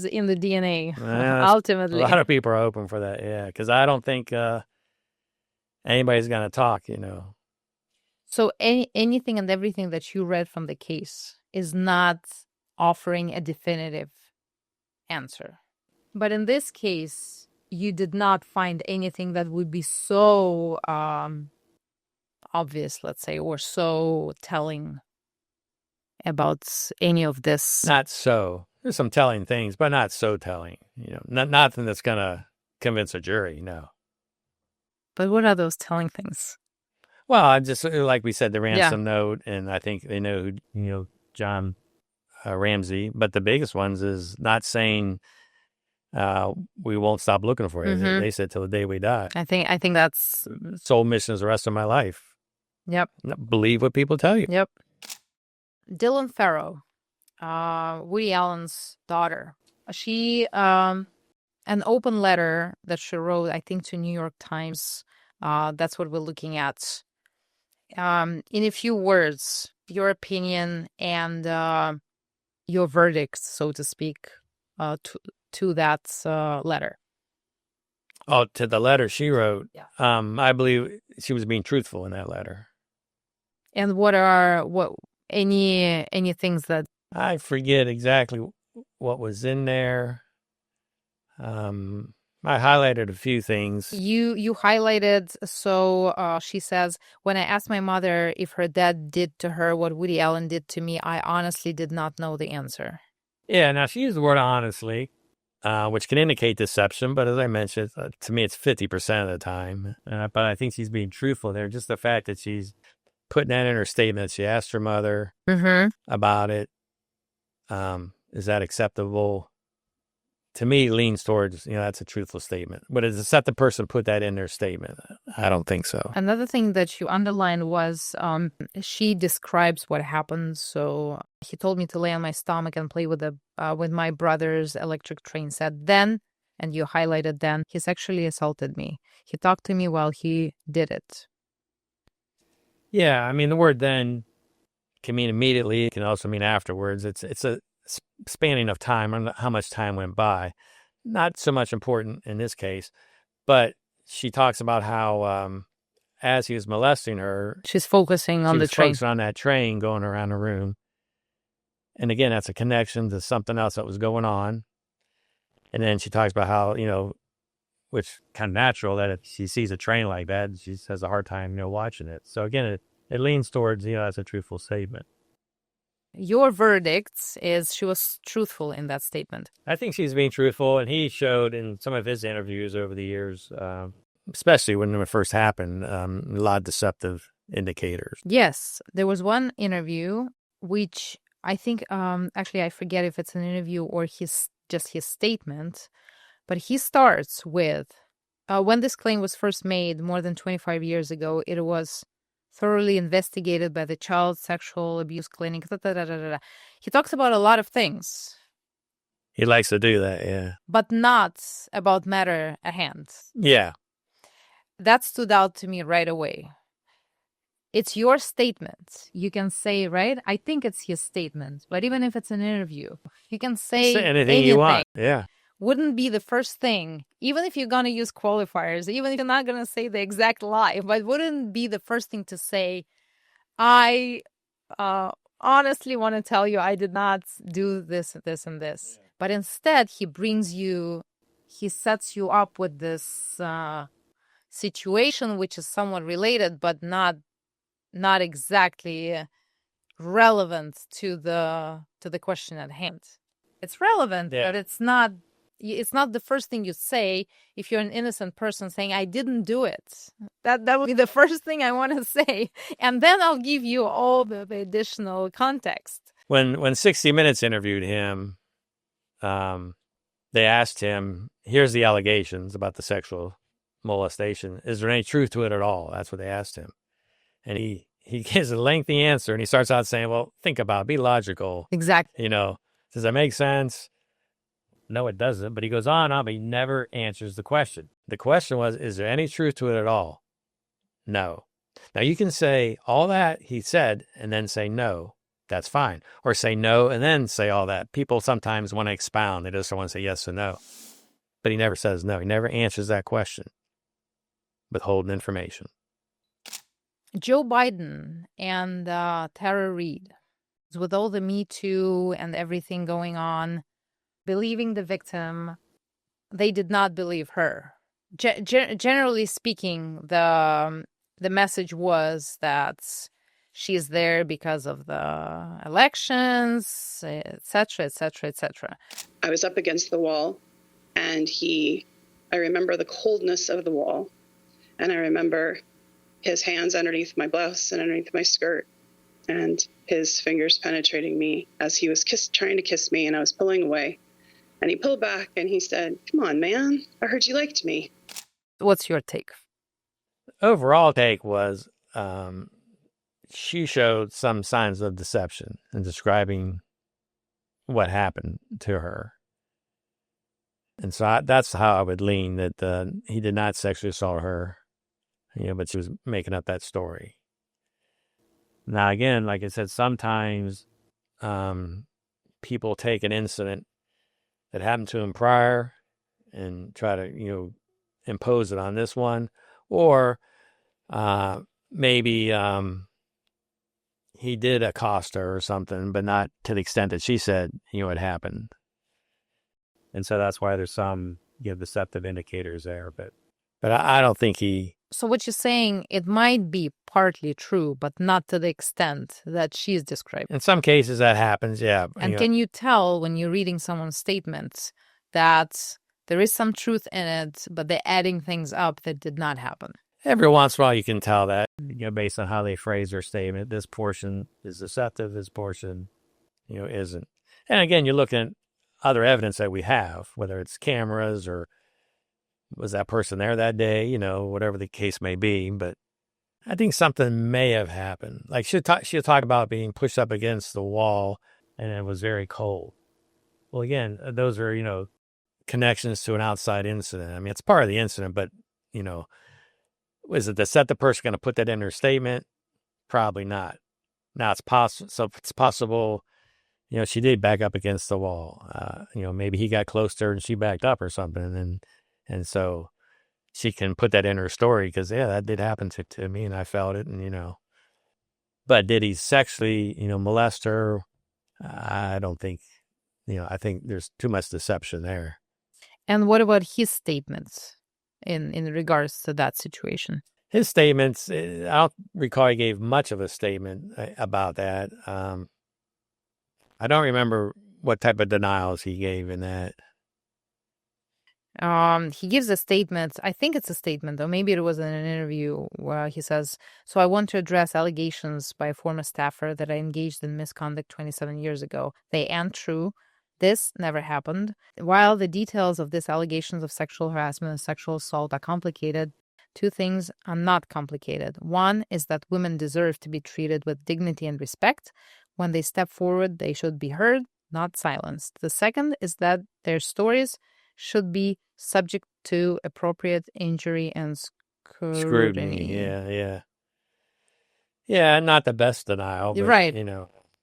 in the DNA, ultimately. A lot of people are hoping for that, because I don't think anybody's going to talk, So anything and everything that you read from the case is not offering a definitive answer. But in this case, you did not find anything that would be so obvious, let's say, or so telling about any of this. Not so. There's some telling things, but not so telling. Nothing that's going to convince a jury, no. But what are those telling things? Well, just like we said, the ransom note, and I think they know who, John Ramsey. But the biggest ones is not saying we won't stop looking for you. They said till the day we die. I think that's Sole mission is the rest of my life. Yep. Believe what people tell you. Yep. Dylan Farrow, Woody Allen's daughter. She an open letter that she wrote, I think, to New York Times. That's what we're looking at. In a few words, your opinion and your verdict, so to speak, to that letter. Oh, to the letter she wrote. Yeah. I believe she was being truthful in that letter. And what are any things that I forget exactly what was in there. I highlighted a few things. you highlighted? So she says, when I asked my mother if her dad did to her what Woody Allen did to me, I honestly did not know the answer. Yeah, now she used the word honestly, which can indicate deception, but as I mentioned, to me it's 50% of the time. But I think she's being truthful there. Just the fact that she's putting that in her statement. She asked her mother about it. Is that acceptable? To me, it leans towards, that's a truthful statement. But is it the person put that in their statement? I don't think so. Another thing that you underlined was she describes what happened. So he told me to lay on my stomach and play with my brother's electric train set. Then, and you highlighted then, he sexually assaulted me. He talked to me while he did it. Yeah, I mean, the word then can mean immediately. It can also mean afterwards. It's a spanning of time, or how much time went by. Not so much important in this case, but she talks about how as he was molesting her, she's focusing on the train. Focusing on that train going around the room. And again, that's a connection to something else that was going on. And then she talks about how, which kind of natural that if she sees a train like that, she has a hard time, watching it. So again, it leans towards, that's a truthful statement. Your verdict is she was truthful in that statement. I think she's being truthful, and he showed in some of his interviews over the years, especially when it first happened, a lot of deceptive indicators. Yes, there was one interview which I think, actually I forget if it's an interview or just his statement, but he starts with, when this claim was first made more than 25 years ago, it was thoroughly investigated by the Child Sexual Abuse Clinic. He talks about a lot of things. He likes to do that, yeah. But not about matter at hand. Yeah. That stood out to me right away. It's your statement. You can say, right? I think it's his statement. But even if it's an interview, you can say anything you want. Yeah. Wouldn't be the first thing, even if you're going to use qualifiers, even if you're not going to say the exact lie, but wouldn't be the first thing to say, I honestly want to tell you I did not do this, this, and this. Yeah. But instead, he sets you up with this situation, which is somewhat related, but not exactly relevant to the question at hand. It's relevant, but it's not the first thing you say if you're an innocent person saying, I didn't do it. That would be the first thing I want to say. And then I'll give you all the additional context. When 60 Minutes interviewed him, they asked him, here's the allegations about the sexual molestation. Is there any truth to it at all? That's what they asked him. And he gives a lengthy answer, and he starts out saying, well, think about it, be logical. Exactly. Does that make sense? No, it doesn't. But he goes on, but he never answers the question. The question was, is there any truth to it at all? No. Now, you can say all that he said and then say no. That's fine. Or say no and then say all that. People sometimes want to expound. They just don't want to say yes or no. But he never says no. He never answers that question. Withholding information. Joe Biden and Tara Reade, with all the Me Too and everything going on, believing the victim, they did not believe her. Generally speaking, the message was that she's there because of the elections, etc., etc., etc. I was up against the wall, and I remember the coldness of the wall, and I remember his hands underneath my blouse and underneath my skirt, and his fingers penetrating me as he was trying to kiss me, and I was pulling away. And he pulled back and he said, "Come on, man, I heard you liked me." What's your take? Overall take was she showed some signs of deception in describing what happened to her. And so that's how I would lean, that he did not sexually assault her, but she was making up that story. Now, again, like I said, sometimes people take an incident that happened to him prior and try to, impose it on this one. Or maybe he did accost her or something, but not to the extent that she said, it happened. And so that's why there's some deceptive indicators there. But I don't think he... So what you're saying, it might be partly true, but not to the extent that she's described. In some cases that happens, yeah. And can you tell when you're reading someone's statements that there is some truth in it, but they're adding things up that did not happen? Every once in a while you can tell that, based on how they phrase their statement. This portion is deceptive, this portion, isn't. And again, you're looking at other evidence that we have, whether it's cameras or was that person there that day, whatever the case may be. But I think something may have happened. Like she'll talk about being pushed up against the wall and it was very cold. Well, again, those are, connections to an outside incident. I mean, it's part of the incident, but, is it the deceptive person going to put that in her statement? Probably not. Now it's possible. So it's possible, she did back up against the wall. Maybe he got close to her and she backed up or something. And so she can put that in her story because, yeah, that did happen to me and I felt it. And, but did he sexually, molest her? I don't think, I think there's too much deception there. And what about his statements in regards to that situation? His statements, I don't recall he gave much of a statement about that. I don't remember what type of denials he gave in that. He gives a statement. I think it's a statement, though. Maybe it was in an interview where he says, "So I want to address allegations by a former staffer that I engaged in misconduct 27 years ago. They aren't true. This never happened. While the details of these allegations of sexual harassment and sexual assault are complicated, two things are not complicated. One is that women deserve to be treated with dignity and respect. When they step forward, they should be heard, not silenced. The second is that their stories should be subject to appropriate injury and scrutiny." Yeah, not the best denial. But, right.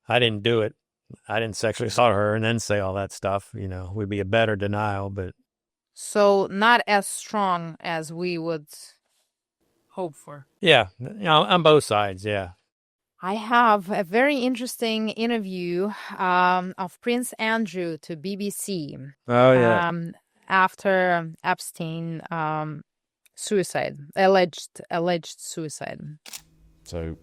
I didn't do it. I didn't sexually assault her and then say all that stuff, would be a better denial. But so not as strong as we would hope for. Yeah, on both sides, yeah. I have a very interesting interview of Prince Andrew to BBC. Oh, yeah. After Epstein suicide, alleged suicide. So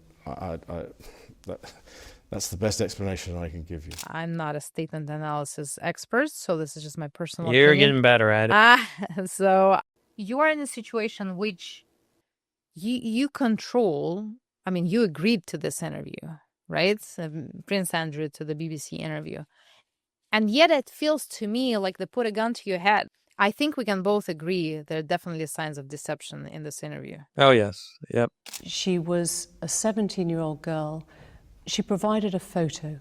that's the best explanation I can give you. I'm not a statement analysis expert, so this is just my personal You're opinion. getting better at it. So you are in a situation which you control. I mean, you agreed to this interview, right? Prince Andrew to the BBC interview. And yet it feels to me like they put a gun to your head. I think we can both agree there are definitely signs of deception in this interview. Oh, yes. Yep. She was a 17-year-old girl. She provided a photo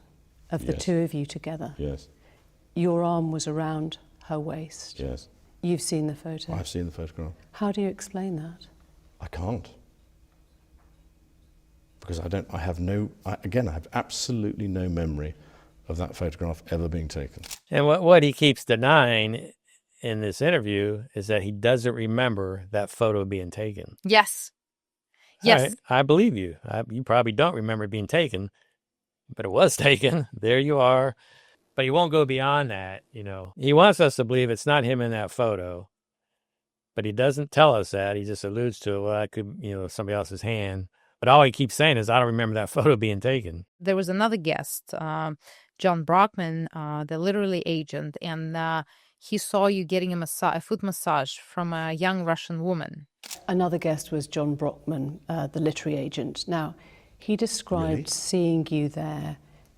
of the two of you together. Yes. Your arm was around her waist. Yes. You've seen the photo. I've seen the photograph. How do you explain that? I can't. Because I have absolutely no memory of that photograph ever being taken. And what he keeps denying in this interview is that he doesn't remember that photo being taken. Yes. Yes. Right, I believe you. You probably don't remember it being taken, but it was taken. There you are. But he won't go beyond that, He wants us to believe it's not him in that photo, but he doesn't tell us that. He just alludes to, well, it could, somebody else's hand. But all he keeps saying is, I don't remember that photo being taken. There was another guest, John Brockman, the literary agent, and he saw you getting a foot massage from a young Russian woman. Another guest was John Brockman, the literary agent. Now, He described Really? seeing you there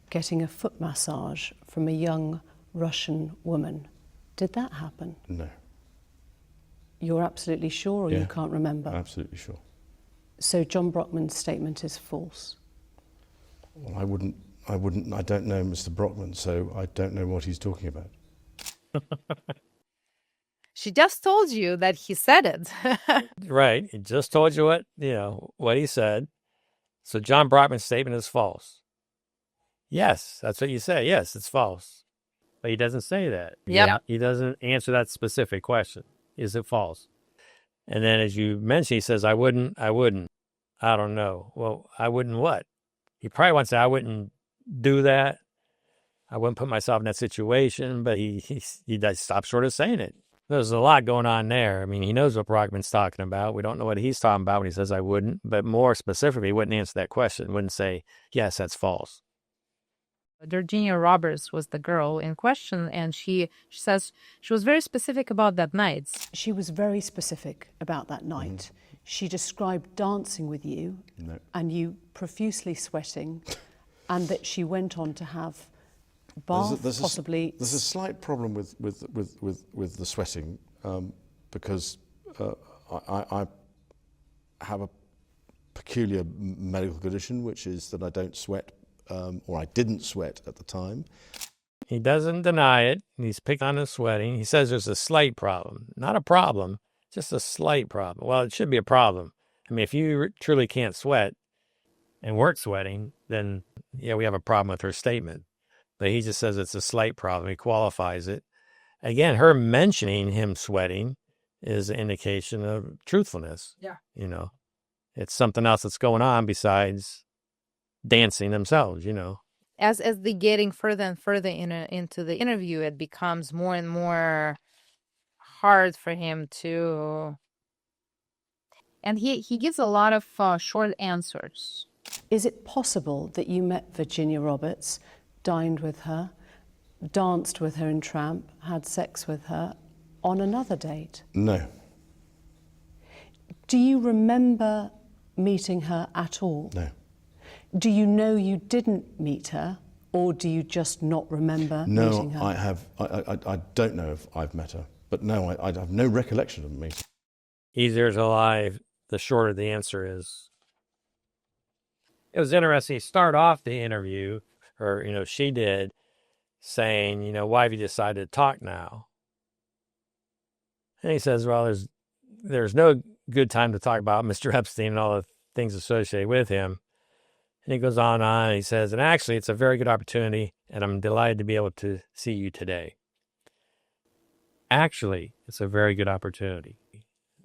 getting a foot massage from a young Russian woman. Did that happen? No. You're absolutely sure, or Yeah, you can't remember? Absolutely sure. So John Brockman's statement is false. Well, I don't know Mr. Brockman, so I don't know what he's talking about. She just told you that he said it. Right. He just told you what he said. So John Brockman's statement is false. Yes, that's what you say. Yes, it's false. But he doesn't say that. Yep. He doesn't answer that specific question. Is it false? And then as you mentioned, he says, I wouldn't. I don't know. Well, I wouldn't what? He probably wants to say, I wouldn't do that. I wouldn't put myself in that situation, but he does stop short of saying it. There's a lot going on there. I mean, he knows what Brockman's talking about. We don't know what he's talking about when he says I wouldn't, but more specifically, he wouldn't answer that question, wouldn't say, yes, that's false. Virginia Roberts was the girl in question, and she says she was very specific about that night. She was very specific about that night. She described dancing with you and you profusely sweating, and that she went on to have bath, possibly. There's a slight problem with the sweating because I have a peculiar medical condition, which is that I don't sweat, or I didn't sweat at the time. He doesn't deny it. He's picked on his sweating. He says there's a slight problem. Not a problem, just a slight problem. Well, it should be a problem. I mean, if you truly can't sweat and weren't sweating, then, yeah, we have a problem with her statement. But he just says it's a slight problem. He qualifies it. Again, her mentioning him sweating is an indication of truthfulness. Yeah. It's something else that's going on besides dancing themselves, As they getting further and further into the interview, it becomes more and more hard for him to. And he gives a lot of short answers. Is it possible that you met Virginia Roberts, dined with her, danced with her in Tramp, had sex with her on another date? No. Do you remember meeting her at all? No. Do you know you didn't meet her, or do you just not remember meeting her? No, I have. I don't know if I've met her, but no, I have no recollection of meeting. Easier to lie, the shorter the answer is. It was interesting. He started off the interview, or she did, saying, why have you decided to talk now? And he says, well, there's no good time to talk about Mr. Epstein and all the things associated with him. And he goes on and he says, and actually, it's a very good opportunity, and I'm delighted to be able to see you today. Actually, it's a very good opportunity.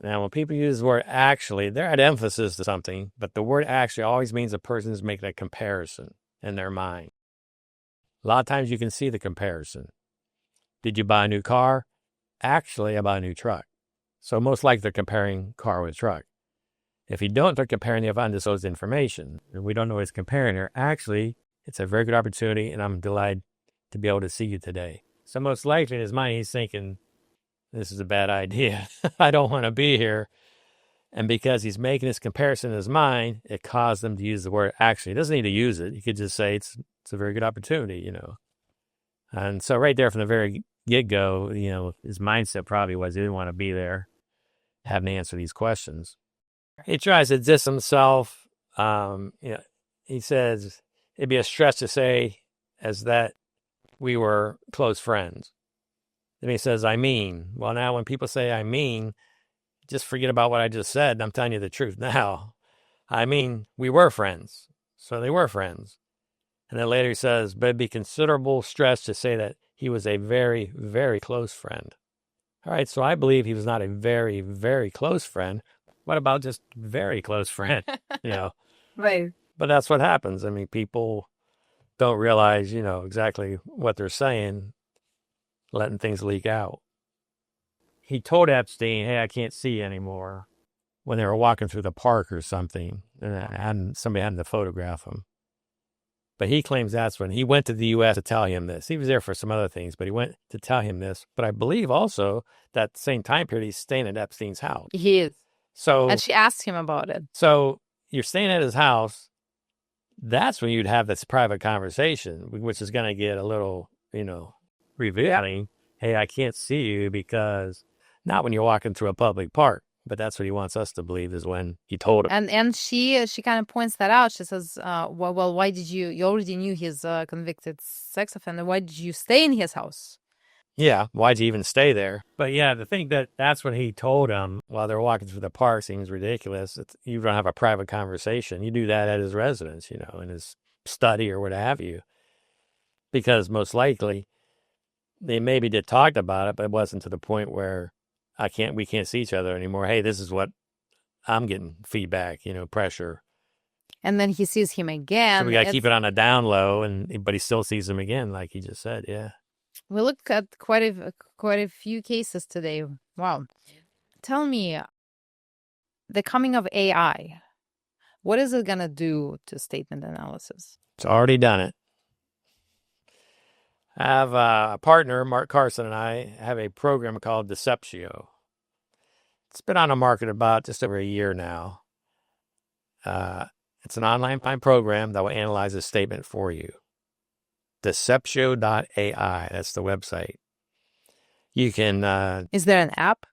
Now, when people use the word actually, they're at emphasis to something, but the word actually always means a person is making a comparison in their mind. A lot of times you can see the comparison. Did you buy a new car? Actually, I bought a new truck. So most likely they're comparing car with truck. If you don't, they're comparing the undisclosed information. And we don't know what he's comparing here. Actually, it's a very good opportunity, and I'm delighted to be able to see you today. So most likely in his mind, he's thinking, this is a bad idea. I don't want to be here. And because he's making this comparison in his mind, it caused him to use the word actually. He doesn't need to use it. He could just say it's a very good opportunity, And so right there from the very get-go, his mindset probably was he didn't want to be there, having to answer these questions. He tries to diss himself. He says it'd be a stretch to say as that we were close friends. Then he says, I mean. Well, now when people say I mean, just forget about what I just said. I'm telling you the truth now. I mean, we were friends. So they were friends. And then later he says, but it'd be considerable stretch to say that he was a very, very close friend. All right, so I believe he was not a very, very close friend. What about just very close friend? Right. But that's what happens. I mean, people don't realize, exactly what they're saying, letting things leak out. He told Epstein, hey, I can't see you anymore, when they were walking through the park or something, and somebody had to photograph him. But he claims that's when he went to the U.S. to tell him this. He was there for some other things, but he went to tell him this. But I believe also that same time period, he's staying at Epstein's house. He is. So, and she asked him about it. So you're staying at his house, that's when you'd have this private conversation, which is going to get a little, revealing. Hey, I can't see you because not when you're walking through a public park, but that's what he wants us to believe is when he told him. And she kind of points that out. She says, well, why did you already knew he's a convicted sex offender. Why did you stay in his house? Yeah, why'd you even stay there? But yeah, the thing that's what he told him while they're walking through the park seems ridiculous. You don't have a private conversation. You do that at his residence, in his study or what have you. Because most likely they maybe did talk about it, but it wasn't to the point where we can't see each other anymore. Hey, this is what I'm getting feedback, pressure. And then he sees him again. So we got to keep it on a down low, but he still sees him again, like he just said. Yeah. We looked at quite a few cases today. Wow. Tell me, the coming of AI, what is it going to do to statement analysis? It's already done it. I have a partner, Mark Carson, and I have a program called Deceptio. It's been on the market about just over a year now. It's an online program that will analyze a statement for you. Deceptio.ai, that's the website. You can... Is there an app?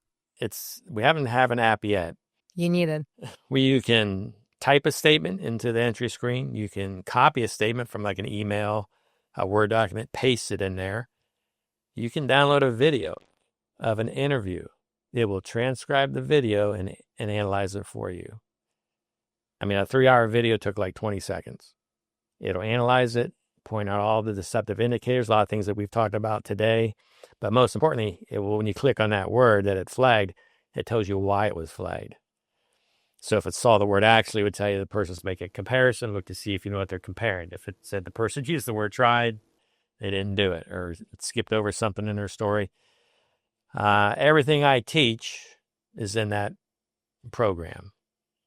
We haven't have an app yet. You need it. You can type a statement into the entry screen. You can copy a statement from like an email, a Word document, paste it in there. You can download a video of an interview. It will transcribe the video and analyze it for you. I mean, a 3-hour video took like 20 seconds. It'll analyze it, point out all the deceptive indicators, a lot of things that we've talked about today. But most importantly, when you click on that word that it flagged, it tells you why it was flagged. So if it saw the word actually, it would tell you the person's making a comparison, look to see if you know what they're comparing. If it said the person used the word tried, they didn't do it, or it skipped over something in their story. Everything I teach is in that program,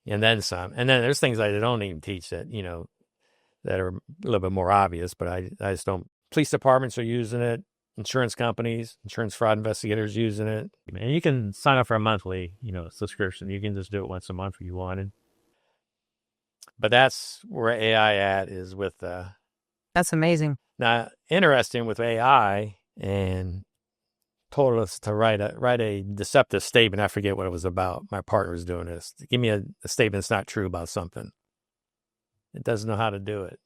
and then some. And then there's things I don't even teach that, that are a little bit more obvious, but I just don't. Police departments are using it. Insurance companies, insurance fraud investigators using it. And you can sign up for a monthly, subscription. You can just do it once a month if you wanted. But that's where AI at is with... That's amazing. Now, interesting with AI, and told us to write a deceptive statement. I forget what it was about. My partner was doing this. Give me a statement that's not true about something. It doesn't know how to do it.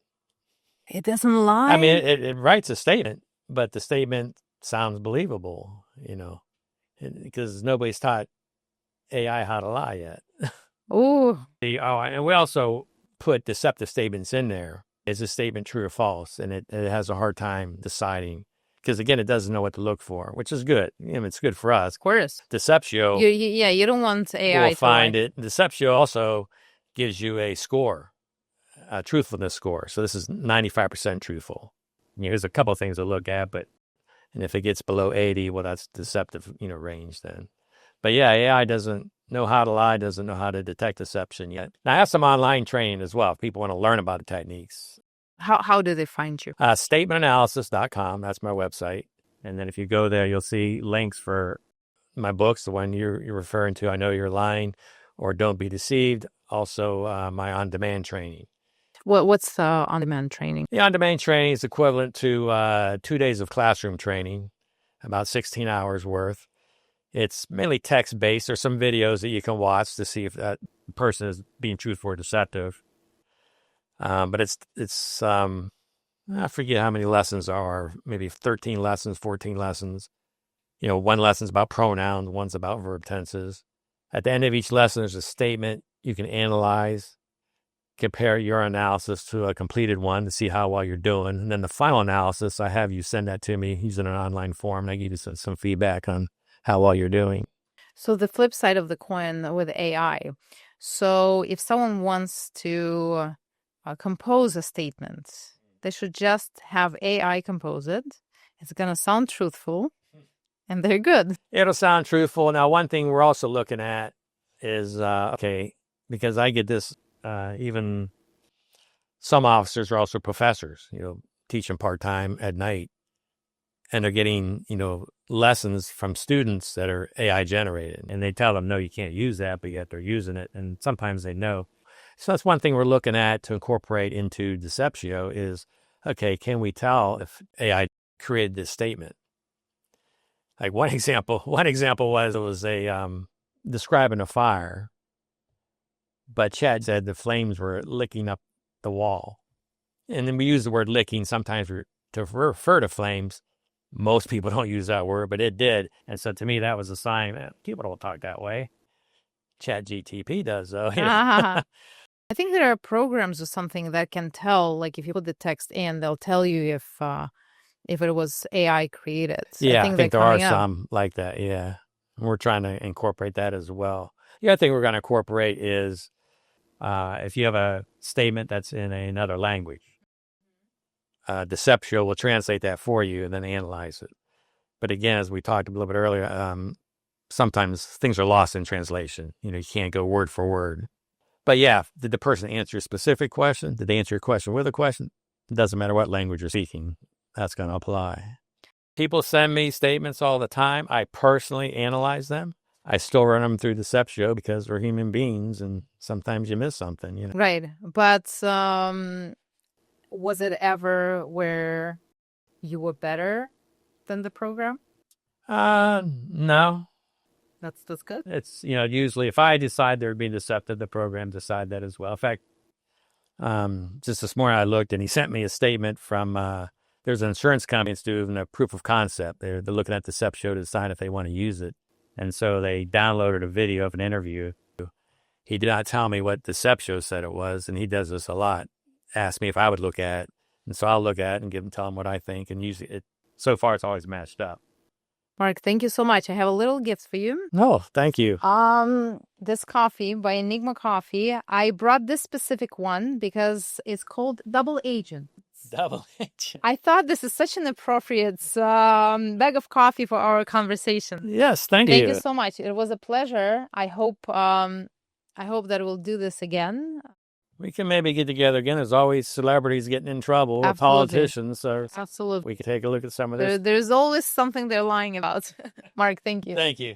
It doesn't lie? I mean, it writes a statement, but the statement sounds believable, because nobody's taught AI how to lie yet. Ooh. And we also put deceptive statements in there. Is this statement true or false? And it has a hard time deciding. Because, again, it doesn't know what to look for, which is good. It's good for us. Of course. Deceptio. You don't want AI to find it. Deceptio also gives you a score, a truthfulness score. So this is 95% truthful. There's a couple of things to look at, and if it gets below 80, well, that's deceptive, range then. But yeah, AI doesn't know how to lie, doesn't know how to detect deception yet. Now, I have some online training as well if people want to learn about the techniques. How do they find you? Statementanalysis.com, that's my website. And then if you go there, you'll see links for my books, the one you're referring to, I Know You're Lying, or Don't Be Deceived, also my on-demand training. What's the on-demand training? The on-demand training is equivalent to 2 days of classroom training, about 16 hours worth. It's mainly text-based. There's some videos that you can watch to see if that person is being truthful or deceptive. But it's I forget how many lessons there are, maybe 13 lessons, 14 lessons. One lesson's about pronouns, one's about verb tenses. At the end of each lesson, there's a statement you can analyze. Compare your analysis to a completed one to see how well you're doing. And then the final analysis, I have you send that to me using an online form, and I give you some feedback on how well you're doing. So the flip side of the coin with AI. So if someone wants to compose a statement, they should just have AI compose it. It's going to sound truthful, and they're good. It'll sound truthful. Now, one thing we're also looking at is, because I get this, even some officers are also professors, teaching part-time at night. And they're getting, lessons from students that are AI generated. And they tell them, no, you can't use that, but yet they're using it. And sometimes they know. So that's one thing we're looking at to incorporate into Deceptio is, okay, can we tell if AI created this statement? Like one example was it was a describing a fire, but Chad said the flames were licking up the wall. And then we use the word licking sometimes to refer to flames. Most people don't use that word, but it did. And so to me, that was a sign that people don't talk that way. Chat GTP does, though. I think there are programs or something that can tell, like if you put the text in, they'll tell you if it was AI created. So Yeah, I think there are up. some like that, yeah. We're trying to incorporate that as well. The other thing we're going to incorporate is if you have a statement that's in another language, Deceptio will translate that for you and then analyze it. But again, as we talked a little bit earlier, sometimes things are lost in translation. You can't go word for word. But yeah, did the person answer a specific question? Did they answer your question with a question? It doesn't matter what language you're speaking. That's going to apply. People send me statements all the time. I personally analyze them. I still run them through Deceptio because we're human beings and sometimes you miss something. Right. But was it ever where you were better than the program? No. That's good. It's, usually if I decide they're being deceptive, the program decide that as well. In fact, just this morning I looked and he sent me a statement from, there's an insurance company that's doing a proof of concept. They're looking at Deceptio to decide if they want to use it. And so they downloaded a video of an interview. He did not tell me what Deceptio said it was, and he does this a lot. Asked me if I would look at it. And so I'll look at it and tell him what I think. And usually, so far, it's always matched up. Mark, thank you so much. I have a little gift for you. Oh, thank you. This coffee by Enigma Coffee. I brought this specific one because it's called Double Agent. Double Agent. I thought this is such an appropriate bag of coffee for our conversation. Yes, thank you. Thank you so much. It was a pleasure. I hope that we'll do this again. We can maybe get together again. There's always celebrities getting in trouble, or politicians. So absolutely, we can take a look at some of this. There's always something they're lying about. Mark, thank you. Thank you.